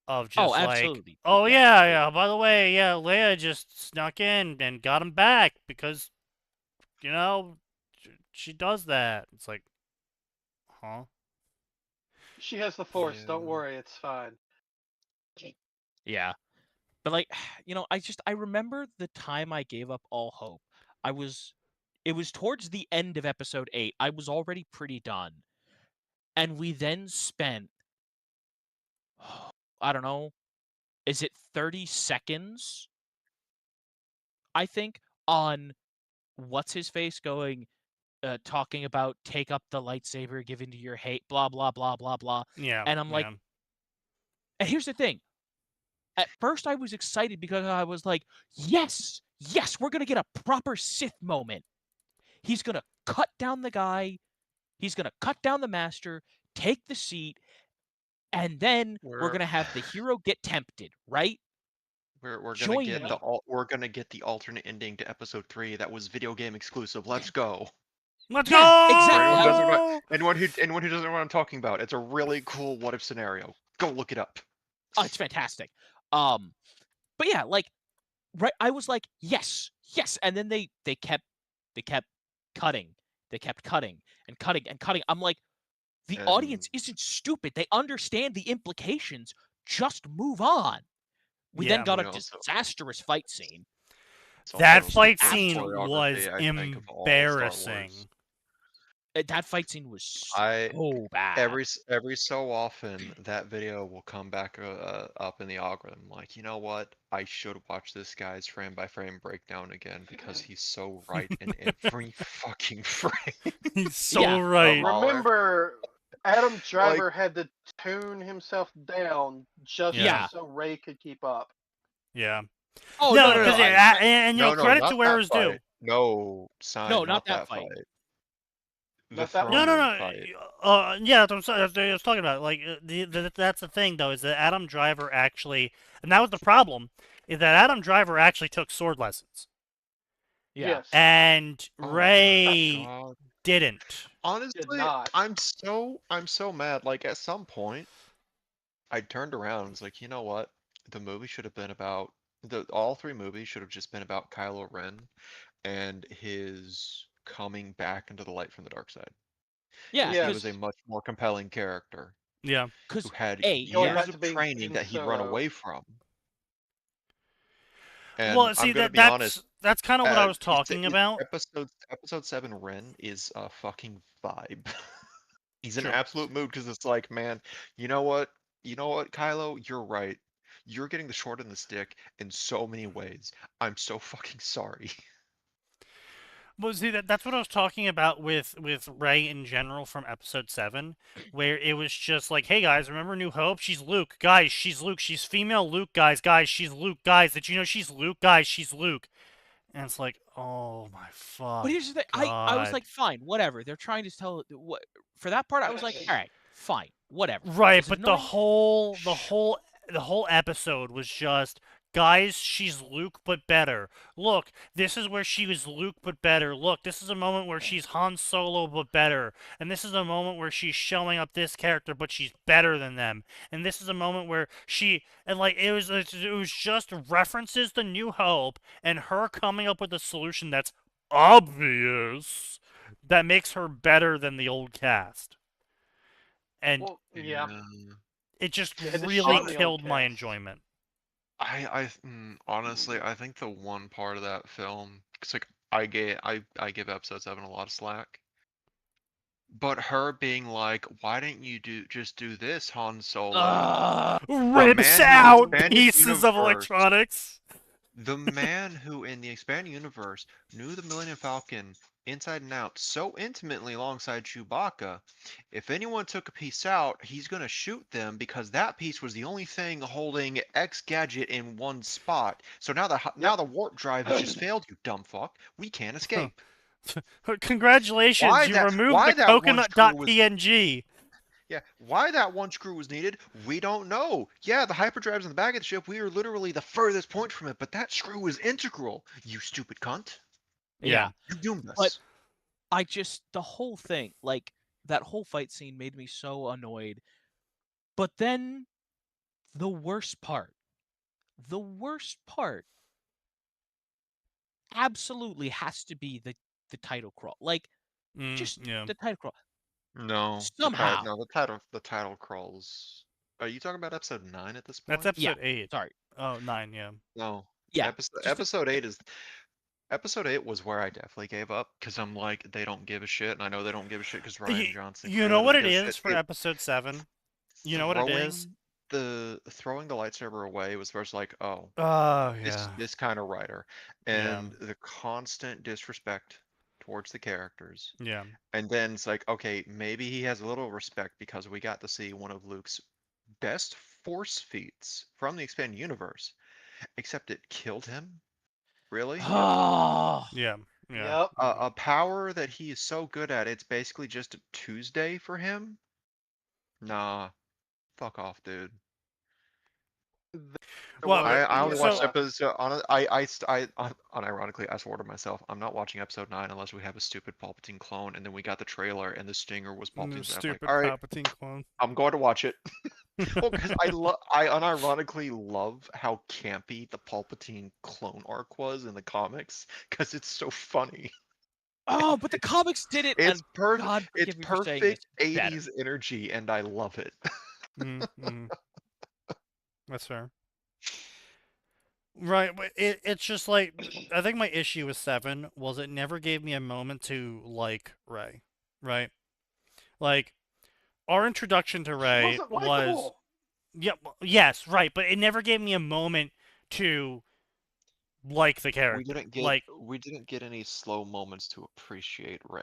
Of just like, absolutely. oh Yeah. yeah, by the way, yeah, Leia just snuck in and got him back because, you know, she does that. It's like, huh? She has the Force. Don't Yeah. worry, it's fine. Yeah. But like, I remember the time I gave up all hope. It was towards the end of episode 8. I was already pretty done. And we then spent, I don't know, is it 30 seconds? I think on what's his face going, talking about take up the lightsaber, give into your hate, blah, blah, blah, blah, blah. Yeah. And I'm like, yeah. and here's the thing. At first, I was excited because I was like, yes, we're going to get a proper Sith moment. He's going to cut down the guy. He's going to cut down the master, take the seat, and then we're going to have the hero get tempted, right? We're Join gonna get me. we're gonna get the alternate ending to episode 3 that was video game exclusive. Let's go. Let's Yeah, go! exactly. Anyone who doesn't know what I'm talking about, it's a really cool what if scenario. Go look it up. Oh, it's fantastic. But yeah, like, right, I was like, yes, and then they kept cutting. They kept cutting and cutting and cutting. I'm like, the audience isn't stupid. They understand the implications. Just move on. We then Yeah. got a We also- disastrous fight scene. It's That also fight the best scene choreography, was I think, of all Star embarrassing. Wars. That fight scene was I- so bad. Every so often, that video will come back up in the algorithm. Like, you know what? I should watch this guy's frame by frame breakdown again because he's so right in every fucking frame. He's so Yeah. right. Remember, Adam Driver had to tune himself down just Yeah. so Ray could keep up. Yeah. Oh no, no, because and you know, No, credit not to where that it's due. fight. No, sign, No, not not that that fight. The Not that No, one? no, throne no. fight. Yeah, that's what I was talking about. Like, that's the thing, though, is that Adam Driver actually, and that was the problem, is that Adam Driver actually took sword lessons, Yeah. Yes. and Oh my Ray God. didn't. Honestly, not. I'm so mad. Like at some point, I turned around and was like, you know what? The movie should have been about all 3 movies should have just been about Kylo Ren and his coming back into the light from the dark side. Yeah, Yeah. He was a much more compelling character Yeah. who because had A, Going years back to of being training King that he'd run Solo. away from. And Well, see, I'm gonna be that's honest. kind of what I was It's- talking it's- about. Episode 7 Ren is a fucking vibe. He's in Sure. an absolute mood because it's like, man, you know what? You know what, Kylo? You're right. You're getting the short end of the stick in so many ways. I'm so fucking sorry. Well, see, that's what I was talking about with Ray in general from episode 7, where it was just like, hey guys, remember New Hope? She's Luke, guys. She's Luke. She's female Luke, guys. She's Luke, guys. Did you know she's Luke, guys? She's Luke. And it's like, oh my fuck. But here's the thing. I was like, fine, whatever. They're trying to tell what for that part. I was like, all right, fine, whatever. Right, This is but annoying. the whole episode was just, guys, she's Luke but better. Look, this is where she was Luke but better. Look, this is a moment where she's Han Solo but better. And this is a moment where she's showing up this character but she's better than them. And this is a moment where it was just references to New Hope and her coming up with a solution that's obvious that makes her better than the old cast. And Well, yeah. it just Yeah, this really shit me on killed my cast. enjoyment. Honestly, I think the one part of that film, it's like I give episode 7 a lot of slack. But her being like, why didn't you just do this, Han Solo? Rips man out expanded pieces of universe. electronics. The man who in the expanded universe knew the Millennium Falcon inside and out so intimately alongside Chewbacca, if anyone took a piece out, he's going to shoot them because that piece was the only thing holding X gadget in one spot. So now the warp drive has just failed, you dumb fuck. We can't escape. Congratulations, Why you that- removed why the that one screw was- coconut.png. Yeah, why that one screw was needed, we don't know. Yeah, the hyperdrive's in the back of the ship. We are literally the furthest point from it, but that screw is integral. You stupid cunt. Yeah. You doomed us. But the whole thing, like, that whole fight scene made me so annoyed. But then, the worst part absolutely has to be the title crawl. Like, just Yeah. the title crawl. No, Somehow. the title crawls. Are you talking about episode 9 at this point? That's Yeah, episode 8. sorry. Oh, 9, yeah. No. Yeah, Episode 8 is. Episode 8 was where I definitely gave up because I'm like, they don't give a shit, and I know they don't give a shit because Ryan Johnson. You know what it is for episode 7? You know what it is? Throwing the lightsaber away was first like, oh, yeah. this kind of writer, Yeah. and the constant disrespect towards the characters. Yeah. And then it's like, okay, maybe he has a little respect because we got to see one of Luke's best force feats from the expanded universe, except it killed him. Really? Oh, Yeah. Yeah. Yep. A power that he is so good at, it's basically just a Tuesday for him? Nah. Fuck off, dude. Well, I so- watched episode unironically I swore to myself I'm not watching episode 9 unless we have a stupid Palpatine clone, and then we got the trailer and the stinger was Palpatine. So I'm Stupid like, all right, Palpatine clone. I'm going to watch it. Well, because I unironically love how campy the Palpatine clone arc was in the comics because it's so funny. oh, but the comics did it. It's and perfect. God It's forgive me for saying this, perfect better. 80s energy, and I love it. That's fair. Right, but it's just like, I think my issue with 7 was it never gave me a moment to like Rey, right? Like, our introduction to Rey Wasn't was, likable. yes, right, but it never gave me a moment to like the character. We didn't get any slow moments to appreciate Rey.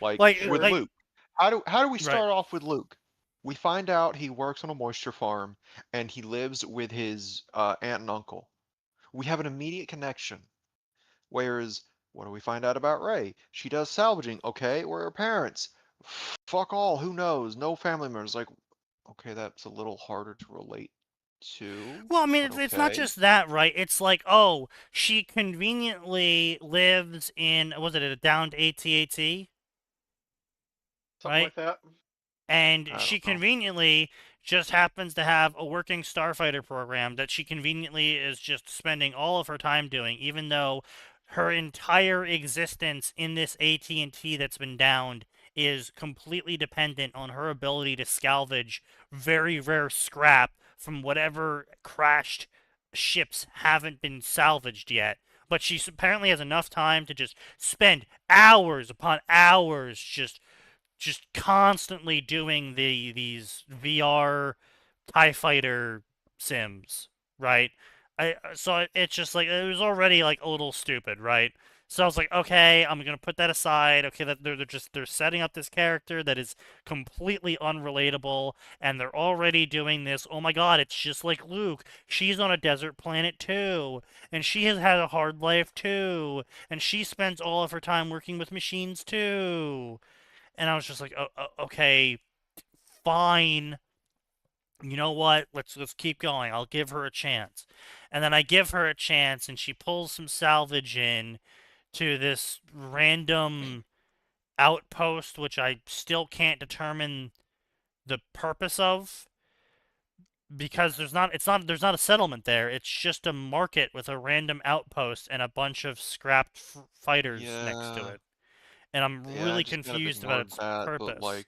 Like with like- Luke. How do we Right. start off with Luke? We find out he works on a moisture farm and he lives with his aunt and uncle. We have an immediate connection. Whereas, what do we find out about Rey? She does salvaging. Okay, where are her parents? Fuck all. Who knows? No family members. Like, okay, that's a little harder to relate to. Well, I mean, but it's not okay. just that, right? It's like, oh, she conveniently lives in, was it a downed AT-AT? Something Right? like that. And I she don't know. conveniently just happens to have a working starfighter program that she conveniently is just spending all of her time doing, even though her entire existence in this AT&T that's been downed is completely dependent on her ability to salvage very rare scrap from whatever crashed ships haven't been salvaged yet. But she apparently has enough time to just spend hours upon hours just constantly doing these VR TIE fighter sims, right? So it's just like, it was already like a little stupid, right? So I was like, okay, I'm gonna put that aside. Okay, that they're setting up this character that is completely unrelatable, and they're already doing this. Oh my God, it's just like Luke. She's on a desert planet too, and she has had a hard life too, and she spends all of her time working with machines too. And I was just like, okay, fine. You know what? Let's keep going. I'll give her a chance. And then I give her a chance, and she pulls some salvage in to this random outpost, which I still can't determine the purpose of, because there's not a settlement there. It's just a market with a random outpost and a bunch of scrapped fighters next to Yeah. it. And I'm Yeah, I really just kind of confused about ignored its that, purpose. but like,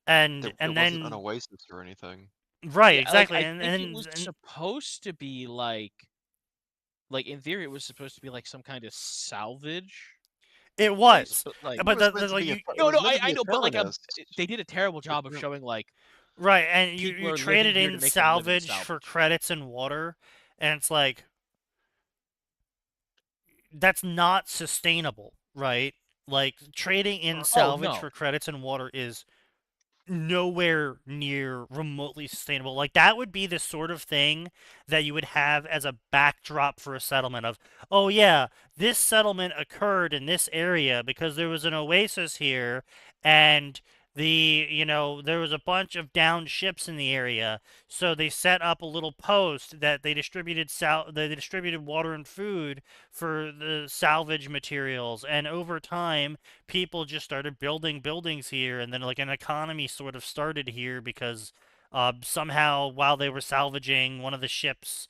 and it then wasn't an oasis or anything. right, Yeah, exactly. Like, I and think and, it was and supposed to be like in theory, it was supposed to be like some kind of salvage. it was, But like, but It was meant to like be a you, it no, was no, meant to be I a know, but like terminus. they did a terrible job of Yeah. showing like right, and people you are traded living here to in make a living salvage for salvage. credits and water, and it's like, that's not sustainable, right? Like, trading in salvage no. for credits and water is nowhere near remotely sustainable. Like, that would be the sort of thing that you would have as a backdrop for a settlement of, oh yeah, this settlement occurred in this area because there was an oasis here, and There was a bunch of downed ships in the area, so they set up a little post that they distributed water and food for the salvage materials, and over time people just started building buildings here, and then like an economy sort of started here because somehow while they were salvaging one of the ships,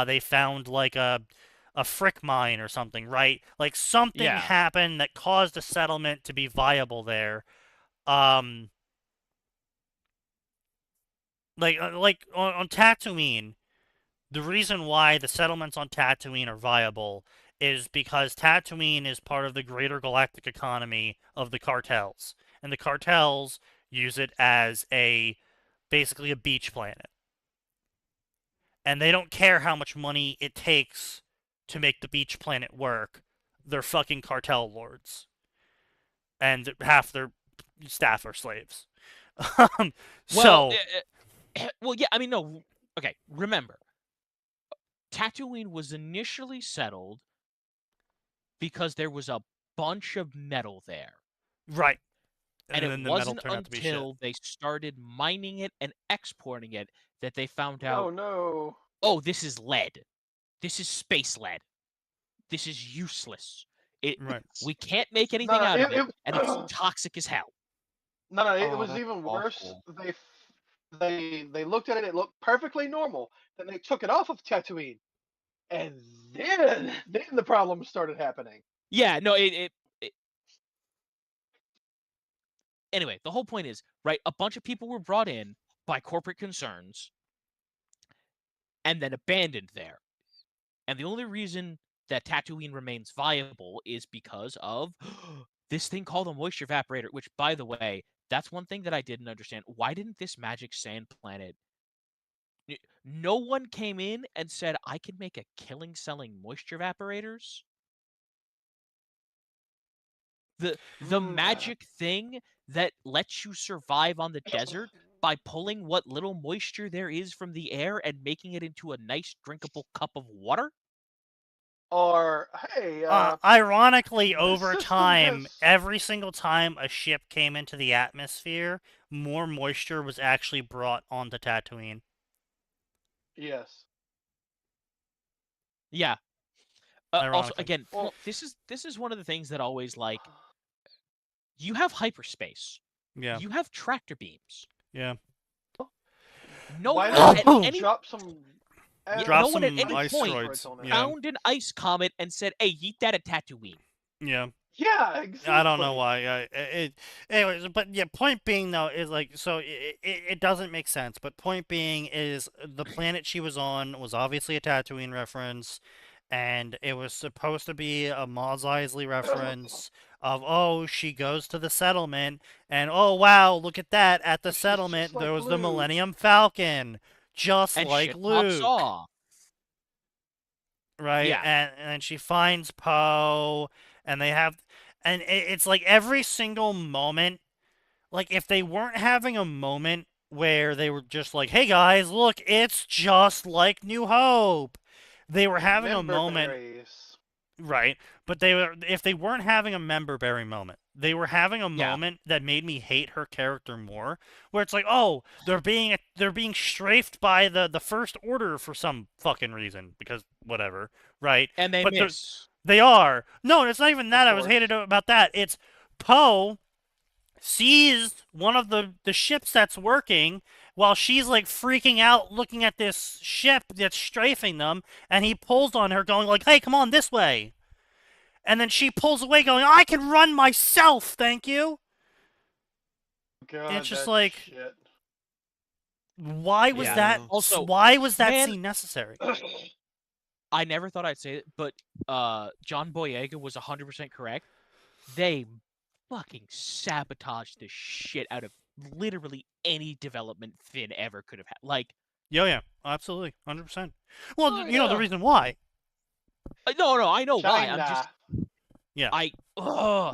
they found like a frick mine or something, right? Like something Yeah. happened that caused a settlement to be viable there. Um, like on Tatooine, the reason why the settlements on Tatooine are viable is because Tatooine is part of the greater galactic economy of the cartels, and the cartels use it as basically a beach planet, and they don't care how much money it takes to make the beach planet work. They're fucking cartel lords, and half their staff are slaves. Well, So well, yeah. I mean, no. Okay, remember, Tatooine was initially settled because there was a bunch of metal there, right, and it then the metal wasn't turned out to be shit. until they started mining it and exporting it that they found out, Oh no. oh, this is lead. This is space lead. This is useless. Right. We can't make anything No, out of it, it- and it's toxic as hell. No, it Oh, was that's even worse. awful. They looked at it. It looked perfectly normal. Then they took it off of Tatooine, and then the problems started happening. Yeah, no, anyway, the whole point is, right, a bunch of people were brought in by corporate concerns and then abandoned there. And the only reason that Tatooine remains viable is because of this thing called a moisture evaporator, which, by the way, that's one thing that I didn't understand. Why didn't this magic sand planet... No one came in and said, I can make a killing selling moisture evaporators? The magic thing that lets you survive on the desert by pulling what little moisture there is from the air and making it into a nice drinkable cup of water? Or hey, Ironically, this over system time, has- every single time a ship came into the atmosphere, more moisture was actually brought onto Tatooine. yes. Yeah. Also, Ironically. again, Well, this is one of the things that always, like, you have hyperspace. Yeah. You have tractor beams. Yeah. No why one not at just any drop some? Drop no one at some any ice point droids. Yeah. found an ice comet and said, "Hey, eat that at Tatooine." Yeah. Yeah, exactly. I don't know why. Anyways, but yeah. Point being though is like so it doesn't make sense. But point being is the planet she was on was obviously a Tatooine reference, and it was supposed to be a Mos Eisley reference of oh she goes to the settlement and oh wow look at that at the She's just settlement like there was the Luke. Millennium Falcon just And like shit pops Luke. off. Right? Yeah. And then she finds Poe, and they have, and it's like every single moment, like if they weren't having a moment where they were just like, "Hey guys, look, it's just like New Hope," they were having a Member moment, berries. right? But if they weren't having a member berry moment, they were having a Yeah. moment that made me hate her character more. Where it's like, oh, they're being strafed by the First Order for some fucking reason because whatever, right? And they But miss. they are no, it's not even that. Of I was course. hated about that. It's Poe sees one of the ships that's working while she's like freaking out looking at this ship that's strafing them, and he pulls on her going like, hey, come on this way. And then she pulls away going, I can run myself, thank you. God, And it's just that like, shit. why was Yeah. that Also, why was that man- scene necessary? I never thought I'd say it, but John Boyega was 100% correct. They fucking sabotaged the shit out of literally any development Finn ever could have had. Like, Yeah, absolutely, 100%. Well, Oh, you know the yeah. reason why. no, I know why. I'm China. just, Yeah.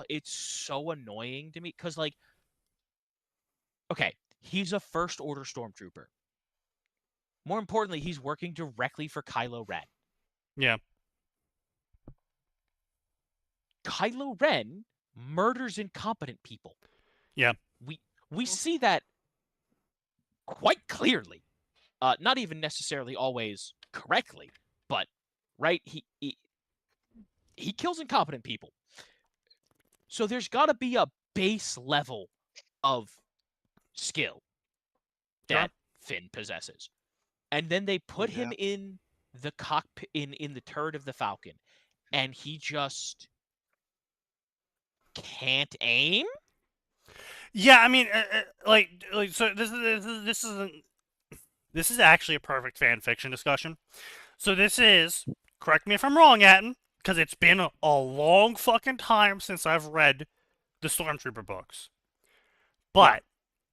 it's so annoying to me because, like, okay, he's a First Order stormtrooper. More importantly, he's working directly for Kylo Ren. Yeah. Kylo Ren murders incompetent people. Yeah. we see that quite clearly. Not even necessarily always correctly, but right, he kills incompetent people. So there's got to be a base level of skill that Finn possesses, and then they put him in the cockpit, in the turret of the Falcon, and he just can't aim. Yeah, I mean, so this is actually a perfect fan fiction discussion. So this is, correct me if I'm wrong, Atin, because it's been a long fucking time since I've read the Stormtrooper books. But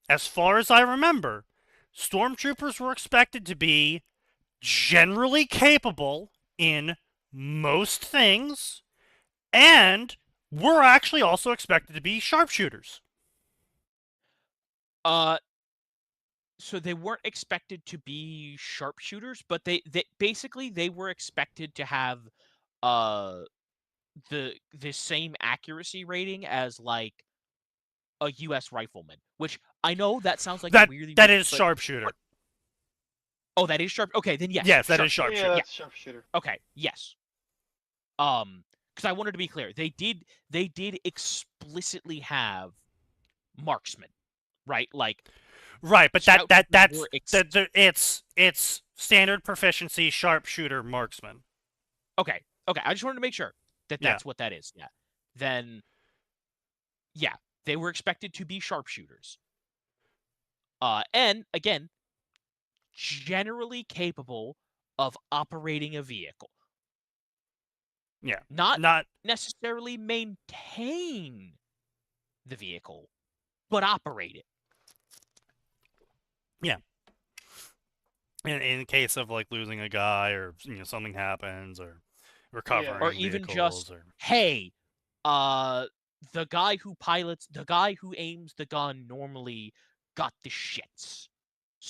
as far as I remember, Stormtroopers were expected to be generally capable in most things, and were actually also expected to be sharpshooters. So they weren't expected to be sharpshooters, but they basically they were expected to have the same accuracy rating as like a U.S. rifleman, which I know that sounds like that weirdly that weird, is but- sharpshooter. Oh, that is sharp. Okay, then yes. Yes, that is sharpshooter. Yeah, that's sharpshooter. Okay, yes. Because I wanted to be clear, they did explicitly have marksman, right? Like, Right, but Scout that's were it's standard proficiency sharpshooter marksman. okay. I just wanted to make sure that Yeah. that's what that is. Yeah. Then, yeah, they were expected to be sharpshooters. And again, generally capable of operating a vehicle. Yeah. Not necessarily maintain the vehicle, but operate it. Yeah. In case of like losing a guy, or something happens, or recovering Or even vehicles, just, or hey, the guy who aims the gun normally got the shits.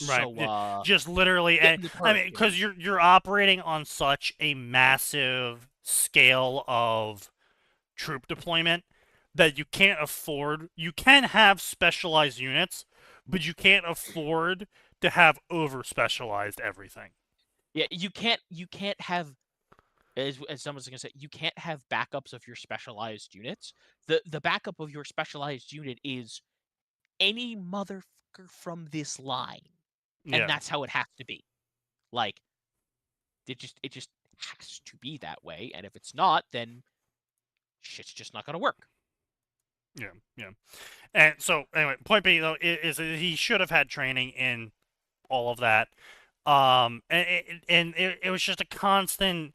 right, So just literally. get in the I turret, mean, because you're operating on such a massive scale of troop deployment that you can't afford. You can have specialized units, but you can't afford to have over specialized everything. yeah, you can't have, as someone's gonna say, you can't have backups of your specialized units. The backup of your specialized unit is any motherfucker from this line, and Yeah. that's how it has to be. Like, it just has to be that way, and if it's not, then shit's just not gonna work. Yeah. And so, anyway, point being though is that he should have had training in all of that. And it was just a constant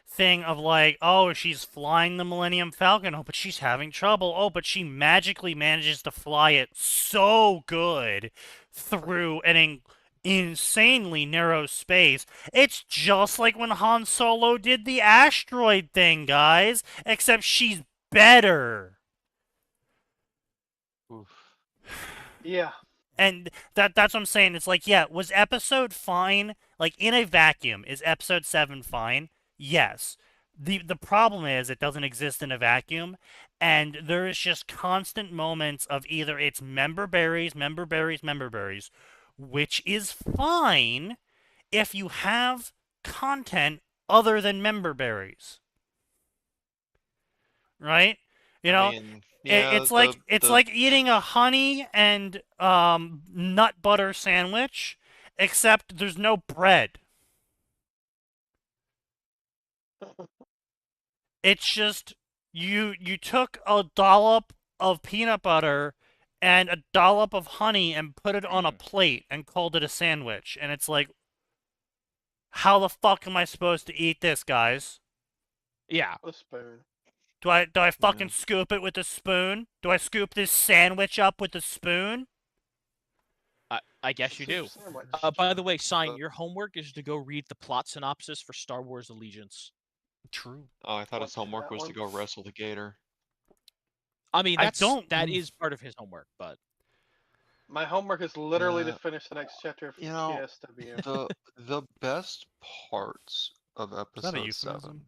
thing of like, oh, she's flying the Millennium Falcon. Oh, but she's having trouble. Oh, but she magically manages to fly it so good through an insanely narrow space. It's just like when Han Solo did the asteroid thing, guys, except she's better. Oof. Yeah. And that's what I'm saying. It's like, yeah, was episode fine? Like, in a vacuum, is episode 7 fine? Yes. The problem is it doesn't exist in a vacuum, and there is just constant moments of either it's member berries, which is fine if you have content other than member berries. Right? You know, I mean, yeah, it's like eating a honey and nut butter sandwich, except there's no bread. It's just you took a dollop of peanut butter and a dollop of honey and put it on a plate and called it a sandwich, and it's like, how the fuck am I supposed to eat this, guys? Yeah. A spoon. Do I fucking scoop it with a spoon? Do I scoop this sandwich up with a spoon? I guess you do. Sandwich. By the way, Sign, your homework is to go read the plot synopsis for Star Wars Allegiance. True. Oh, I thought his What's homework that was to one? go wrestle the gator. I mean, I that is part of his homework, but My homework is literally to Yeah. finish the next chapter of You know, TSW. The best parts of Is that a episode euphemism? 7,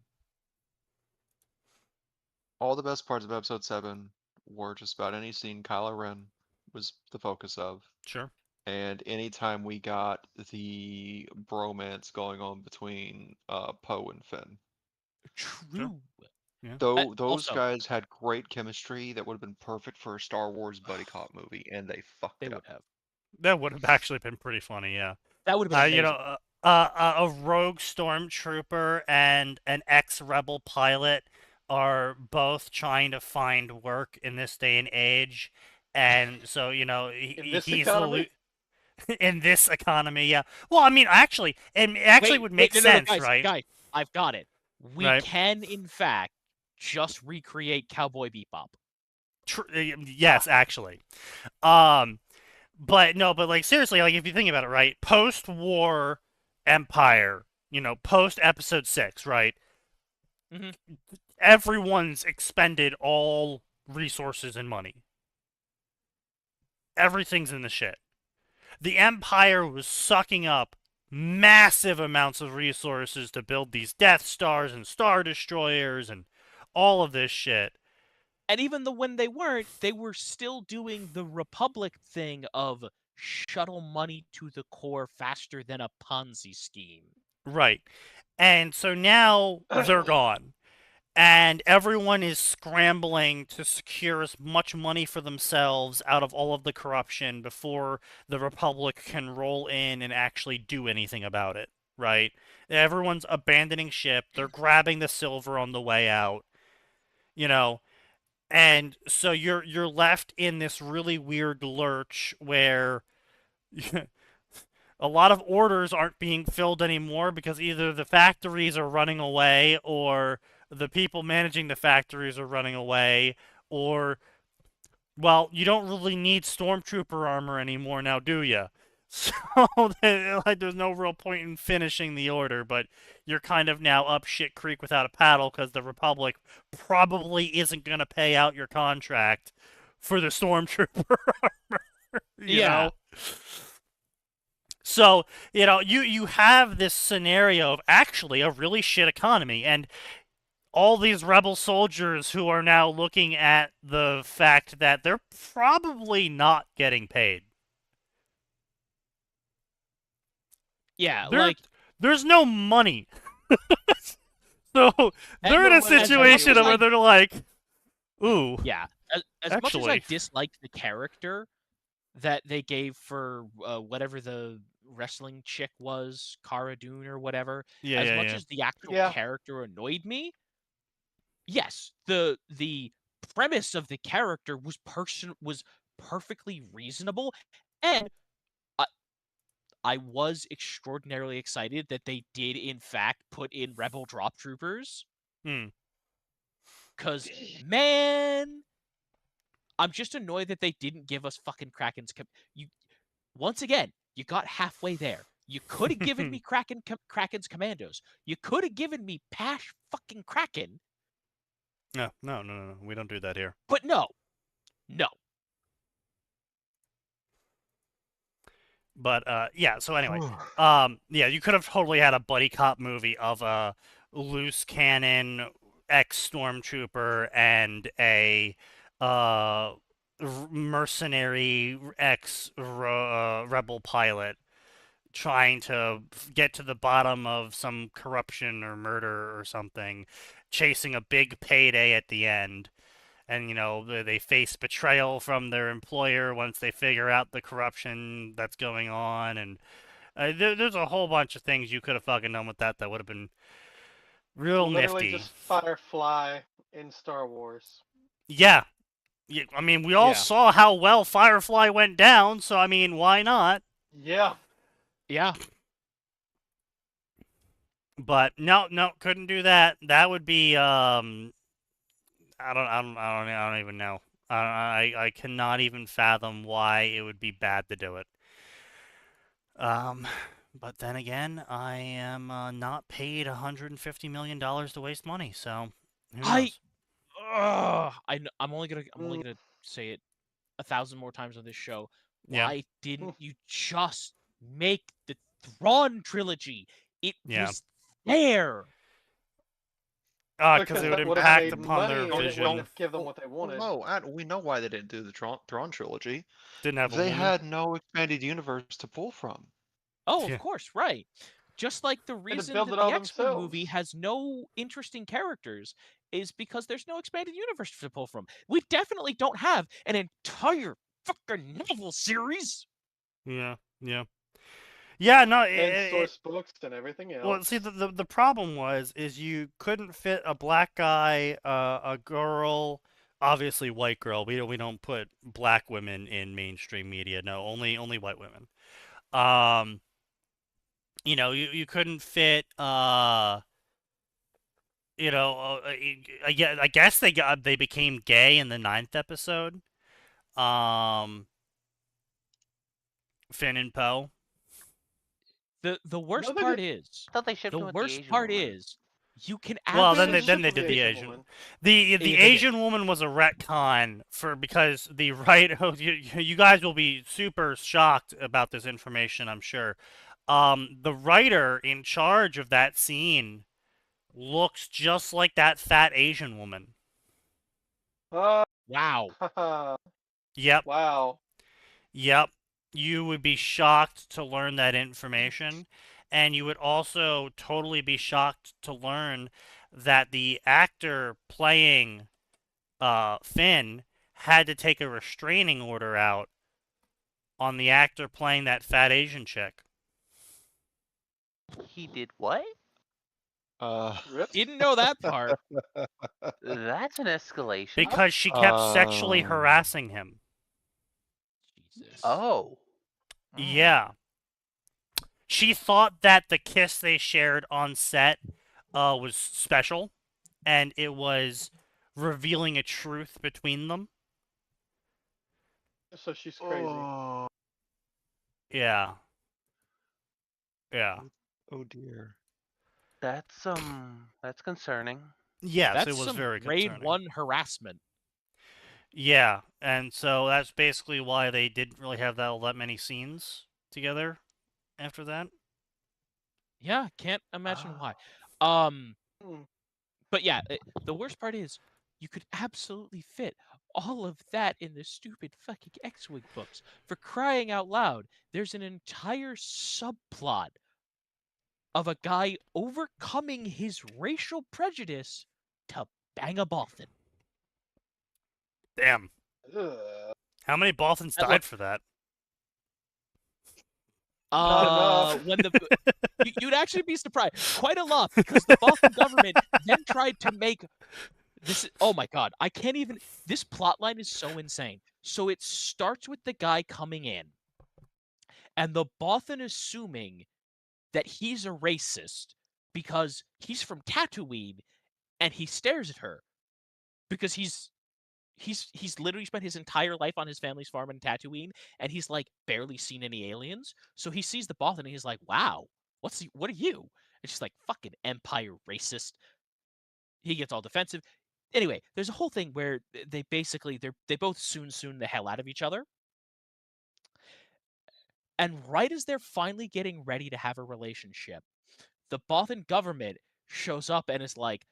all the best parts of episode 7 were just about any scene Kylo Ren was the focus of. Sure. And anytime we got the bromance going on between Poe and Finn. True. Yeah. Those Also, guys had great chemistry that would have been perfect for a Star Wars buddy cop movie, and they fucked they it would up. have. That would have actually been pretty funny, yeah. That would have been amazing. You know, a rogue stormtrooper and an ex-rebel pilot are both trying to find work in this day and age, and so you know In this he's economy? in this economy, yeah. Well, I mean, actually, it actually would make no, sense, guys, right? Guys, I've got it. We Right. can, in fact, just recreate Cowboy Bebop. Yes, actually. But no, but like seriously, like if you think about it, right? Post-war Empire, you know, post Episode 6, right? Mhm. Everyone's expended all resources and money. Everything's in the shit. The Empire was sucking up massive amounts of resources to build these Death Stars and Star Destroyers and all of this shit. And even though when they weren't, they were still doing the Republic thing of shuttle money to the core faster than a Ponzi scheme. Right. And so now they're gone. And everyone is scrambling to secure as much money for themselves out of all of the corruption before the Republic can roll in and actually do anything about it, right? Everyone's abandoning ship. They're grabbing the silver on the way out, you know. And so you're left in this really weird lurch where a lot of orders aren't being filled anymore because either the factories are running away or the people managing the factories are running away, or, well, you don't really need stormtrooper armor anymore now, do you? So, like, there's no real point in finishing the order, but you're kind of now up shit creek without a paddle because the Republic probably isn't going to pay out your contract for the stormtrooper armor, you know? So, you know, you have this scenario of actually a really shit economy, and all these rebel soldiers who are now looking at the fact that they're probably not getting paid. Yeah, like there's no money. So they're in a situation where they're like, ooh. Yeah, as much as I disliked the character that they gave for whatever the wrestling chick was, Cara Dune or whatever, as much as the actual character annoyed me, yes, the premise of the character was perfectly reasonable, and I was extraordinarily excited that they did in fact put in Rebel Drop Troopers. Because, man, I'm just annoyed that they didn't give us fucking Kraken's... Once again, you got halfway there. You could have given me Kraken's commandos. You could have given me Pash fucking Kraken. No. We don't do that here. But no. But yeah, so anyway, yeah, you could have totally had a buddy cop movie of a loose cannon ex-stormtrooper and a mercenary ex-rebel pilot trying to get to the bottom of some corruption or murder or something, chasing a big payday at the end. And, you know, they face betrayal from their employer once they figure out the corruption that's going on. And there's a whole bunch of things you could have fucking done with that would have been real Literally nifty. Just Firefly in Star Wars. Yeah. I mean, we all saw how well Firefly went down, so, I mean, why not? Yeah. But, no, couldn't do that. That would be, I don't even know. I cannot even fathom why it would be bad to do it. But then again, I am not paid $150 million to waste money, so who knows? I'm only gonna say it 1,000 more times on this show. Why didn't you just make the Thrawn trilogy? It was there. Because it would that would've impact made upon their money and it vision. wouldn't give them what they Well, wanted. no, and we know why they didn't do the Thrawn trilogy. Didn't have a They woman. had no expanded universe to pull from. Oh, Yeah. of course, right. Just like the to reason build that it the all X-Men movie themselves. has no interesting characters is because there's no expanded universe to pull from. We definitely don't have an entire fucking novel series. Yeah. Yeah, no, And source books and everything else. well, see, the problem is you couldn't fit a black guy, a girl, obviously white girl. We don't put black women in mainstream media. No, only white women. You couldn't fit I guess they became gay in the 9th episode. Finn and Poe. The worst No, they part didn't. is I thought they shipped the him with the worst Asian part woman. is you can Well, then absolutely they did the Asian. woman. The Yeah, they did. Asian woman was a retcon because the you guys will be super shocked about this information, I'm sure. The writer in charge of that scene looks just like that fat Asian woman. Wow. Yep. Wow. Yep. You would be shocked to learn that information. And you would also totally be shocked to learn that the actor playing Finn had to take a restraining order out on the actor playing that fat Asian chick. He did what? Rip. Didn't know that part. That's an escalation. Because she kept sexually harassing him. Jesus. Oh. Yeah. She thought that the kiss they shared on set was special, and it was revealing a truth between them. So she's crazy. Yeah. Yeah. Oh dear. That's concerning. Yes, That's it was some very grade concerning. 1 harassment. Yeah, and so that's basically why they didn't really have all that many scenes together after that. Yeah, can't imagine why. Hmm. But yeah, the worst part is you could absolutely fit all of that in the stupid fucking X-Wing books. For crying out loud, there's an entire subplot of a guy overcoming his racial prejudice to bang a Bothan. Damn. Ugh. How many Bothans And died look- for that? Not enough. When you'd actually be surprised, quite a lot, because the Bothan government then tried to make this. Oh my god, I can't even. This plot line is so insane. So it starts with the guy coming in, and the Bothan assuming that he's a racist because he's from Tatooine, and he stares at her because he's literally spent his entire life on his family's farm in Tatooine, and he's like barely seen any aliens. So he sees the Bothan and he's like, "Wow, what are you?" And she's like, "Fucking Empire racist." He gets all defensive. Anyway, there's a whole thing where they basically they both soon the hell out of each other. And right as they're finally getting ready to have a relationship, the Bothan government shows up and is like,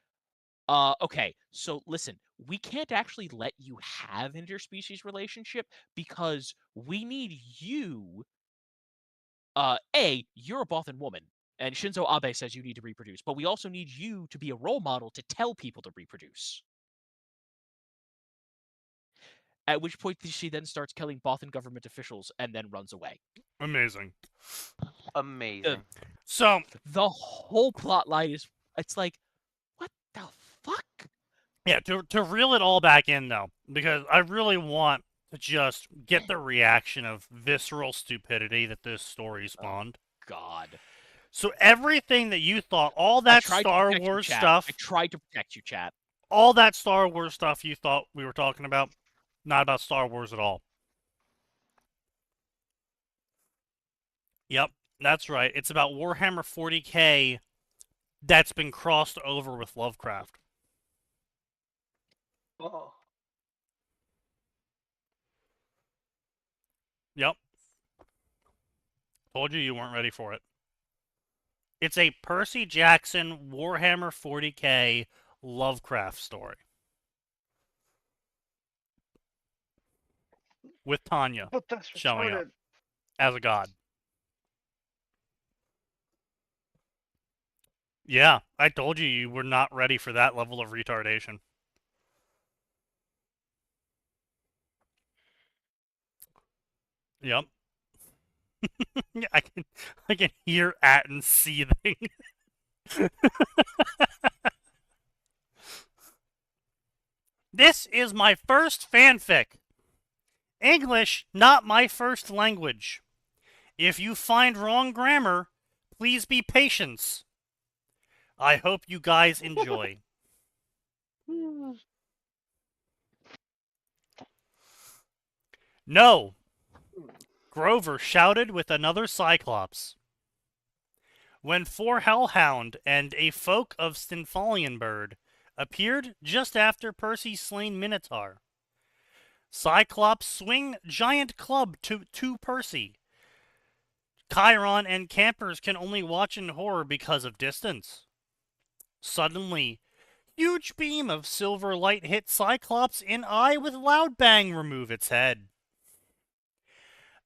okay, so listen, we can't actually let you have interspecies relationship because we need you. You're a Bothan woman, and Shinzo Abe says you need to reproduce, but we also need you to be a role model to tell people to reproduce. At which point she then starts killing Bothan government officials and then runs away. Amazing. Amazing. So The whole plot line is, it's like, what the fuck? yeah, to reel it all back in though, because I really want to just get the reaction of visceral stupidity that this story spawned. God. So everything that you thought, all that I tried to Star protect you, Wars chat. stuff, I tried to protect you, chat. all that Star Wars stuff you thought we were talking about, not about Star Wars at all. Yep, that's right. It's about Warhammer 40K that's been crossed over with Lovecraft. Oh. Yep. Told you weren't ready for it. It's a Percy Jackson Warhammer 40K Lovecraft story with Tanya But that's showing up retarded. as a god. Yeah, I told you you were not ready for that level of retardation. Yep. I can hear Atin seething. This is my first fanfic. English, not my first language. If you find wrong grammar, please be patient. I hope you guys enjoy. No! Grover shouted with another Cyclops. When 4 Hellhound and a folk of Stymphalienburg appeared just after Percy slain Minotaur. Cyclops swing giant club to Percy. Chiron and campers can only watch in horror because of distance. Suddenly, huge beam of silver light hit Cyclops in eye with loud bang remove its head.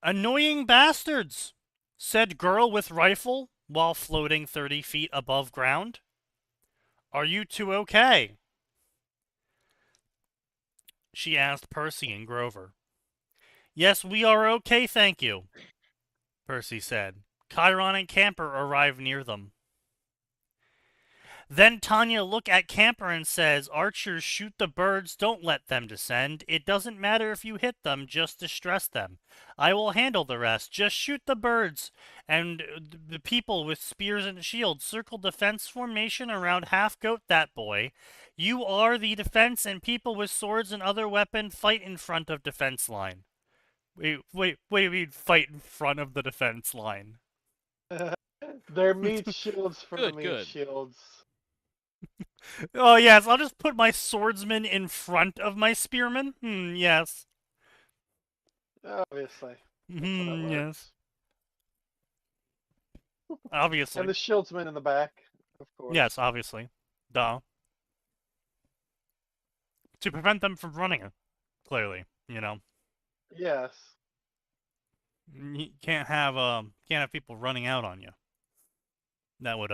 Annoying bastards, said girl with rifle while floating 30 feet above ground. Are you two okay? She asked Percy and Grover. Yes, we are okay, thank you, Percy said. Chiron and Camper arrive near them. Then Tanya look at Camper and says, Archers, shoot the birds, don't let them descend. It doesn't matter if you hit them, just distress them. I will handle the rest. Just shoot the birds. And the people with spears and shields circle defense formation around Half-Goat that boy. You are the defense, and people with swords and other weapons fight in front of defense line. Wait, what do you mean fight in front of the defense line? They're meat shields for the Good, meat good. shields. Oh, yes, I'll just put my swordsman in front of my spearman? Yes. Obviously. That's how that Yes. works. Obviously. And the shieldsman in the back, of course. Yes, obviously. Duh. To prevent them from running, clearly, you know. Yes. You can't have people running out on you. That would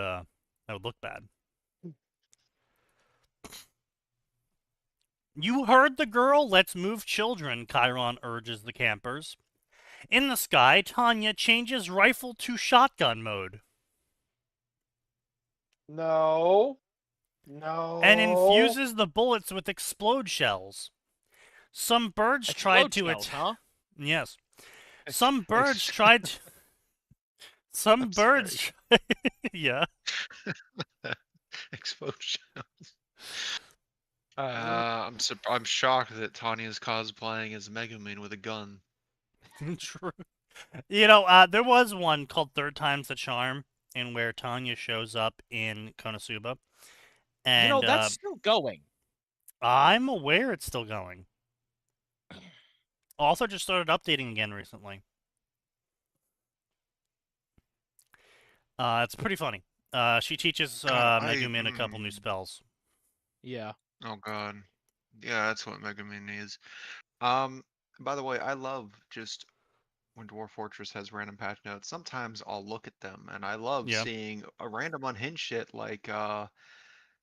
look bad. You heard the girl? Let's move children, Chiron urges the campers. In the sky, Tanya changes rifle to shotgun mode. No. No. And infuses the bullets with explode shells. Some birds tried to Explode shells, huh? Yes. Some birds tried to... Some I'm birds... Yeah. Explosions. I'm shocked that Tanya's cosplaying as Megumin with a gun. True. You know, there was one called Third Time's the Charm, in where Tanya shows up in Konosuba. And, You know, that's still going. I'm aware it's still going. Also just started updating again recently. It's pretty funny. She teaches Megumin a couple new spells. Yeah. Oh god. Yeah, that's what Megumin needs. By the way, I love just when Dwarf Fortress has random patch notes. Sometimes I'll look at them and I love seeing a random unhinged shit like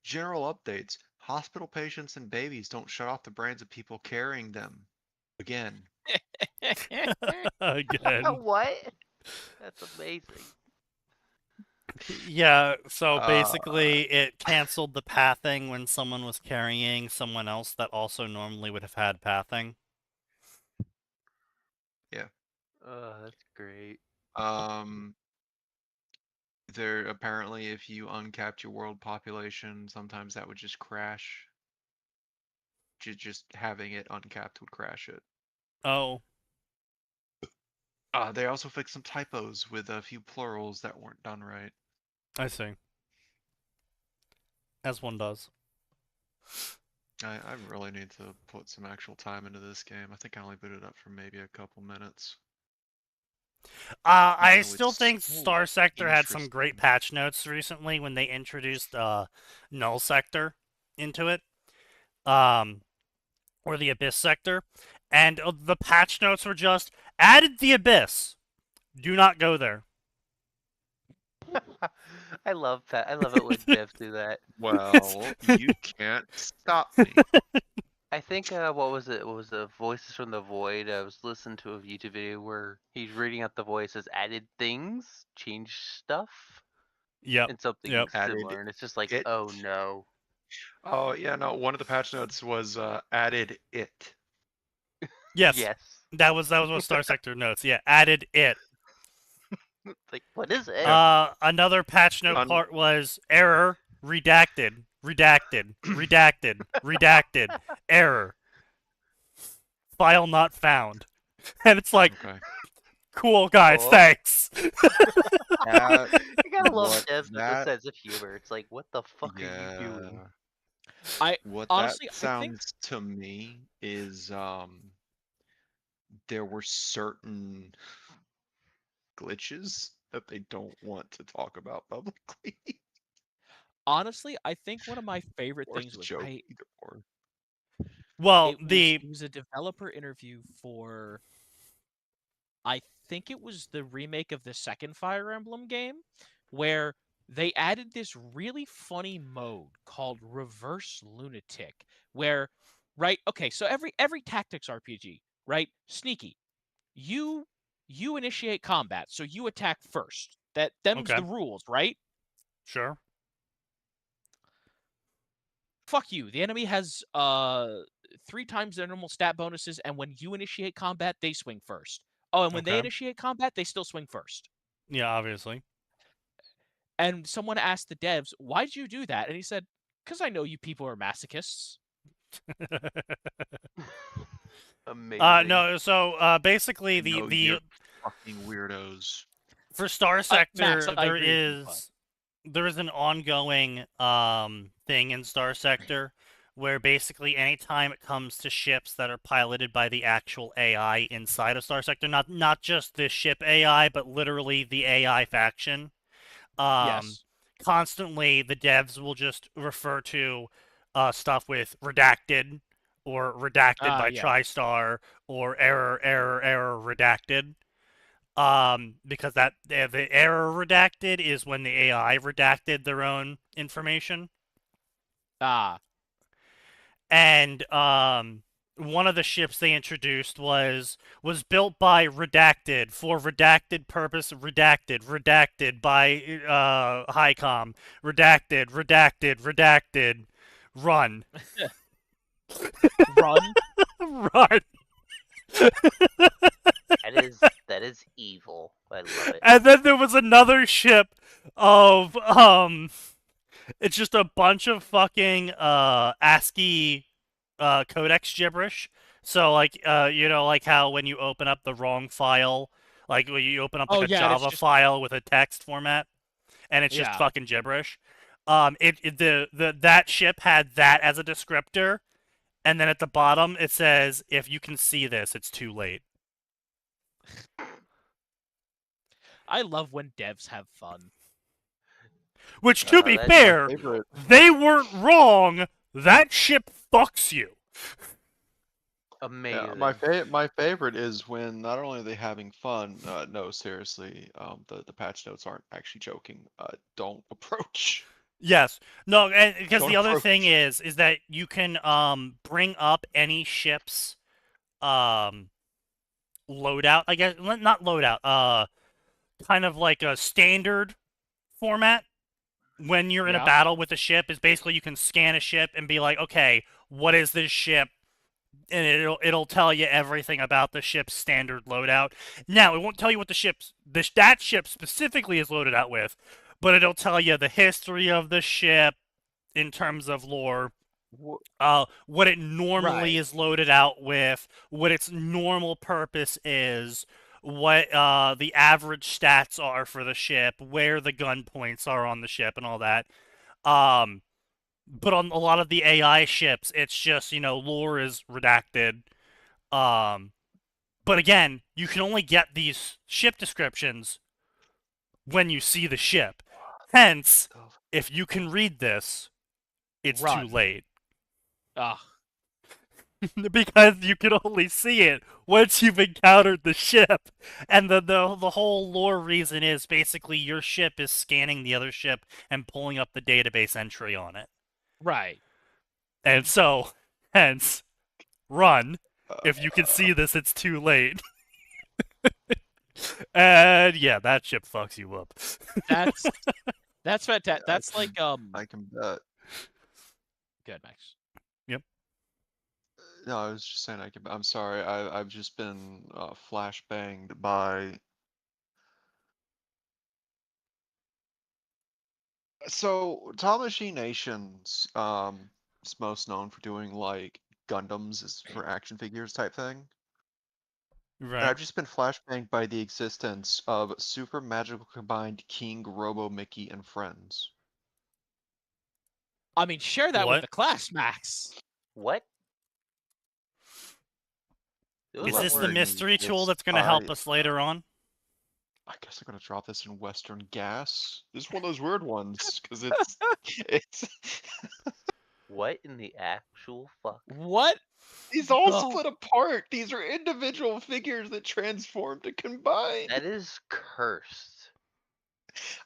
general updates. Hospital patients and babies don't shut off the brains of people carrying them. Again. Again. What? That's amazing. Yeah, so basically it canceled the pathing when someone was carrying someone else that also normally would have had pathing. Yeah. That's great. There apparently if you uncapped your world population, sometimes that would just crash. Just having it uncapped would crash it. Oh. They also fixed some typos with a few plurals that weren't done right. I see. As one does. I really need to put some actual time into this game. I think I only booted up for maybe a couple minutes. I though still it's think so Star Sector had some interesting. great patch notes recently when they introduced Null Sector. into it, or the Abyss sector, and the patch notes were just added the Abyss. Do not go there. I love that. I love it when devs do that. Well, you can't stop me. I think what was it? What was the Voices from the Void? I was listening to a YouTube video where he's reading out the voices, added things, changed stuff, Yep. and something Yep. similar, Added and it's just like, it. oh no. Oh yeah, no. One of the patch notes was added it. Yes. Yes. That was what Star Sector notes. Yeah, added it. Like, what is it? Another patch note part was error, redacted, error, file not found, and it's like, Okay. cool guys, Cool. thanks. You gotta love what devs with a that- sense of humor. It's like, what the fuck are you doing? What honestly, that I think- sounds to me is there were certain glitches that they don't want to talk about publicly. Honestly, I think one of my favorite Or things was joke either or. Well, it was a developer interview for, I think it was the remake of the second Fire Emblem game, where they added this really funny mode called Reverse Lunatic, where, right, okay, so every tactics RPG, right, Sneaky, you initiate combat, so you attack first. Them's Okay. the rules, right? Sure. Fuck you. The enemy has 3 times their normal stat bonuses, and when you initiate combat, they swing first. Oh, and when they Okay. initiate combat, they still swing first. Yeah, obviously. And someone asked the devs, "Why'd you do that?" And he said, "Because I know you people are masochists." Amazing. No. So basically, No, the you're fucking weirdos. for Star Sector, Max, I there agree with you, is an ongoing thing in Star Sector where basically anytime it comes to ships that are piloted by the actual AI inside of Star Sector, not just the ship AI, but literally the AI faction, yes. constantly the devs will just refer to stuff with redacted or redacted by Yeah. TriStar or error redacted. Because the error redacted is when the AI redacted their own information. And one of the ships they introduced was built by redacted for redacted purpose, redacted by Highcom, redacted, run. Run. Run. That is evil. I love it. And then there was another ship of it's just a bunch of fucking ASCII codex gibberish. So like like how when you open up the wrong file, like when you open up like a Java file with a text format, and it's just fucking gibberish. That ship had that as a descriptor, and then at the bottom it says, "If you can see this, it's too late." I love when devs have fun. Which, to be that's fair, Favorite. they weren't wrong. That ship fucks you. Amazing. Yeah, my favorite is when not only are they having fun. No, seriously, the patch notes aren't actually joking. Don't approach. Yes. No, and because Don't the other approach. thing is that you can bring up any ship's loadout, I guess, not loadout, kind of like a standard format when you're in a battle with a ship is basically you can scan a ship and be like, okay, what is this ship? And it'll tell you everything about the ship's standard loadout. Now, it won't tell you what that ship specifically is loaded out with, but it'll tell you the history of the ship in terms of lore, what it normally is loaded out with, what its normal purpose is, what the average stats are for the ship, where the gun points are on the ship, and all that. But on a lot of the AI ships, it's just, lore is redacted. But again, you can only get these ship descriptions when you see the ship. Hence, if you can read this, it's too late. Ugh. Because you can only see it once you've encountered the ship. And the whole lore reason is basically your ship is scanning the other ship and pulling up the database entry on it. Right. And so, hence, run. If you can see this, it's too late. And yeah, that ship fucks you up. That's fantastic. Yeah, That's like I can bet. Good, Max. No, I was just saying I'm sorry. I've just been flashbanged by. So Tamashii Nations is most known for doing like Gundams as for action figures type thing. And Right. I've just been flashbanged by the existence of Super Magical Combined King, Robo Mickey, and Friends. I mean, share that with What? the class, Max. What? It was Is a lot this the worse. mystery tool that's going to help us later on? I guess I'm gonna drop this in Western Gas. This is one of those weird ones because it's What in the actual fuck? What? these all Oh. split apart. These are individual figures that transform to combine. That is cursed.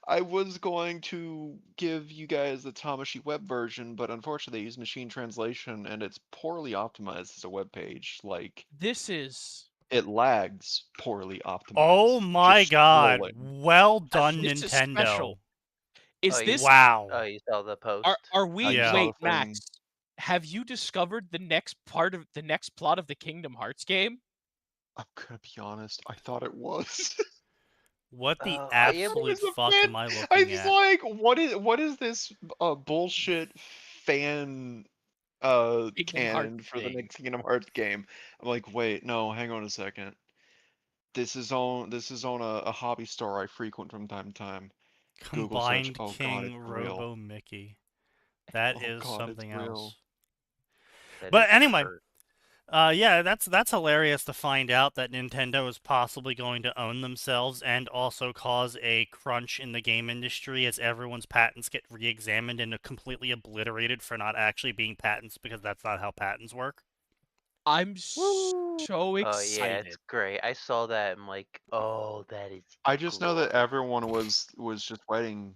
I was going to give you guys the Tamashii web version, but unfortunately they use machine translation and it's poorly optimized as a web page. Like This is it lags poorly optimized. Oh my just god. scrolling. Well done, this is Nintendo. special. Is Oh, this Wow. Oh, you saw the post? are we Yeah. wait, the thing. Max? Have you discovered the next plot of the Kingdom Hearts game? I'm gonna be honest, I thought it was. What the I am- absolute As a fuck fan, am I I looking was at? like, what is this bullshit fan Kingdom canon Hearts for the thing. next Kingdom Hearts game? I'm like, wait, no, hang on a second. This is on a hobby store I frequent from time to time. Google search. Combined Oh god, King it's real. Robo Mickey. That Oh is god, it's something real. else. That But is anyway, cursed. yeah, that's hilarious to find out that Nintendo is possibly going to own themselves and also cause a crunch in the game industry as everyone's patents get re-examined and completely obliterated for not actually being patents because that's not how patents work. I'm so Oh yeah, excited. it's great. I saw that. I'm like, oh, that is. I just know that glorious. everyone was just waiting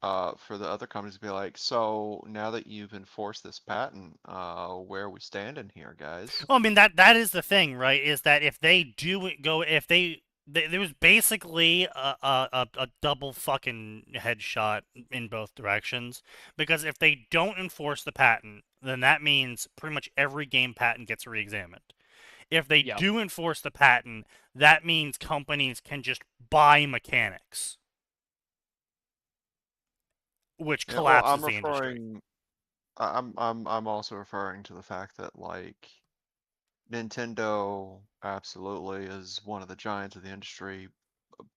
for the other companies to be like, so now that you've enforced this patent, where are we standing here, guys? Well, I mean that is the thing, right? Is that if they do go, if there was basically a double fucking headshot in both directions because if they don't enforce the patent, then that means pretty much every game patent gets re-examined. If they Yep. do enforce the patent, that means companies can just buy mechanics, which Yeah, well, collapses I'm the industry. referring. I'm also referring to the fact that like Nintendo absolutely is one of the giants of the industry,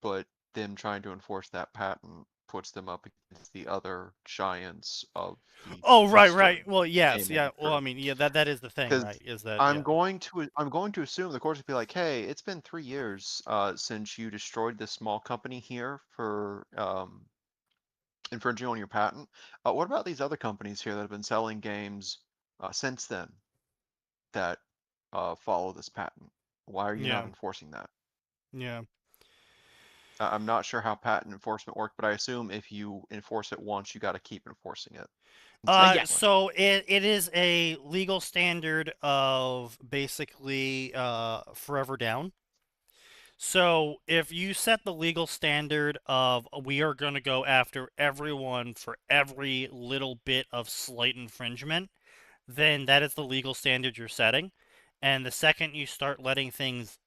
but them trying to enforce that patent puts them up against the other giants of the Oh, right. Western Well, yes, game yeah. Well, I industry. mean, yeah, that is the thing, Because right? Is that I'm yeah. going to assume the courts would be like, hey, it's been 3 years since you destroyed this small company here for infringing on your patent. What about these other companies here that have been selling games since then that follow this patent? Why are you not Yeah. enforcing that? Yeah. I'm not sure how patent enforcement works, but I assume if you enforce it once, you got to keep enforcing it. Yes. So it is a legal standard of basically forever down. So if you set the legal standard of we are going to go after everyone for every little bit of slight infringement, then that is the legal standard you're setting. And the second you start letting things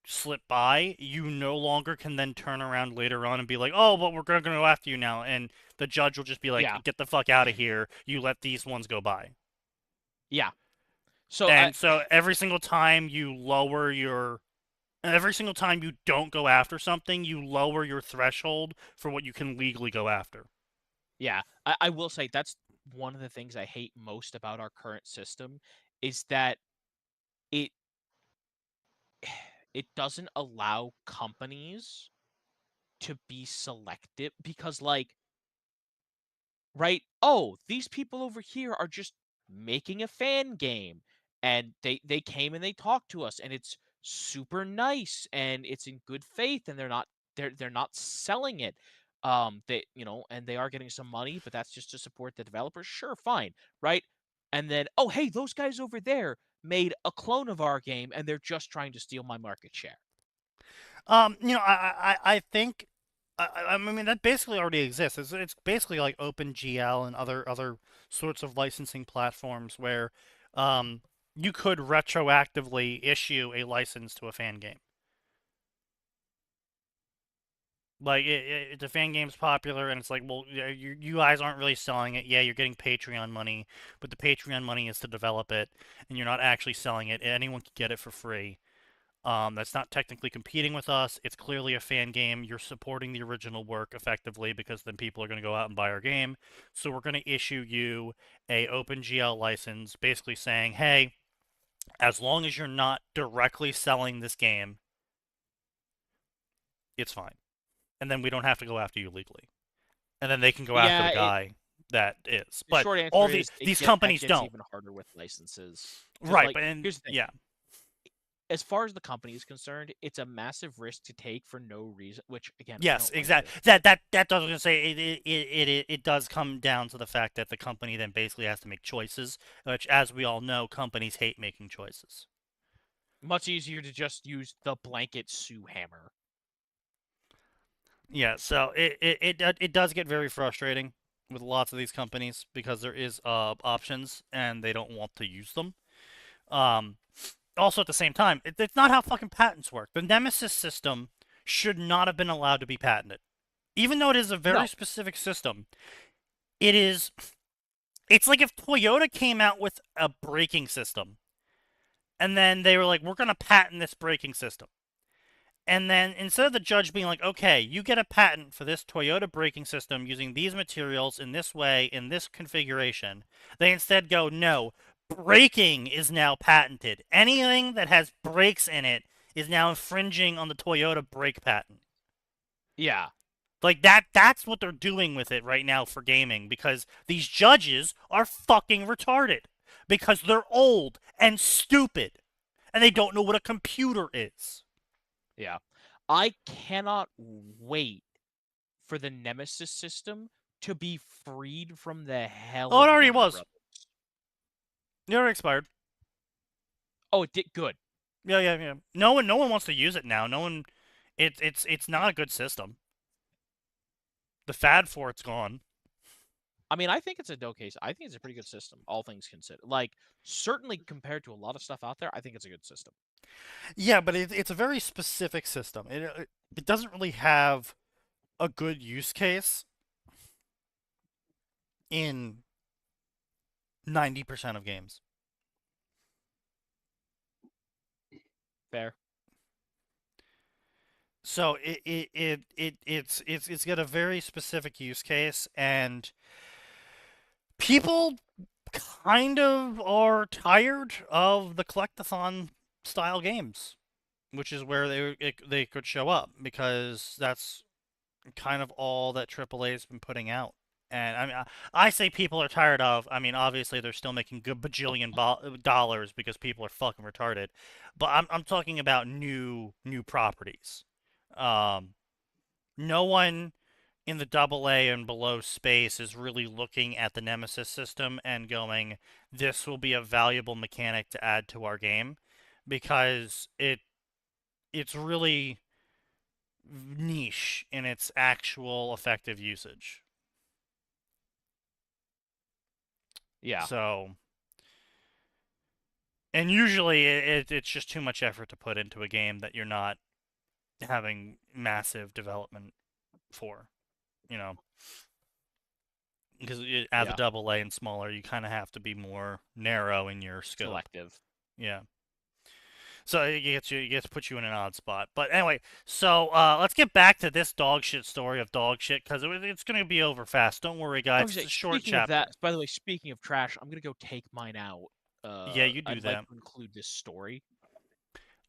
slip by, you no longer can then turn around later on and be like, oh, but we're going to go after you now. And the judge will just be like, Yeah. get the fuck out of here. You let these ones go by. Yeah. So And so every single time you lower your. Every single time you don't go after something, you lower your threshold for what you can legally go after. yeah, I will say that's one of the things I hate most about our current system is that it it doesn't allow companies to be selective because like right, oh, these people over here are just making a fan game, and they came and they talked to us, and it's super nice, and it's in good faith, and they're not selling it. They, and they are getting some money, but that's just to support the developers. Sure, fine, right? And then, oh, hey, those guys over there made a clone of our game, and they're just trying to steal my market share. I think, I mean, that basically already exists. It's basically like OpenGL and other sorts of licensing platforms where, you could retroactively issue a license to a fan game. Like, the fan game's popular, and it's like, well, you guys aren't really selling it. Yeah, you're getting Patreon money, but the Patreon money is to develop it, and you're not actually selling it. Anyone can get it for free. That's not technically competing with us. It's clearly a fan game. You're supporting the original work effectively, because then people are going to go out and buy our game. So we're going to issue you a OpenGL license, basically saying, hey, as long as you're not directly selling this game, it's fine. And then we don't have to go after you legally. And then they can go after the guy that is. The But short answer all is these companies that gets don't. even harder with licenses. 'Cause, Right, like, but here's the thing. yeah. As far as the company is concerned, it's a massive risk to take for no reason. Which, again, I Yes, don't like exactly. this. That does, gonna say it does come down to the fact that the company then basically has to make choices, which, as we all know, companies hate making choices. Much easier to just use the blanket sue hammer. Yeah, so it does get very frustrating with lots of these companies, because there is options and they don't want to use them. Also, at the same time, it's not how fucking patents work. The Nemesis system should not have been allowed to be patented, even though it is a very No. specific system. It's like if Toyota came out with a braking system, and then they were like, we're going to patent this braking system. And then instead of the judge being like, okay, you get a patent for this Toyota braking system using these materials in this way, in this configuration, they instead go, no, braking is now patented. Anything that has brakes in it is now infringing on the Toyota brake patent. Yeah. Like, that's what they're doing with it right now for gaming, because these judges are fucking retarded. Because they're old and stupid, and they don't know what a computer is. Yeah. I cannot wait for the Nemesis system to be freed from the hell Oh, it of already Warner was. Brothers. It already expired. Oh, it did good. Yeah. No one wants to use it now. No one. It's not a good system. The fad for it's gone. I mean, I think it's a okay. I think it's a pretty good system, all things considered. Like, certainly compared to a lot of stuff out there, I think it's a good system. Yeah, but it's a very specific system. It doesn't really have a good use case in 90% of games. Fair. So it's got a very specific use case, and people kind of are tired of the collectathon style games, which is where they could show up, because that's kind of all that AAA's been putting out. And I mean, I say people are tired of. I mean, obviously they're still making good bajillion dollars because people are fucking retarded. But I'm talking about new properties. No one in the AA and below space is really looking at the Nemesis system and going, this will be a valuable mechanic to add to our game, because it's really niche in its actual effective usage. Yeah. So, and usually it's just too much effort to put into a game that you're not having massive development for, because as a AA and smaller, you kind of have to be more narrow in your scope. Selective. Yeah. So it gets to put you in an odd spot. But anyway, so let's get back to this dog shit story of dog shit, because it's going to be over fast. Don't worry, guys. It's a short speaking chapter. of that, by the way, speaking of trash, I'm going to go take mine out. Yeah, you do I'd that. like to include this story.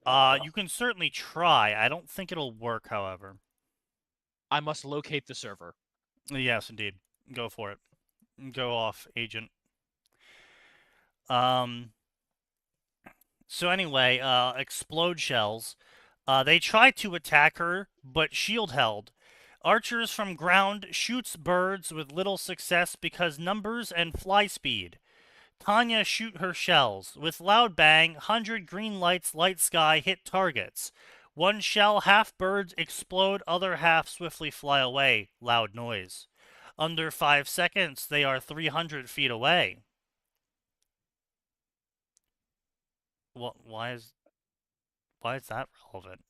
You can certainly try. I don't think it'll work, however. I must locate the server. Yes, indeed. Go for it. Go off, agent. So anyway, explode shells. They try to attack her, but shield held. Archers from ground shoots birds with little success because numbers and fly speed. Tanya shoot her shells. With loud bang, 100 green lights light sky hit targets. One shell half birds explode, other half swiftly fly away. Loud noise. Under 5 seconds, they are 300 feet away. What? Why is that relevant?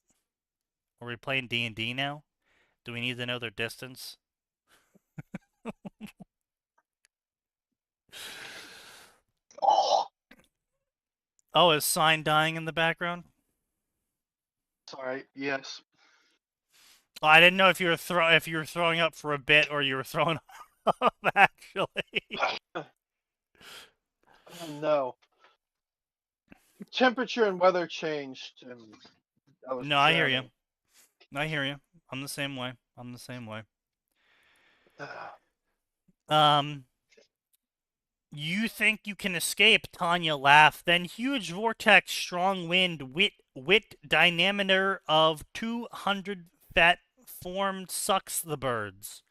Are we playing D&D now? Do we need to know their distance? Oh, is Sign dying in the background? Sorry. Yes. Oh, I didn't know if you were throwing up for a bit or you were throwing up actually. No. Temperature and weather changed, and I was. No, I hear you. drowning. I hear you. I'm the same way. I'm the same way. Ah, You think you can escape? Tanya laughed. Then huge vortex, strong wind, wit dynamometer of 200 fet formed sucks the birds.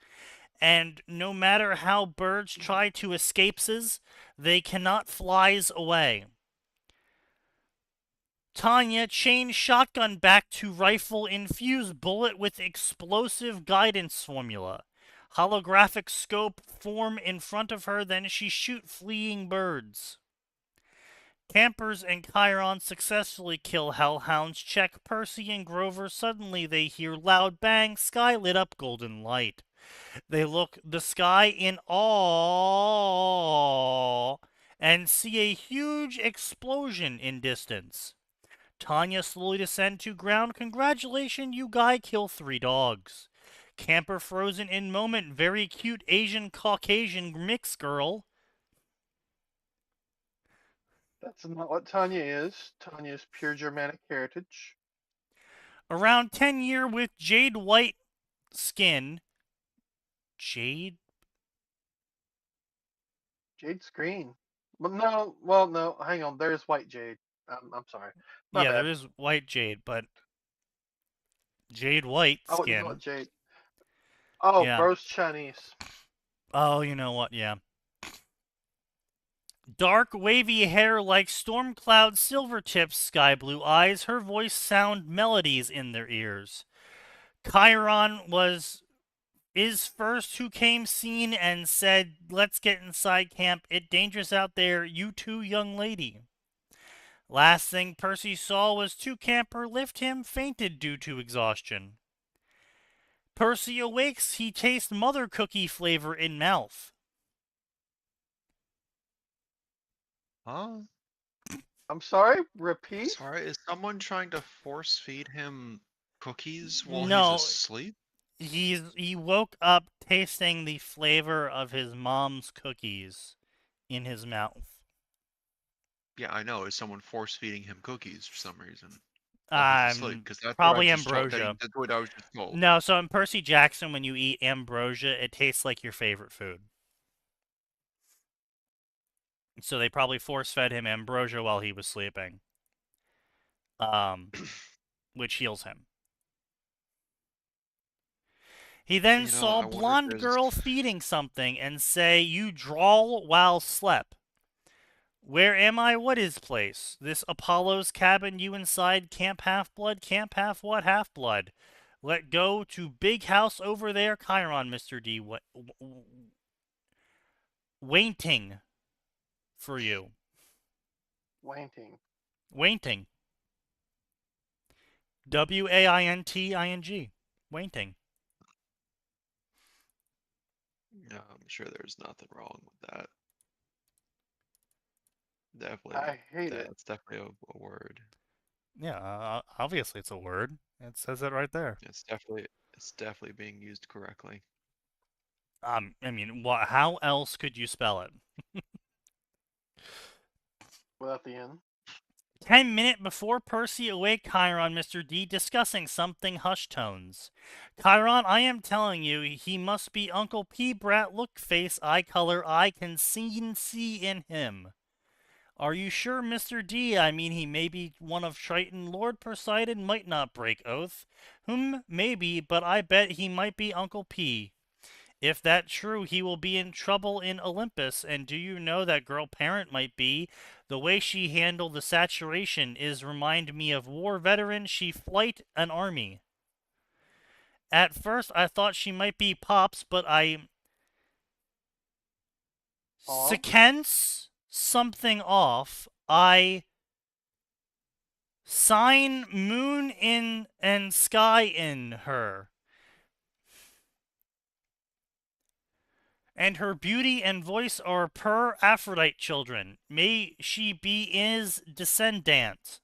And no matter how birds try to escapeses, they cannot flies away. Tanya changed shotgun back to rifle, infused bullet with explosive guidance formula. Holographic scope form in front of her, then she shoot fleeing birds. Campers and Chiron successfully kill hellhounds. Check Percy and Grover. Suddenly they hear loud bang, sky lit up golden light. They look the sky in awe and see a huge explosion in distance. Tanya slowly descend to ground. Congratulations, you guy kill 3 dogs. Camper frozen in moment. Very cute Asian Caucasian mix girl. that's not what Tanya is. Tanya is pure Germanic heritage. Around 10 year with jade white skin. Jade? Jade's green. Well, no. Hang on. There's white jade. I'm sorry. My Yeah, bad. there is white jade, but jade white I wouldn't call skin. it jade. Oh, Yeah. bro's Chinese. Oh, you know what? Yeah. Dark, wavy hair like storm cloud, silver tips, sky blue eyes. Her voice sound melodies in their ears. Chiron is first who came seen and said, "Let's get inside camp. It dangerous out there. You too, young lady." Last thing Percy saw was 2 camper lift him, fainted due to exhaustion. Percy awakes. He tastes mother cookie flavor in mouth. Huh? I'm sorry. Repeat. Sorry, is someone trying to force feed him cookies while No. he's asleep? He woke up tasting the flavor of his mom's cookies in his mouth. Yeah, I know. Is someone force feeding him cookies for some reason? While he's asleep? Because that's Probably what I just told, ambrosia. that's what I was just told. No, so in Percy Jackson, when you eat ambrosia, it tastes like your favorite food. So they probably force-fed him ambrosia while he was sleeping. Which heals him. He then You know, saw I wonder if blonde there's- girl feeding something and say, "You drawl while slept." Where am I? What is place? This Apollo's cabin, you inside, camp half-blood, camp half-what? Half-blood. Let go to big house over there, Chiron, Mr. D. Waiting for you. Waiting. Waiting. W-A-I-N-T-I-N-G. Waiting. No, I'm sure there's nothing wrong with that. Definitely. I hate it. That's definitely a word. Yeah, obviously it's a word. It says it right there. It's definitely being used correctly. I mean, how else could you spell it? Without the N. 10 minutes before Percy awake, Chiron, Mr. D, discussing something hushed tones. Chiron, I am telling you, he must be Uncle P. Brat look face, eye color, I can see in him. Are you sure, Mr. D? I mean, he may be one of Triton. Lord Poseidon might not break oath. Maybe, but I bet he might be Uncle P. If that's true, he will be in trouble in Olympus. And do you know that girl parent might be? The way she handled the saturation is remind me of war veteran. She flight an army. At first, I thought she might be Pops, but I sequence something off. I sign moon in and sky in her. And her beauty and voice are per Aphrodite children. May she be his descendant.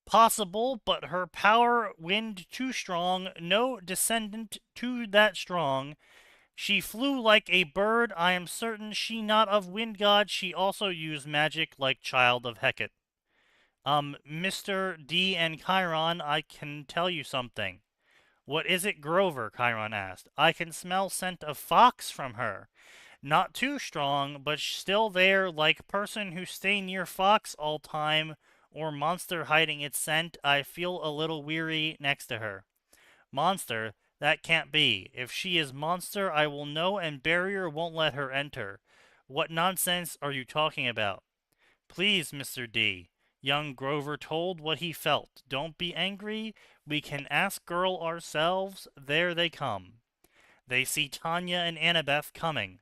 Possible, but her power wind too strong, no descendant too that strong. She flew like a bird, I am certain she not of wind god, she also used magic like child of Hecate. Mr. D and Chiron, I can tell you something. What is it, Grover? Chiron asked. I can smell scent of fox from her. Not too strong, but still there, like person who stay near fox all time, or monster hiding its scent. I feel a little weary next to her. Monster? That can't be. If she is monster, I will know and barrier won't let her enter. What nonsense are you talking about? Please, Mr. D. Young Grover told what he felt. Don't be angry. We can ask girl ourselves. There they come. They see Tanya and Annabeth coming.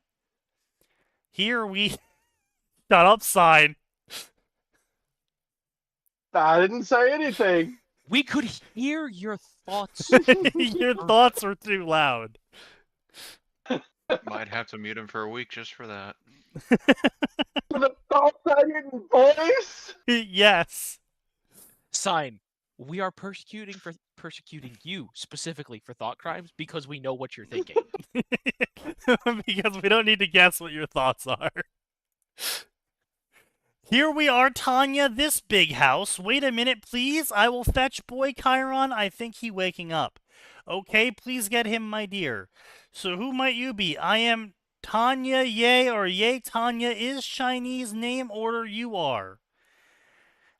Here we... Shut up, sign. I didn't say anything. We could hear your thoughts. Your thoughts are too loud. Might have to mute him for a week just for that. For the thoughts I didn't voice? Yes. Sign. We are persecuting you specifically for thought crimes because we know what you're thinking. Because we don't need to guess what your thoughts are. Here we are, Tanya, this big house. Wait a minute, please. I will fetch boy Chiron. I think he waking up. Okay, please get him, my dear. So who might you be? I am Tanya Ye, or Ye Tanya is Chinese name order you are.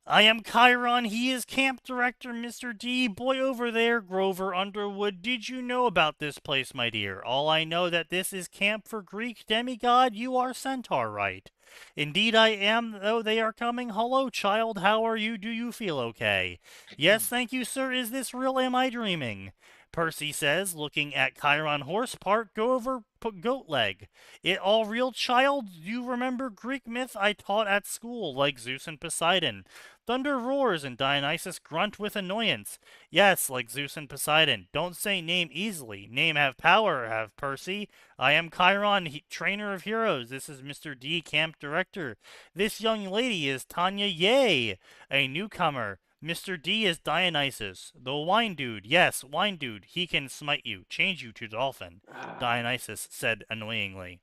I am Chiron, he is camp director, Mr. D. Boy over there, Grover Underwood. Did you know about this place, my dear? All I know that this is camp for Greek demigod. You are centaur, right? Indeed I am, though they are coming. Hello, child, how are you? Do you feel okay? Yes, thank you, sir. Is this real? Am I dreaming? Percy says, looking at Chiron horse part, go over goat leg. It all real, child? You remember Greek myth I taught at school, like Zeus and Poseidon. Thunder roars and Dionysus grunt with annoyance. Yes, like Zeus and Poseidon. Don't say name easily. Name have power, have Percy. I am Chiron, trainer of heroes. This is Mr. D, camp director. This young lady is Tanya Ye, a newcomer. Mr. D is Dionysus, the wine dude. Yes, wine dude. He can smite you, change you to dolphin. Dionysus said annoyingly.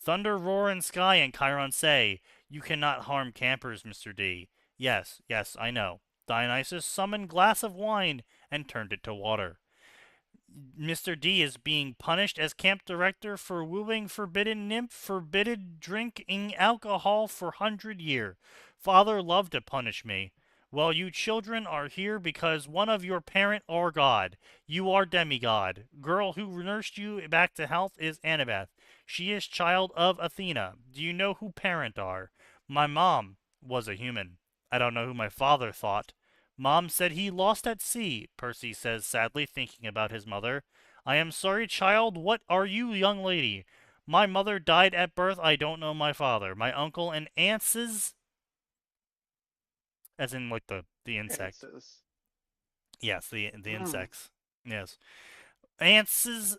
Thunder roar in sky and Chiron say, you cannot harm campers, Mr. D. Yes, I know. Dionysus summoned glass of wine and turned it to water. Mr. D is being punished as camp director for wooing forbidden nymph, forbidden drinking alcohol for 100 year. Father loved to punish me. Well, you children are here because one of your parent are God. You are demigod. Girl who nursed you back to health is Annabeth. She is child of Athena. Do you know who parent are? My mom was a human. I don't know who my father thought. Mom said he lost at sea, Percy says sadly, thinking about his mother. I am sorry, child. What are you, young lady? My mother died at birth. I don't know my father. My uncle and aunts, as in like the insect. Answers. Yes, the insects. Yes. Aunts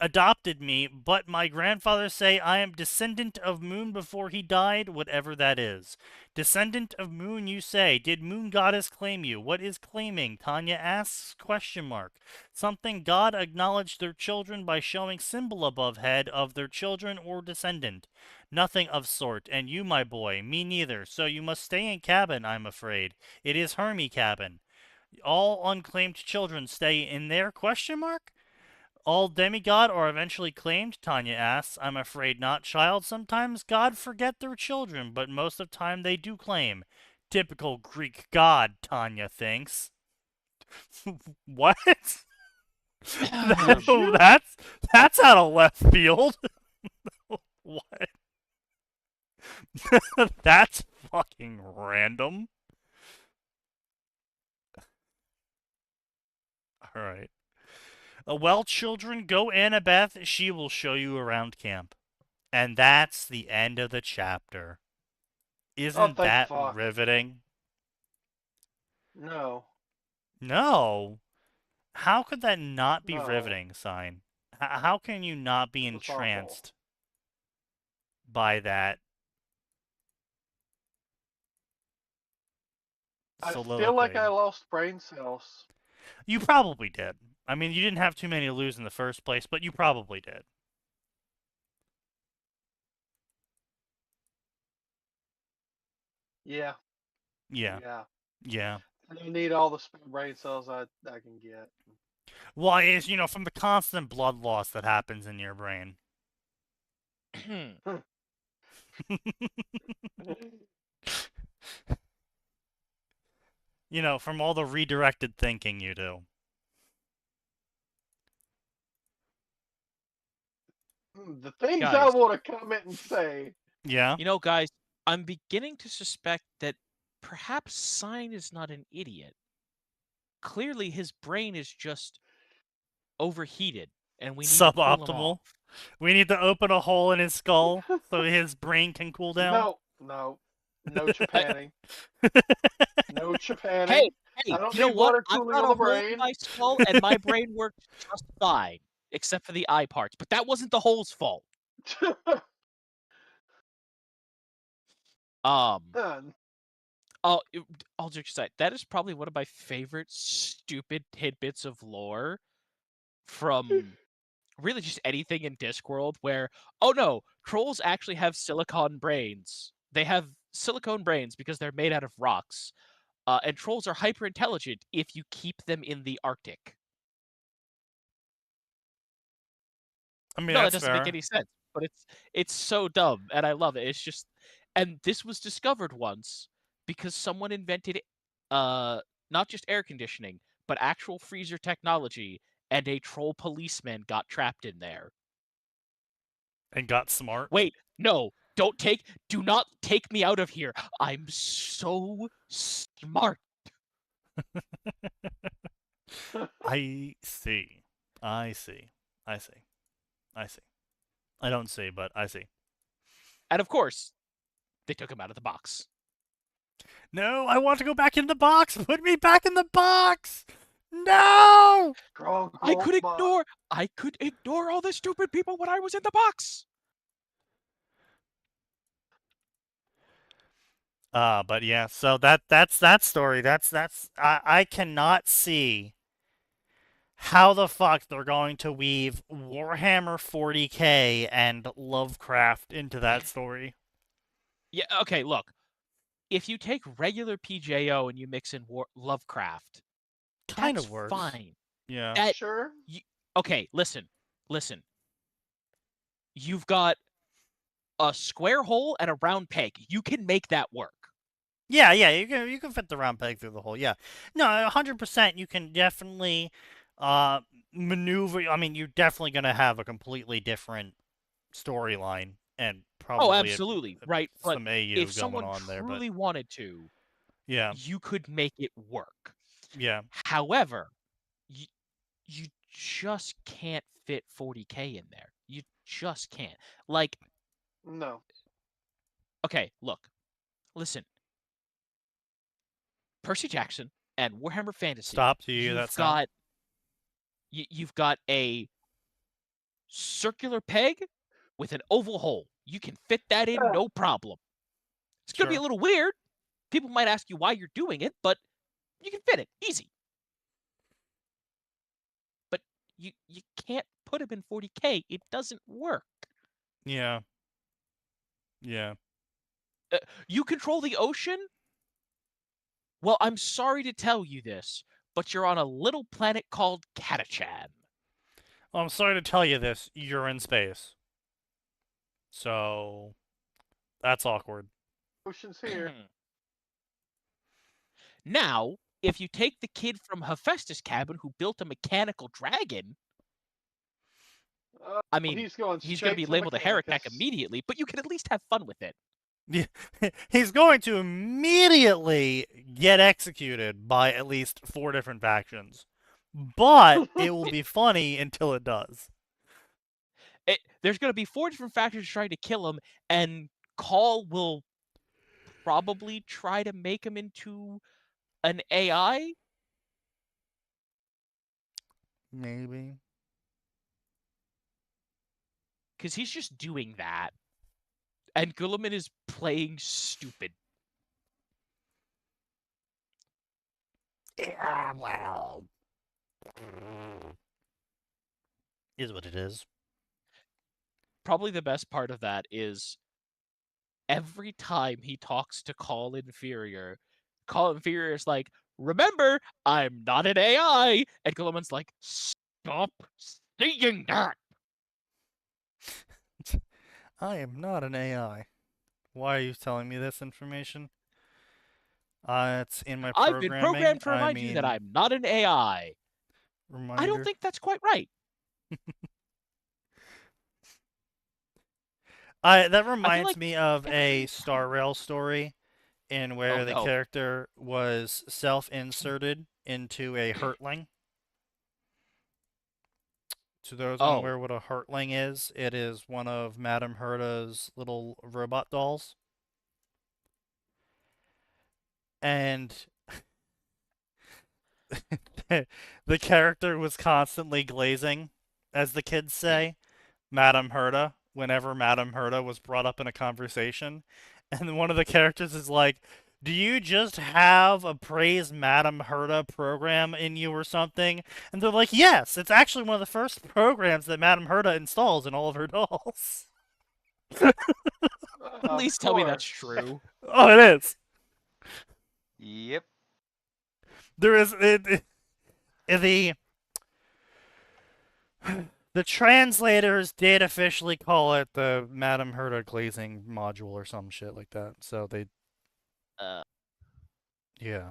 adopted me, but my grandfather say I am descendant of Moon before he died, whatever that is. Descendant of Moon, you say. Did Moon Goddess claim you? What is claiming? Tanya asks, question mark. Something God acknowledged their children by showing symbol above head of their children or descendant. Nothing of sort, and you, my boy, me neither, so you must stay in cabin, I'm afraid. It is Hermie cabin. All unclaimed children stay in there, question mark? All demigod are eventually claimed, Tanya asks. I'm afraid not, child. Sometimes God forget their children, but most of the time they do claim. Typical Greek god, Tanya thinks. What? Would you? That's out of left field. What? That's fucking random. Alright. Well, children, go Annabeth. She will show you around camp. And that's the end of the chapter. Isn't thank that fuck. riveting? No. No. How could that not be No. riveting, Sign? How can you not be That's awful. entranced by that I feel soliloquy? like I lost brain cells. You probably did. I mean, you didn't have too many to lose in the first place, but you probably did. Yeah. Yeah. Yeah. Yeah. And I need all the spare brain cells I can get. Well, it's, from the constant blood loss that happens in your brain. From all the redirected thinking you do. The things I Guys. want to comment and say. Yeah? Guys, I'm beginning to suspect that perhaps Sign is not an idiot. Clearly, his brain is just overheated, and we need to cool him Suboptimal. off. We need to open a hole in his skull so his brain can cool down. No Japanning. No Japanning. Hey, I don't you know need what? water I've cooling got on a the hole in brain. my skull, and my brain works just fine, except for the eye parts. But that wasn't the hole's fault. All jokes aside, that is probably one of my favorite stupid tidbits of lore from really just anything in Discworld where, oh no, trolls actually have silicon brains. They have silicone brains because they're made out of rocks. And trolls are hyper intelligent if you keep them in the Arctic. I mean, No, that that's doesn't fair. make any sense. But it's so dumb, and I love it. It's just, and this was discovered once because someone invented, not just air conditioning, but actual freezer technology, and a troll policeman got trapped in there. And got smart. Wait, no, do not take me out of here. I'm so smart. I see. I don't see, but I see. And of course, they took him out of the box. No, I want to go back in the box. Put me back in the box. No. I could ignore all the stupid people when I was in the box. But yeah, so that's that story. I cannot see how the fuck they're going to weave Warhammer 40K and Lovecraft into that story. Yeah, okay, look. If you take regular PJO and you mix in Lovecraft, Kind that's of works. fine. Yeah. Sure. Okay, listen. You've got a square hole and a round peg. You can make that work. Yeah, you can fit the round peg through the hole. Yeah. No, 100% you can definitely maneuver. I mean, you're definitely going to have a completely different storyline and probably absolutely, right? But some AU if someone going on there, but truly wanted to, yeah. you could make it work. Yeah. However, you just can't fit 40K in there. You just can't. Like, no. Okay, look. Listen. Percy Jackson and Warhammer Fantasy. Stop. Do you hear that sound? You've got a circular peg with an oval hole. You can fit that in no problem. It's going to be a little weird. People might ask you why you're doing it, but you can fit it. Easy. But you can't put him in 40K. It doesn't work. Yeah. Yeah. You control the ocean? Well, I'm sorry to tell you this, but you're on a little planet called Catachan. I'm sorry to tell you this, you're in space. So, that's awkward. Ocean's here. Now, if you take the kid from Hephaestus' cabin who built a mechanical dragon, I mean, he's going he's going to straight be to labeled a heretic Mechanicus. immediately, but you can at least have fun with it. Yeah, he's going to immediately get executed by at least 4 different factions. But it will be funny until it does. There's going to be 4 different factions trying to kill him, and Call will probably try to make him into an AI? Maybe. Because he's just doing that. And Guilliman is playing stupid. Yeah, well. Is what it is. Probably the best part of that is every time he talks to Call Inferior is like, remember, I'm not an AI. And Guilliman's like, stop saying that. I am not an AI. Why are you telling me this information? It's in my programming. I've been programmed to remind you that I'm not an AI. Reminder. I don't think that's quite right. That reminds me of a Star Rail story in where the character was self-inserted into a hurtling. To those unaware what a hurtling is, it is one of Madame Herta's little robot dolls. And the character was constantly glazing, as the kids say, Madame Herta, whenever Madame Herta was brought up in a conversation. And one of the characters is like, do you just have a praise Madame Herta program in you or something? And they're like, yes, it's actually one of the first programs that Madame Herta installs in all of her dolls. Please tell me that's true. Oh, it is. Yep. There is the translators did officially call it the Madame Herta glazing module or some shit like that. So they yeah.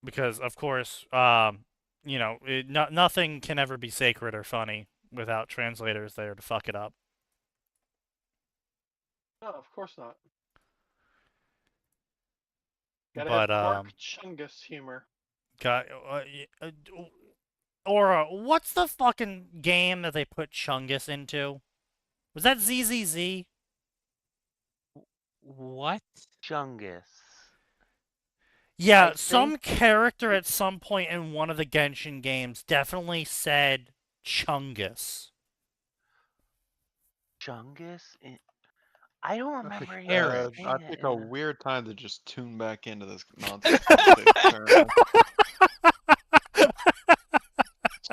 Because of course, you know, nothing can ever be sacred or funny without translators there to fuck it up. No, of course not. But have Quark Chungus humor. Aura, what's the fucking game that they put Chungus into? Was that ZZZ? What? Chungus. Yeah, some character at some point in one of the Genshin games definitely said Chungus. Chungus? I don't remember I it. pick a weird time to just tune back into this nonsense.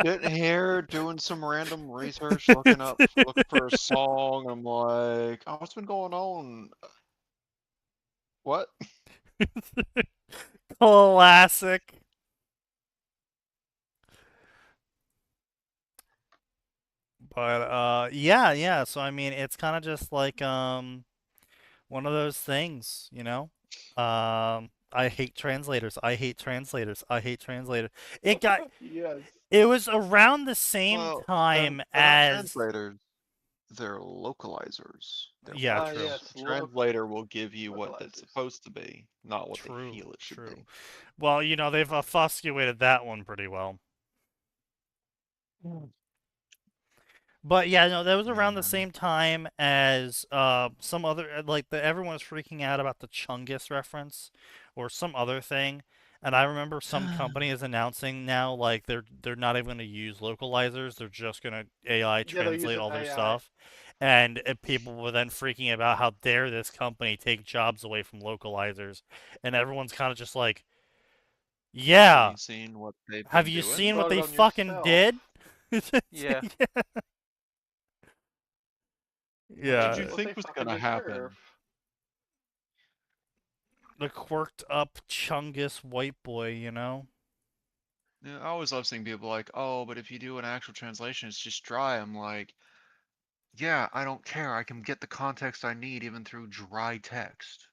Sitting here doing some random research, looking for a song. I'm like, oh, what's been going on? What? Classic. But yeah. So I mean, it's kind of just like one of those things, you know. I hate translators. I hate translators. I hate translators. It got. Yes. It was around the same time they're not as translators. They're localizers. Yeah, true. Yes, The translator will give you what it's supposed to be, not what they feel it should be. Well, you know, they've obfuscated that one pretty well. But yeah, no, that was around the same time as some other everyone was freaking out about the Chungus reference or some other thing. And I remember some company is announcing now like they're not even going to use localizers, they're just going to AI translate all their stuff. And people were then freaking about how dare this company take jobs away from localizers. And everyone's kind of just like, yeah. Have you seen what they fucking did? Yeah. Yeah. What did you think was going to happen? The quirked up Chungus white boy, you know? Yeah, I always love seeing people like, oh, but if you do an actual translation, it's just dry. I'm like, yeah, I don't care. I can get the context I need even through dry text.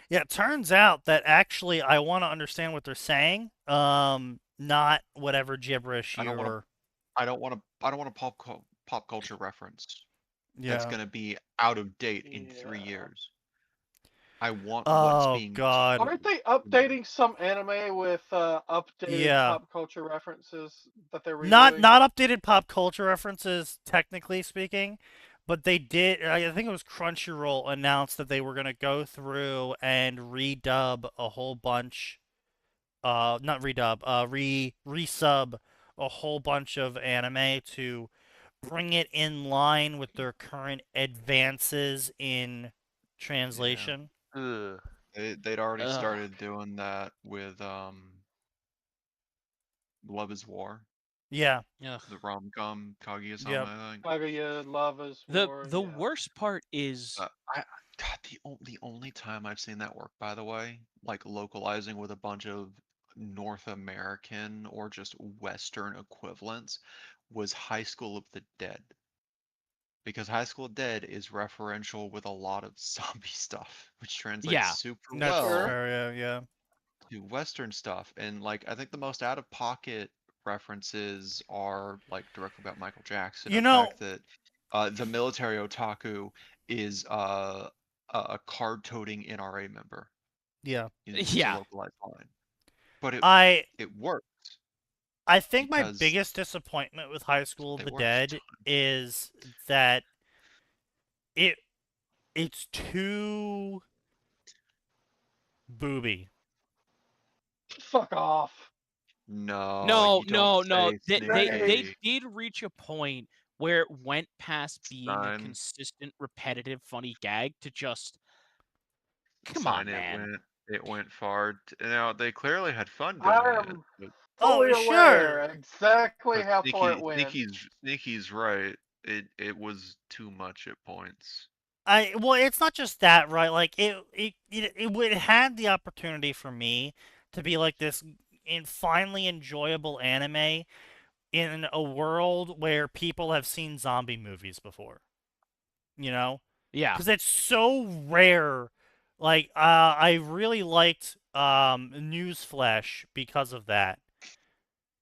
Yeah, it turns out that actually I want to understand what they're saying, not whatever gibberish I don't want to. you're. I don't want to. I don't want a pop culture reference that's Yeah. gonna be out of date in 3 Yeah. years. I want what's Oh being God. Aren't they updating some anime with updated Yeah. pop culture references that they're Not redoing? updated pop culture references, technically speaking, but they did. I think it was Crunchyroll announced that they were gonna go through and redub a whole bunch. Not redub. Resub a whole bunch of anime to bring it in line with their current advances in translation. Ugh. They'd already Ugh. started doing that with Love is War, Yeah. Ugh. the rom-com Kaguya-sama, Yep. I think. Kaguya, Love is The War. the Yeah. worst part is I God, the only time I've seen that work, by the way, like localizing with a bunch of North American or just Western equivalents, was High School of the Dead. Because High School of the Dead is referential with a lot of zombie stuff, which translates Yeah. super That's Sure. well fair. Yeah. to Western stuff. And like I think the most out of pocket references are like directly about Michael Jackson, You and the know. fact that the military otaku is a card-toting NRA member. Yeah. It's just a yeah. localized line, but I it works I think my because biggest disappointment with High School of they the work a Dead ton. is that it it's too booby. Fuck off. No, No, you don't no, no. say, They Sneaky. did reach a point where it went past being a Sign, consistent, repetitive, funny gag to just come sign. on, man. It went far. Now they clearly had fun I doing it. am But Oh, fully aware sure. exactly how far it went. Sneaky's right. It was too much at points. Well, it's not just that, right? Like it had the opportunity for me to be like this finally enjoyable anime in a world where people have seen zombie movies before. You know? Yeah. Because it's so rare. Like, I really liked Newsflash because of that.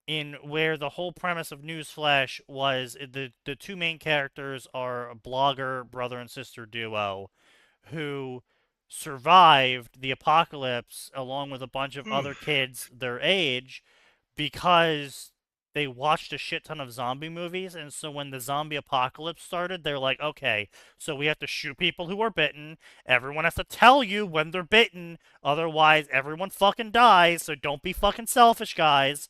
In where the whole premise of Newsflash was the two main characters are a blogger brother and sister duo who survived the apocalypse along with a bunch of other kids their age because they watched a shit ton of zombie movies, and so when the zombie apocalypse started, they're like, okay, so we have to shoot people who are bitten. Everyone has to tell you when they're bitten, otherwise everyone fucking dies. So don't be fucking selfish, guys.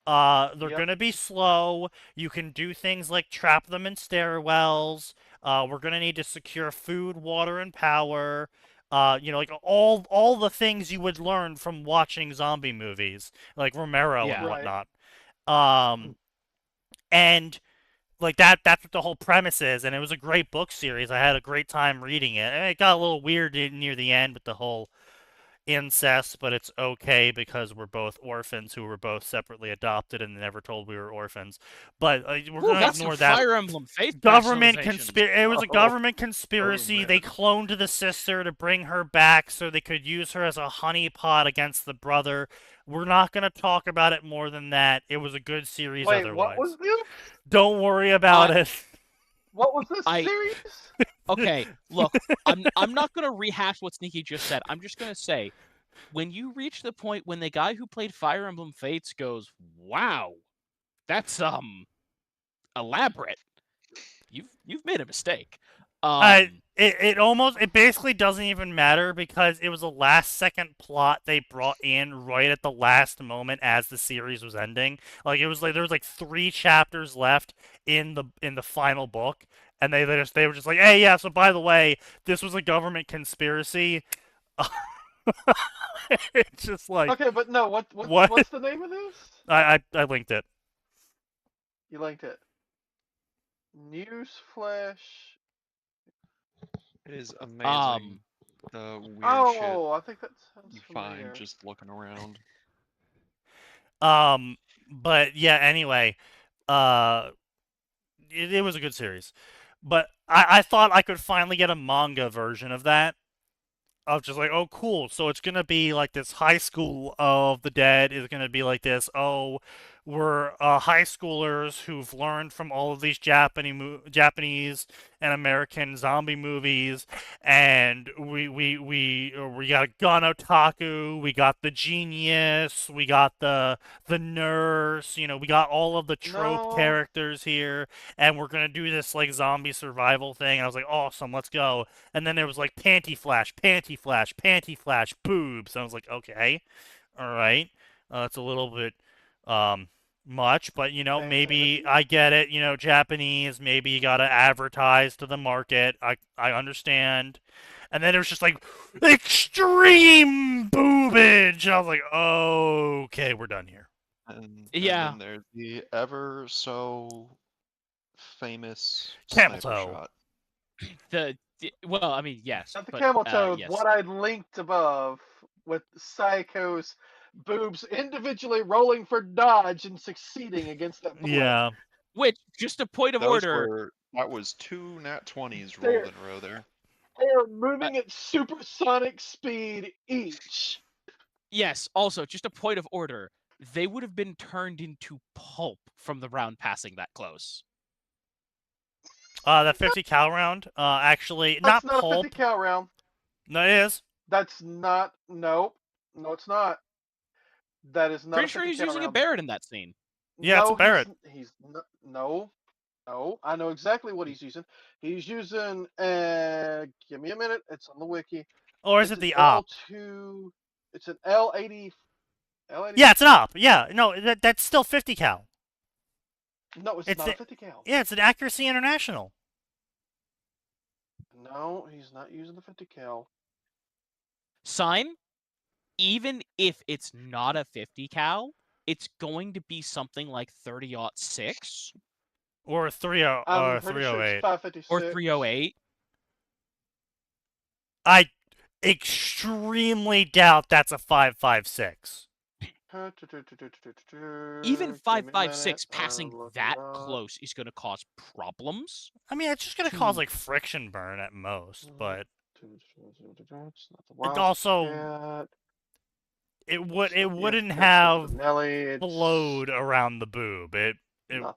They're Yep. gonna be slow. You can do things like trap them in stairwells. We're gonna need to secure food, water, and power. Like all the things you would learn from watching zombie movies, like Romero and Yeah. Right. whatnot. Um, and like that's what the whole premise is, and it was a great book series. I had a great time reading it. And it got a little weird near the end with the whole incest, but it's okay because we're both orphans who were both separately adopted and never told we were orphans. But we're Ooh, gonna that's some ignore that. Fire Emblem Faith Government rationalization. It was a government conspiracy. man. They cloned the sister to bring her back so they could use her as a honeypot against the brother. We're not gonna talk about it more than that. It was a good series Wait, otherwise. what was this? Don't worry about it. What was this I- series? Okay, look, I'm not gonna rehash what Sneaky just said. I'm just gonna say, when you reach the point when the guy who played Fire Emblem Fates goes, "Wow, that's elaborate," you've made a mistake. It basically doesn't even matter because it was a last second plot they brought in right at the last moment as the series was ending. Like it was like there was like 3 chapters left in the final book, and they were just like, hey, yeah, so by the way, this was a government conspiracy. It's just like Okay, but no, What? what's the name of this? I linked it. You linked it. Newsflash. It is amazing the weird shit Oh, I think that sounds you familiar. find just looking around. But yeah, anyway, uh, it was a good series. But I thought I could finally get a manga version of that. I was just like, oh, cool. So it's gonna be like this high school of the dead is gonna be like this. Oh, we're high schoolers who've learned from all of these Japanese and American zombie movies, and we got a gun otaku, we got the genius, we got the nurse. You know, we got all of the trope No. characters here, and we're gonna do this like zombie survival thing. And I was like, awesome, let's go. And then there was like panty flash, panty flash, panty flash, boobs. And I was like, okay, all right, it's a little bit much, but you know, maybe I get it. You know, Japanese, maybe you gotta advertise to the market. I understand. And then it was just like extreme boobage. I was like, okay, we're done here. And Yeah. then there's the ever so famous Camel sniper toe. shot. Well, I mean, yes. Not the but, camel toe. yes. What I linked above with Psycho's boobs individually rolling for dodge and succeeding against that bullet. Yeah. Which, just a point of order. That was 2 nat 20s There. rolled in a row there. They are moving at supersonic speed each. Yes, also, just a point of order. They would have been turned into pulp from the round passing that close. That 50 cal round, actually, That's not not pulp. a 50 cal round. No, it is. That's not. Nope. No, it's not. That is not. Pretty a sure 50 he's cal using a round. Barrett in that scene. Yeah, it's a No, Barrett. He's not, no. I know exactly what he's using. He's using. Give me a minute. It's on the wiki. Or is It's it the an op? L2. It's an L80. L80. Yeah, it's an op. Yeah, no, that's still 50 cal. No, it's It's not the- a 50 cal. Yeah, it's an Accuracy International. No, he's not using the 50 cal. Sign, even if it's not a 50 cal, it's going to be something like 30-06 Or I'm pretty sure it's 308. 556. or 308. I extremely doubt that's a 556. Even Give me a 556 minute, passing look that it up. close is going to cause problems. I mean, it's just gonna cause like friction burn at most, but It's not the it Wildcat, also it it's not the wouldn't FX, have it's the Nelly, it's flowed around the boob. It not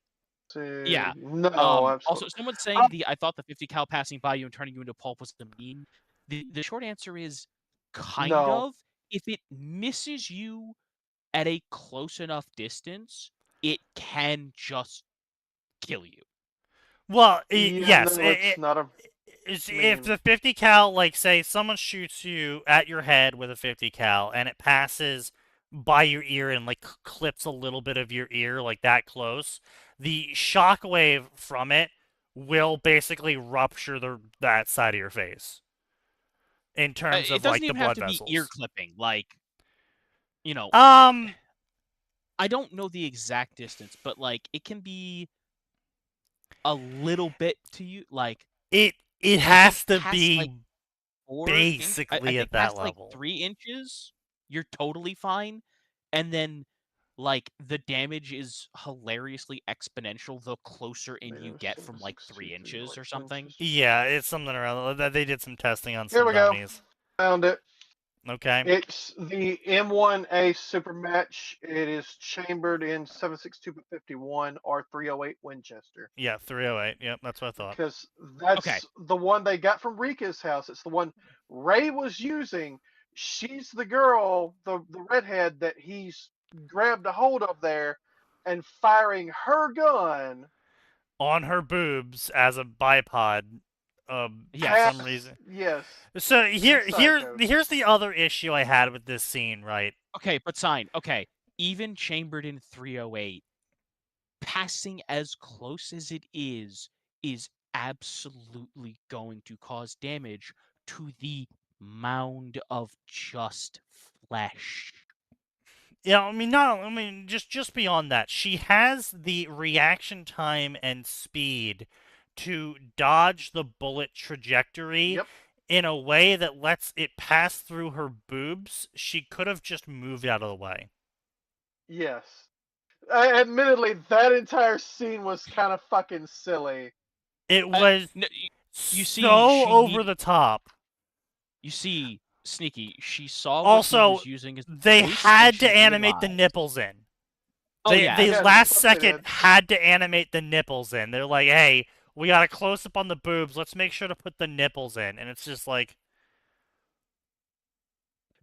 Yeah. No, Also, absolutely. someone saying I thought the 50 cal passing by you and turning you into pulp was the meme. The short answer is kind No. of. If it misses you at a close enough distance, it can just kill you. well, Yeah, yes, no, it's not a. if meme. the 50 cal, like say someone shoots you at your head with a 50 cal and it passes by your ear and like clips a little bit of your ear like that close, the shockwave from it will basically rupture that side of your face in terms It of doesn't like the even have blood to vessels. be ear clipping. Like, you know, I don't know the exact distance, but like it can be a little bit to you. Like it I has think to past, be like, 4 basically I think at that past, like, level. 3 inches, you're totally fine. And then, like, the damage is hilariously exponential the closer in you get from, like, 3 inches or something. Yeah, it's something around that. They did some testing on Here some we go. dummies. Found it. Okay. It's the M1A Super Match. It is chambered in 7.62-51 or 308 Winchester. Yeah, 308. Yep, that's what I thought. Because that's Okay. the one they got from Rika's house. It's the one Ray was using. She's the girl, the redhead that he's grabbed a hold of there and firing her gun On her boobs as a bipod. For Yes. some reason. Yes. So Psycho. here's the other issue I had with this scene, right? Okay, but sign. Okay, even chambered in 308, passing as close as it is absolutely going to cause damage to the mound of just flesh. Yeah, I mean, just beyond that, she has the reaction time and speed to dodge the bullet trajectory Yep. in a way that lets it pass through her boobs. She could have just moved out of the way. Yes. Admittedly, that entire scene was kind of fucking silly. It was No, you see, so she over need- the top. You see, Sneaky, she saw what he Also, was using as they voice, had and to she animate the realized- nipples in. Oh, They yeah. they Yeah, last of course they second did. had to animate the nipples in. They're like, hey, we got a close up on the boobs. Let's make sure to put the nipples in. And it's just like,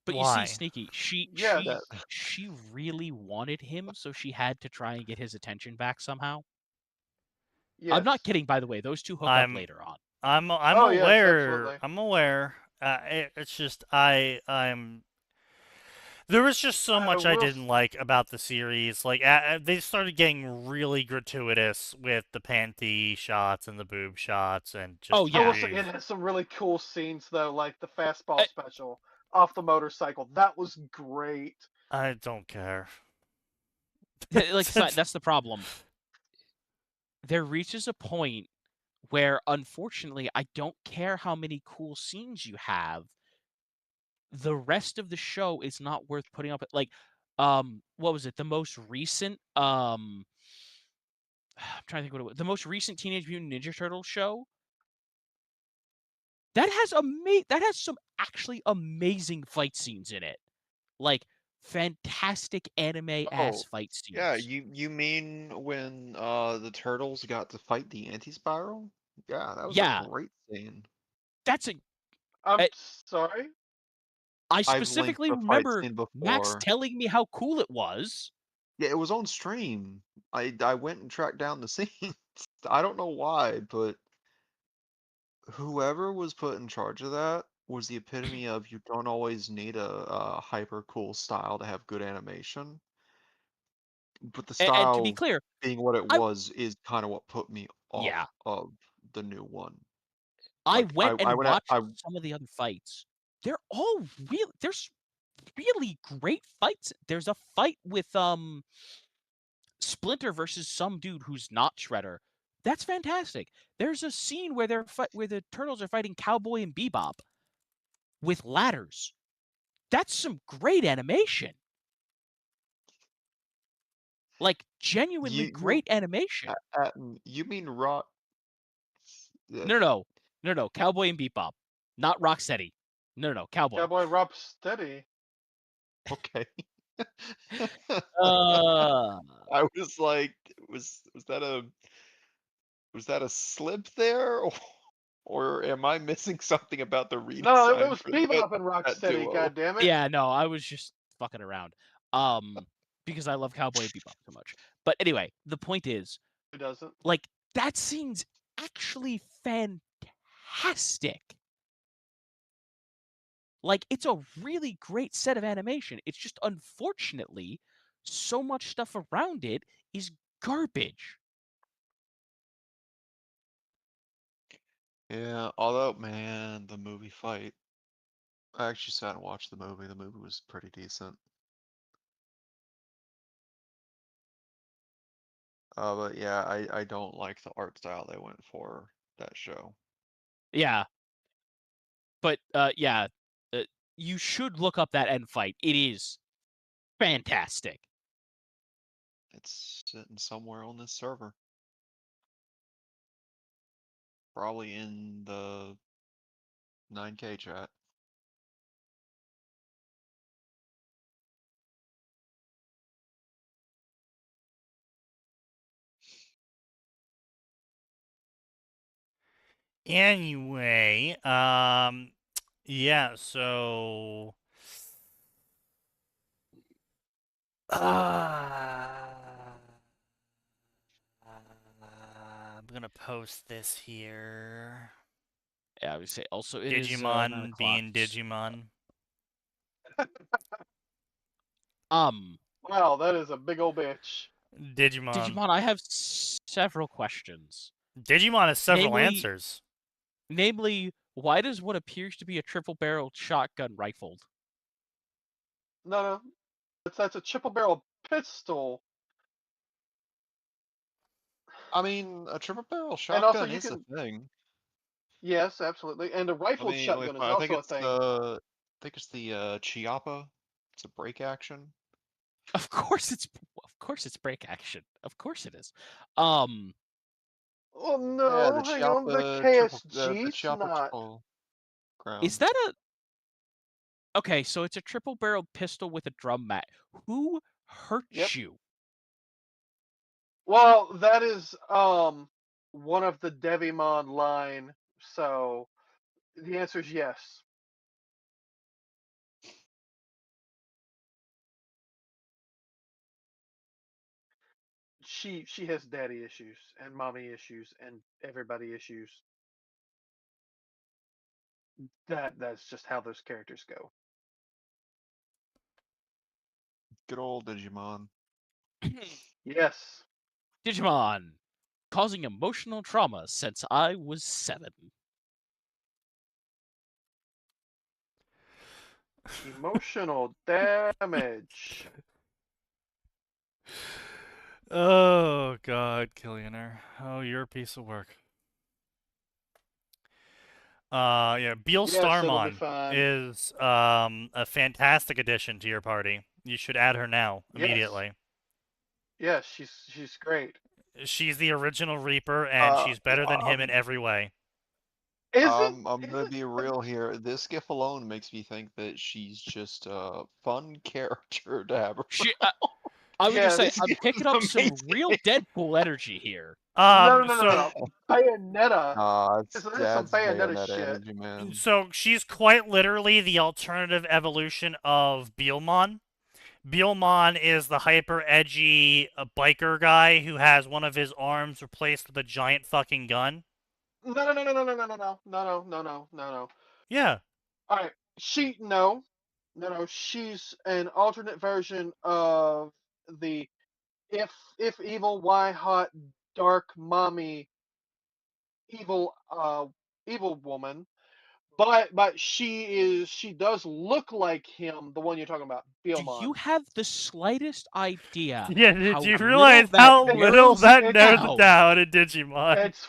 But why? you see, Sneaky, Yes. she really wanted him, so she had to try and get his attention back somehow. Yes. I'm not kidding, by the way. Those two hook up later on. I'm Oh, yes, aware. absolutely. I'm aware. It's just I'm. There was just so much I will didn't like about the series. Like they started getting really gratuitous with the panty shots and the boob shots and just. Oh, I yeah. will say it has some really cool scenes though, like the fastball special off the motorcycle. That was great. I don't care. Like that's the problem. There reaches a point where, unfortunately, I don't care how many cool scenes you have. The rest of the show is not worth putting up. Like, what was it? The most recent, I'm trying to think what it was. The most recent Teenage Mutant Ninja Turtles show. That has some actually amazing fight scenes in it. Like, fantastic anime ass fight scenes. Yeah, you mean when the turtles got to fight the anti-spiral? Yeah, that was a great scene. That's a. I'm sorry. I specifically linked the fight remember scene before. Max telling me how cool it was. Yeah, it was on stream. I went and tracked down the scenes. I don't know why, but whoever was put in charge of that was the epitome of you don't always need a hyper cool style to have good animation. But the style, and to be clear, being what it was, is kind of what put me off of the new one. I Like, went and watched I some of the other fights. They're all real. There's really great fights. There's a fight with Splinter versus some dude who's not Shredder. That's fantastic. There's a scene where where the turtles are fighting Cowboy and Bebop with ladders. That's some great animation. Like, genuinely great animation. You mean Rock? No. Cowboy and Bebop, not Rocksteady. No. Cowboy. Cowboy Rocksteady. Okay. Uh, I was like, was that a slip there, or am I missing something about the redesign? No, it was for Bebop and that Rocksteady. duo? God damn it. Yeah, no, I was just fucking around. Because I love Cowboy and Bebop so much. But anyway, the point is, Who doesn't? like, that scene's actually fantastic. Like, it's a really great set of animation. It's just, unfortunately, so much stuff around it is garbage. Yeah, although, man, the movie fight. I actually sat and watched the movie. The movie was pretty decent. But yeah, I don't like the art style they went for that show. Yeah. But, yeah, you should look up that end fight. It is fantastic. It's sitting somewhere on this server. Probably in the 9K chat. Anyway, yeah, so I'm gonna post this here. Yeah, I would say also it is Digimon being Digimon. Wow, that is a big old bitch. Digimon, I have several questions. Digimon has several answers. Namely, why does what appears to be a triple-barreled shotgun rifled? No. That's a triple barrel pistol. I mean, a triple barrel And also shotgun you is can- a thing. Yes, absolutely. And a rifled shotgun is I think also a it's thing. I think it's the Chiappa. It's a break action. Of course course it's break action. Of course it is. Oh Yeah, no, hang on, the KSG's Chiappa not. triple crown. Is that a... Okay, so it's a triple-barreled pistol with a drum mat. Who hurt Yep. you? Well, that is one of the Devimon line, so the answer is yes. She has daddy issues and mommy issues and everybody issues. That's just how those characters go. Good old Digimon. Yes. Digimon, causing emotional trauma since I was 7. Emotional damage. Oh God, Killionaire. Oh, you're a piece of work. Yeah, Beal Yes, it'll be Starmon fine. is a fantastic addition to your party. You should add her now, Yes. immediately. Yes, she's great. She's the original Reaper, and she's better than him in every way. Isn't I'm gonna be real here. This gif alone makes me think that she's just a fun character to have. I would just say, Yes. I'm picking up some real Deadpool energy here. No. So Bayonetta. That's There's some Bayonetta shit. energy, man. So she's quite literally the alternative evolution of Beelmon. Beelmon is the hyper edgy biker guy who has one of his arms replaced with a giant fucking gun. No. Yeah. All right, no. She's an alternate version of the if evil, why hot, dark mommy, evil woman. But she does look like him, the one you're talking about, Do Beelmon. you have the slightest idea? Yeah, did how you little realize that how narrows little that it narrows down? it down in Digimon? It's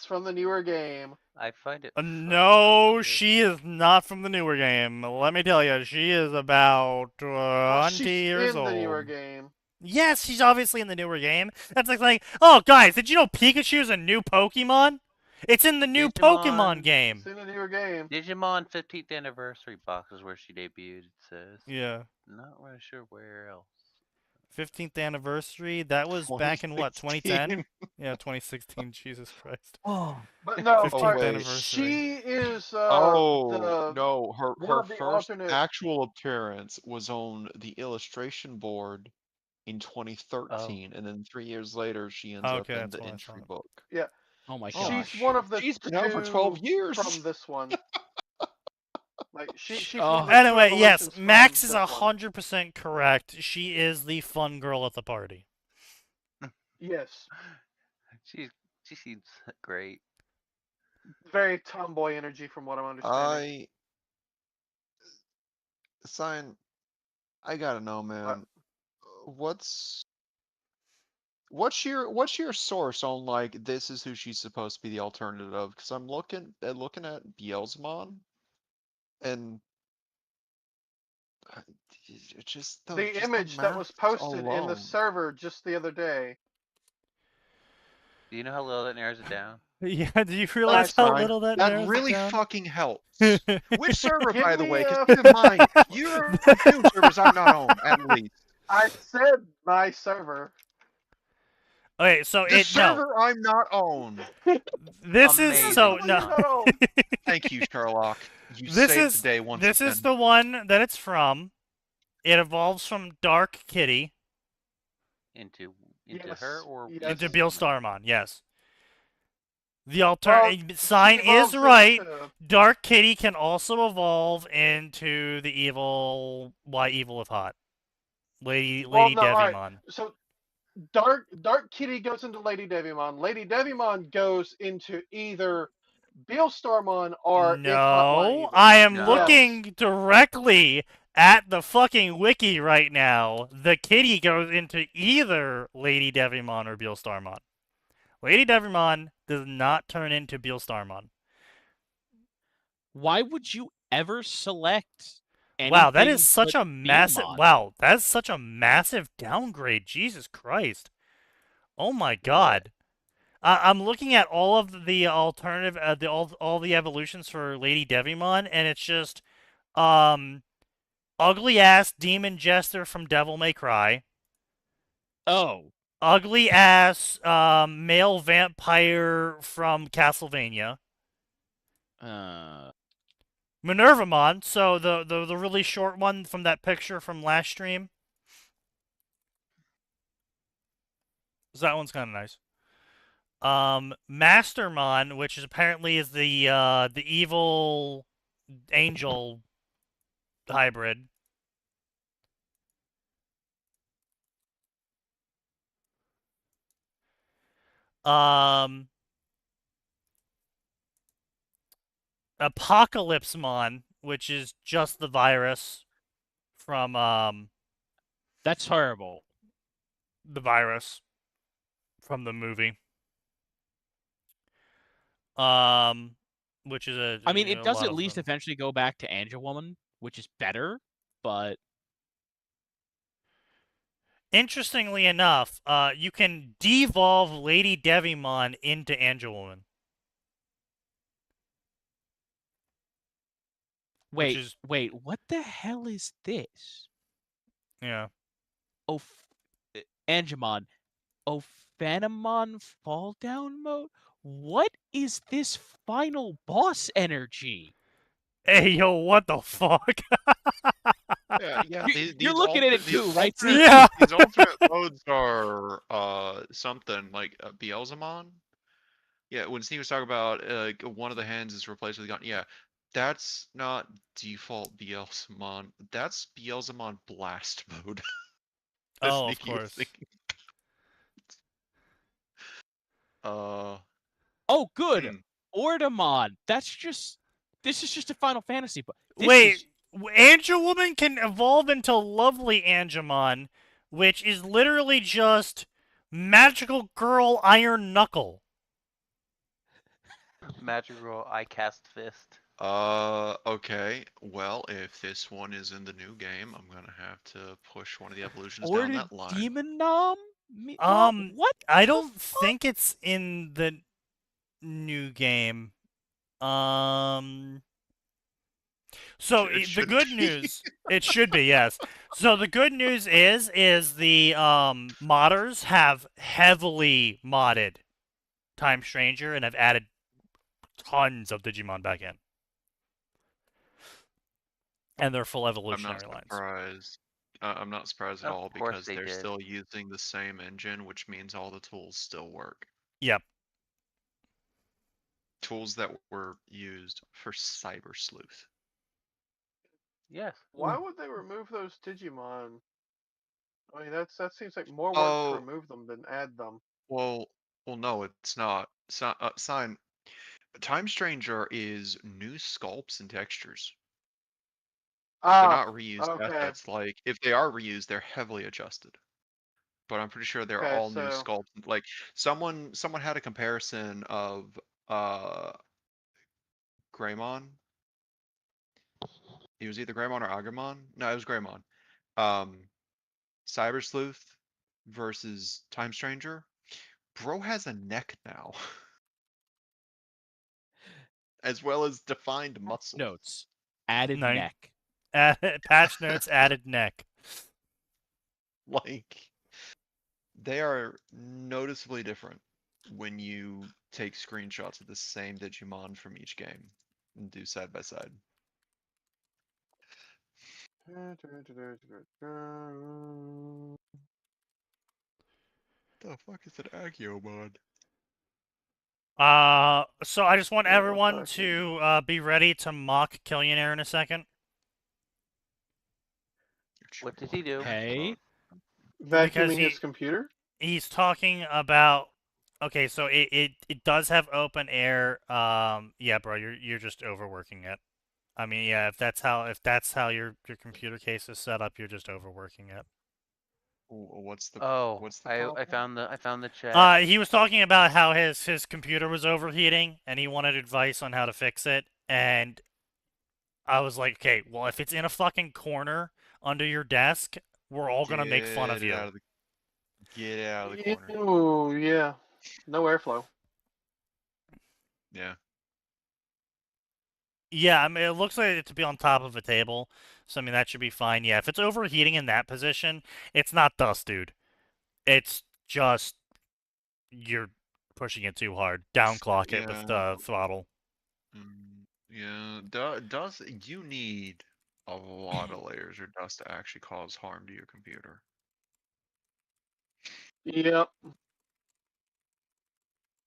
from the newer game. I find it. No, frustrating. she is not from the newer game. Let me tell you, she is about 20 Well, she's years in old. the newer game. Yes, she's obviously in the newer game. That's like, oh, guys, did you know Pikachu's a new Pokemon? It's in the new Pokemon game. It's in the newer game. Digimon 15th anniversary box is where she debuted. It says. Yeah. Not really sure where else. 15th anniversary. That was back in what, 2010? Yeah, 2016. Jesus Christ. Oh, But no, 15th alright, anniversary. she is No, her one of the first alternate- actual appearance was on the illustration board in 2013, and then 3 years later she ends up Okay, in that's the why I entry saw it. book. Yeah. oh my She's gosh. one of the She's been out for 12 two years. from this one. Like she's Oh. one of the Anyway, two yes, evolutions Max from is this one. 100% correct. She is the fun girl at the party. Yes. She seems great. Very tomboy energy from what I'm understanding. I gotta know, man. What? What's your source on, like, this is who she's supposed to be the alternative of? Because I'm looking at Beelzemon, and it's just The image that was posted in the server just the other day. Do you know how little that narrows it down? Yeah, do you realize how little that narrows it really down? fucking helps. Which server, Give by the me way? a- Because keep in mind, you're on two servers I'm not on, at least. I said my server. Okay, so The no. server I'm not on. This Amazing. is so You're not no. on. Thank you, Sherlock. You This saved is the day once this again. is the one that it's from. It evolves from Dark Kitty Into Yes, her or yes. into Beal Starmon. Yes. The Well, sign she is evolves right. into- Dark Kitty can also evolve into the evil. Why evil if hot? Lady Well, no, Devimon. alright. So Dark Kitty goes into Lady Devimon. Lady Devimon goes into either Beal Starmon or If Hot Why No, Evil. I am No. looking directly at the fucking wiki right now. The kitty goes into either Lady Devimon or Beal Starmon. Lady Devimon does not turn into Beal Starmon. Why would you ever select Wow, that anything is such but a massive. Beamon. Wow, that's such a massive downgrade. Jesus Christ. Oh my God. I'm looking at all of the alternative, all the evolutions for Lady Devimon, and it's just, ugly ass demon jester from Devil May Cry, Oh. ugly ass male vampire from Castlevania, Minervamon, so the really short one from that picture from last stream. So that one's kind of nice. Mastermon, which is apparently is the evil angel hybrid. Um, Apocalypsemon, which is just the virus from That's horrible. the virus from the movie. Which is I mean, it does lot at of least them. eventually go back to Angel Woman, which is better, but Interestingly enough, you can devolve Lady Devimon into Angelwoman. wait, what the hell is this? Yeah. Oh, Angemon. Ophanamon fall down mode? What is this final boss energy? Hey, yo, what the fuck? Yeah. You're looking at it too, right? Yeah. These alternate modes are something like Beelzemon. Yeah, when Steve was talking about one of the hands is replaced with a gun. Yeah, that's not default Beelzemon. That's Beelzemon blast mode. That's Oh, of Sneaky was course. thinking. Oh, good. Hmm. Ordamon. This is just a Final Fantasy, but Wait, Angelwoman can evolve into Lovely Angemon, which is literally just Magical Girl Iron Knuckle. Magical I cast fist. Okay. Well, if this one is in the new game, I'm gonna have to push one of the evolutions down that line. Demon Nom? What? I don't think it's in the new game. So It the should good be. news, it should be, yes. So the good news is the modders have heavily modded Time Stranger and have added tons of Digimon back in. And they're full I'm not evolutionary lines. surprised. I'm not surprised at Of all course because they they're did. still using the same engine, which means all the tools still work. Yep. Tools that were used for Cyber Sleuth. Yes. Why would they remove those Digimon? I mean, that seems like more work Oh. to remove them than add them. Well, no, it's not. Sign. Time Stranger is new sculpts and textures. They're not reused okay. assets. Like, if they are reused, they're heavily adjusted. But I'm pretty sure they're Okay, all new so- sculpts. Like, someone had a comparison of Greymon. He was either Greymon or Agumon. No, it was Greymon. Cyber Sleuth versus Time Stranger. Bro has a neck now. As well as defined muscle. Notes. Added Nice. neck. Patch notes added neck. Like, they are noticeably different when you take screenshots of the same Digimon from each game and do side by side. The fuck is an Agumon? So I just want Yeah, everyone fucking- to be ready to mock Killionaire in a second. What did he do? Okay. Vacuuming he- his computer? He's talking about. Okay, so it does have open air. Yeah, bro, you're just overworking it. I mean, yeah, if that's how your computer case is set up, you're just overworking it. What's the Oh, what's the I problem? found the chat. He was talking about how his computer was overheating and he wanted advice on how to fix it. And I was like, okay, well, if it's in a fucking corner under your desk, we're all gonna make fun of Get it you. out of the Get it out of the corner. Oh yeah, no airflow. Yeah. Yeah, I mean, it looks like it to be on top of a table, so I mean that should be fine. Yeah, if it's overheating in that position, it's not dust, dude. It's just you're pushing it too hard. Downclock it with Yeah. the throttle. Yeah. Dust. You need a lot of layers of dust to actually cause harm to your computer. Yep.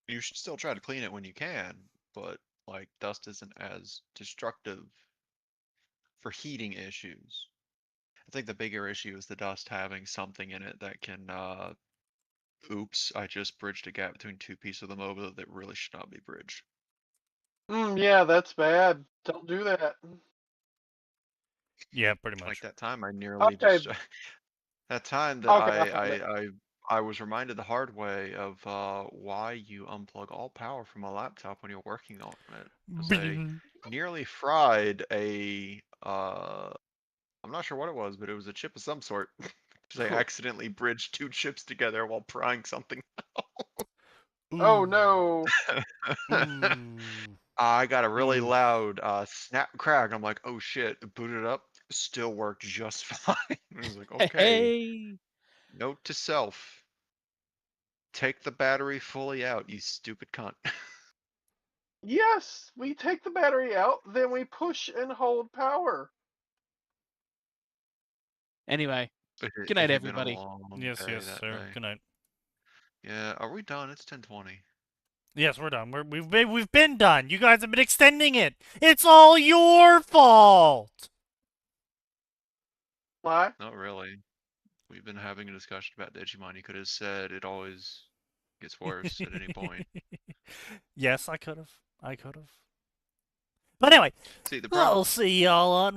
You should still try to clean it when you can, but like dust isn't as destructive for heating issues. I think the bigger issue is the dust having something in it that can oops, I just bridged a gap between two pieces of the mobile that really should not be bridged. Yeah, that's bad. Don't do that. Yeah, pretty much. Like that time I nearly Okay. just that time that Okay, I found it. I was reminded the hard way of why you unplug all power from a laptop when you're working on it. 'Cause I nearly fried a I'm not sure what it was, but it was a chip of some sort. Because I accidentally bridged two chips together while prying something. Oh no. I got a really Ooh. loud snap crack. I'm like, oh shit, booted it up, still worked just fine. I was like, okay. Hey. Note to self. Take the battery fully out, you stupid cunt. Yes, we take the battery out, then we push and hold power. Anyway, It good night, had been a everybody. long Yes, day yes, that sir. day. Good night. Yeah, are we done? It's 10:20. Yes, we're done. We've been done. You guys have been extending it. It's all your fault. Why? Not really. We've been having a discussion about Digimon. You could have said it always gets worse at any point. Yes, I could have. But anyway, See, the I'll problem. see y'all on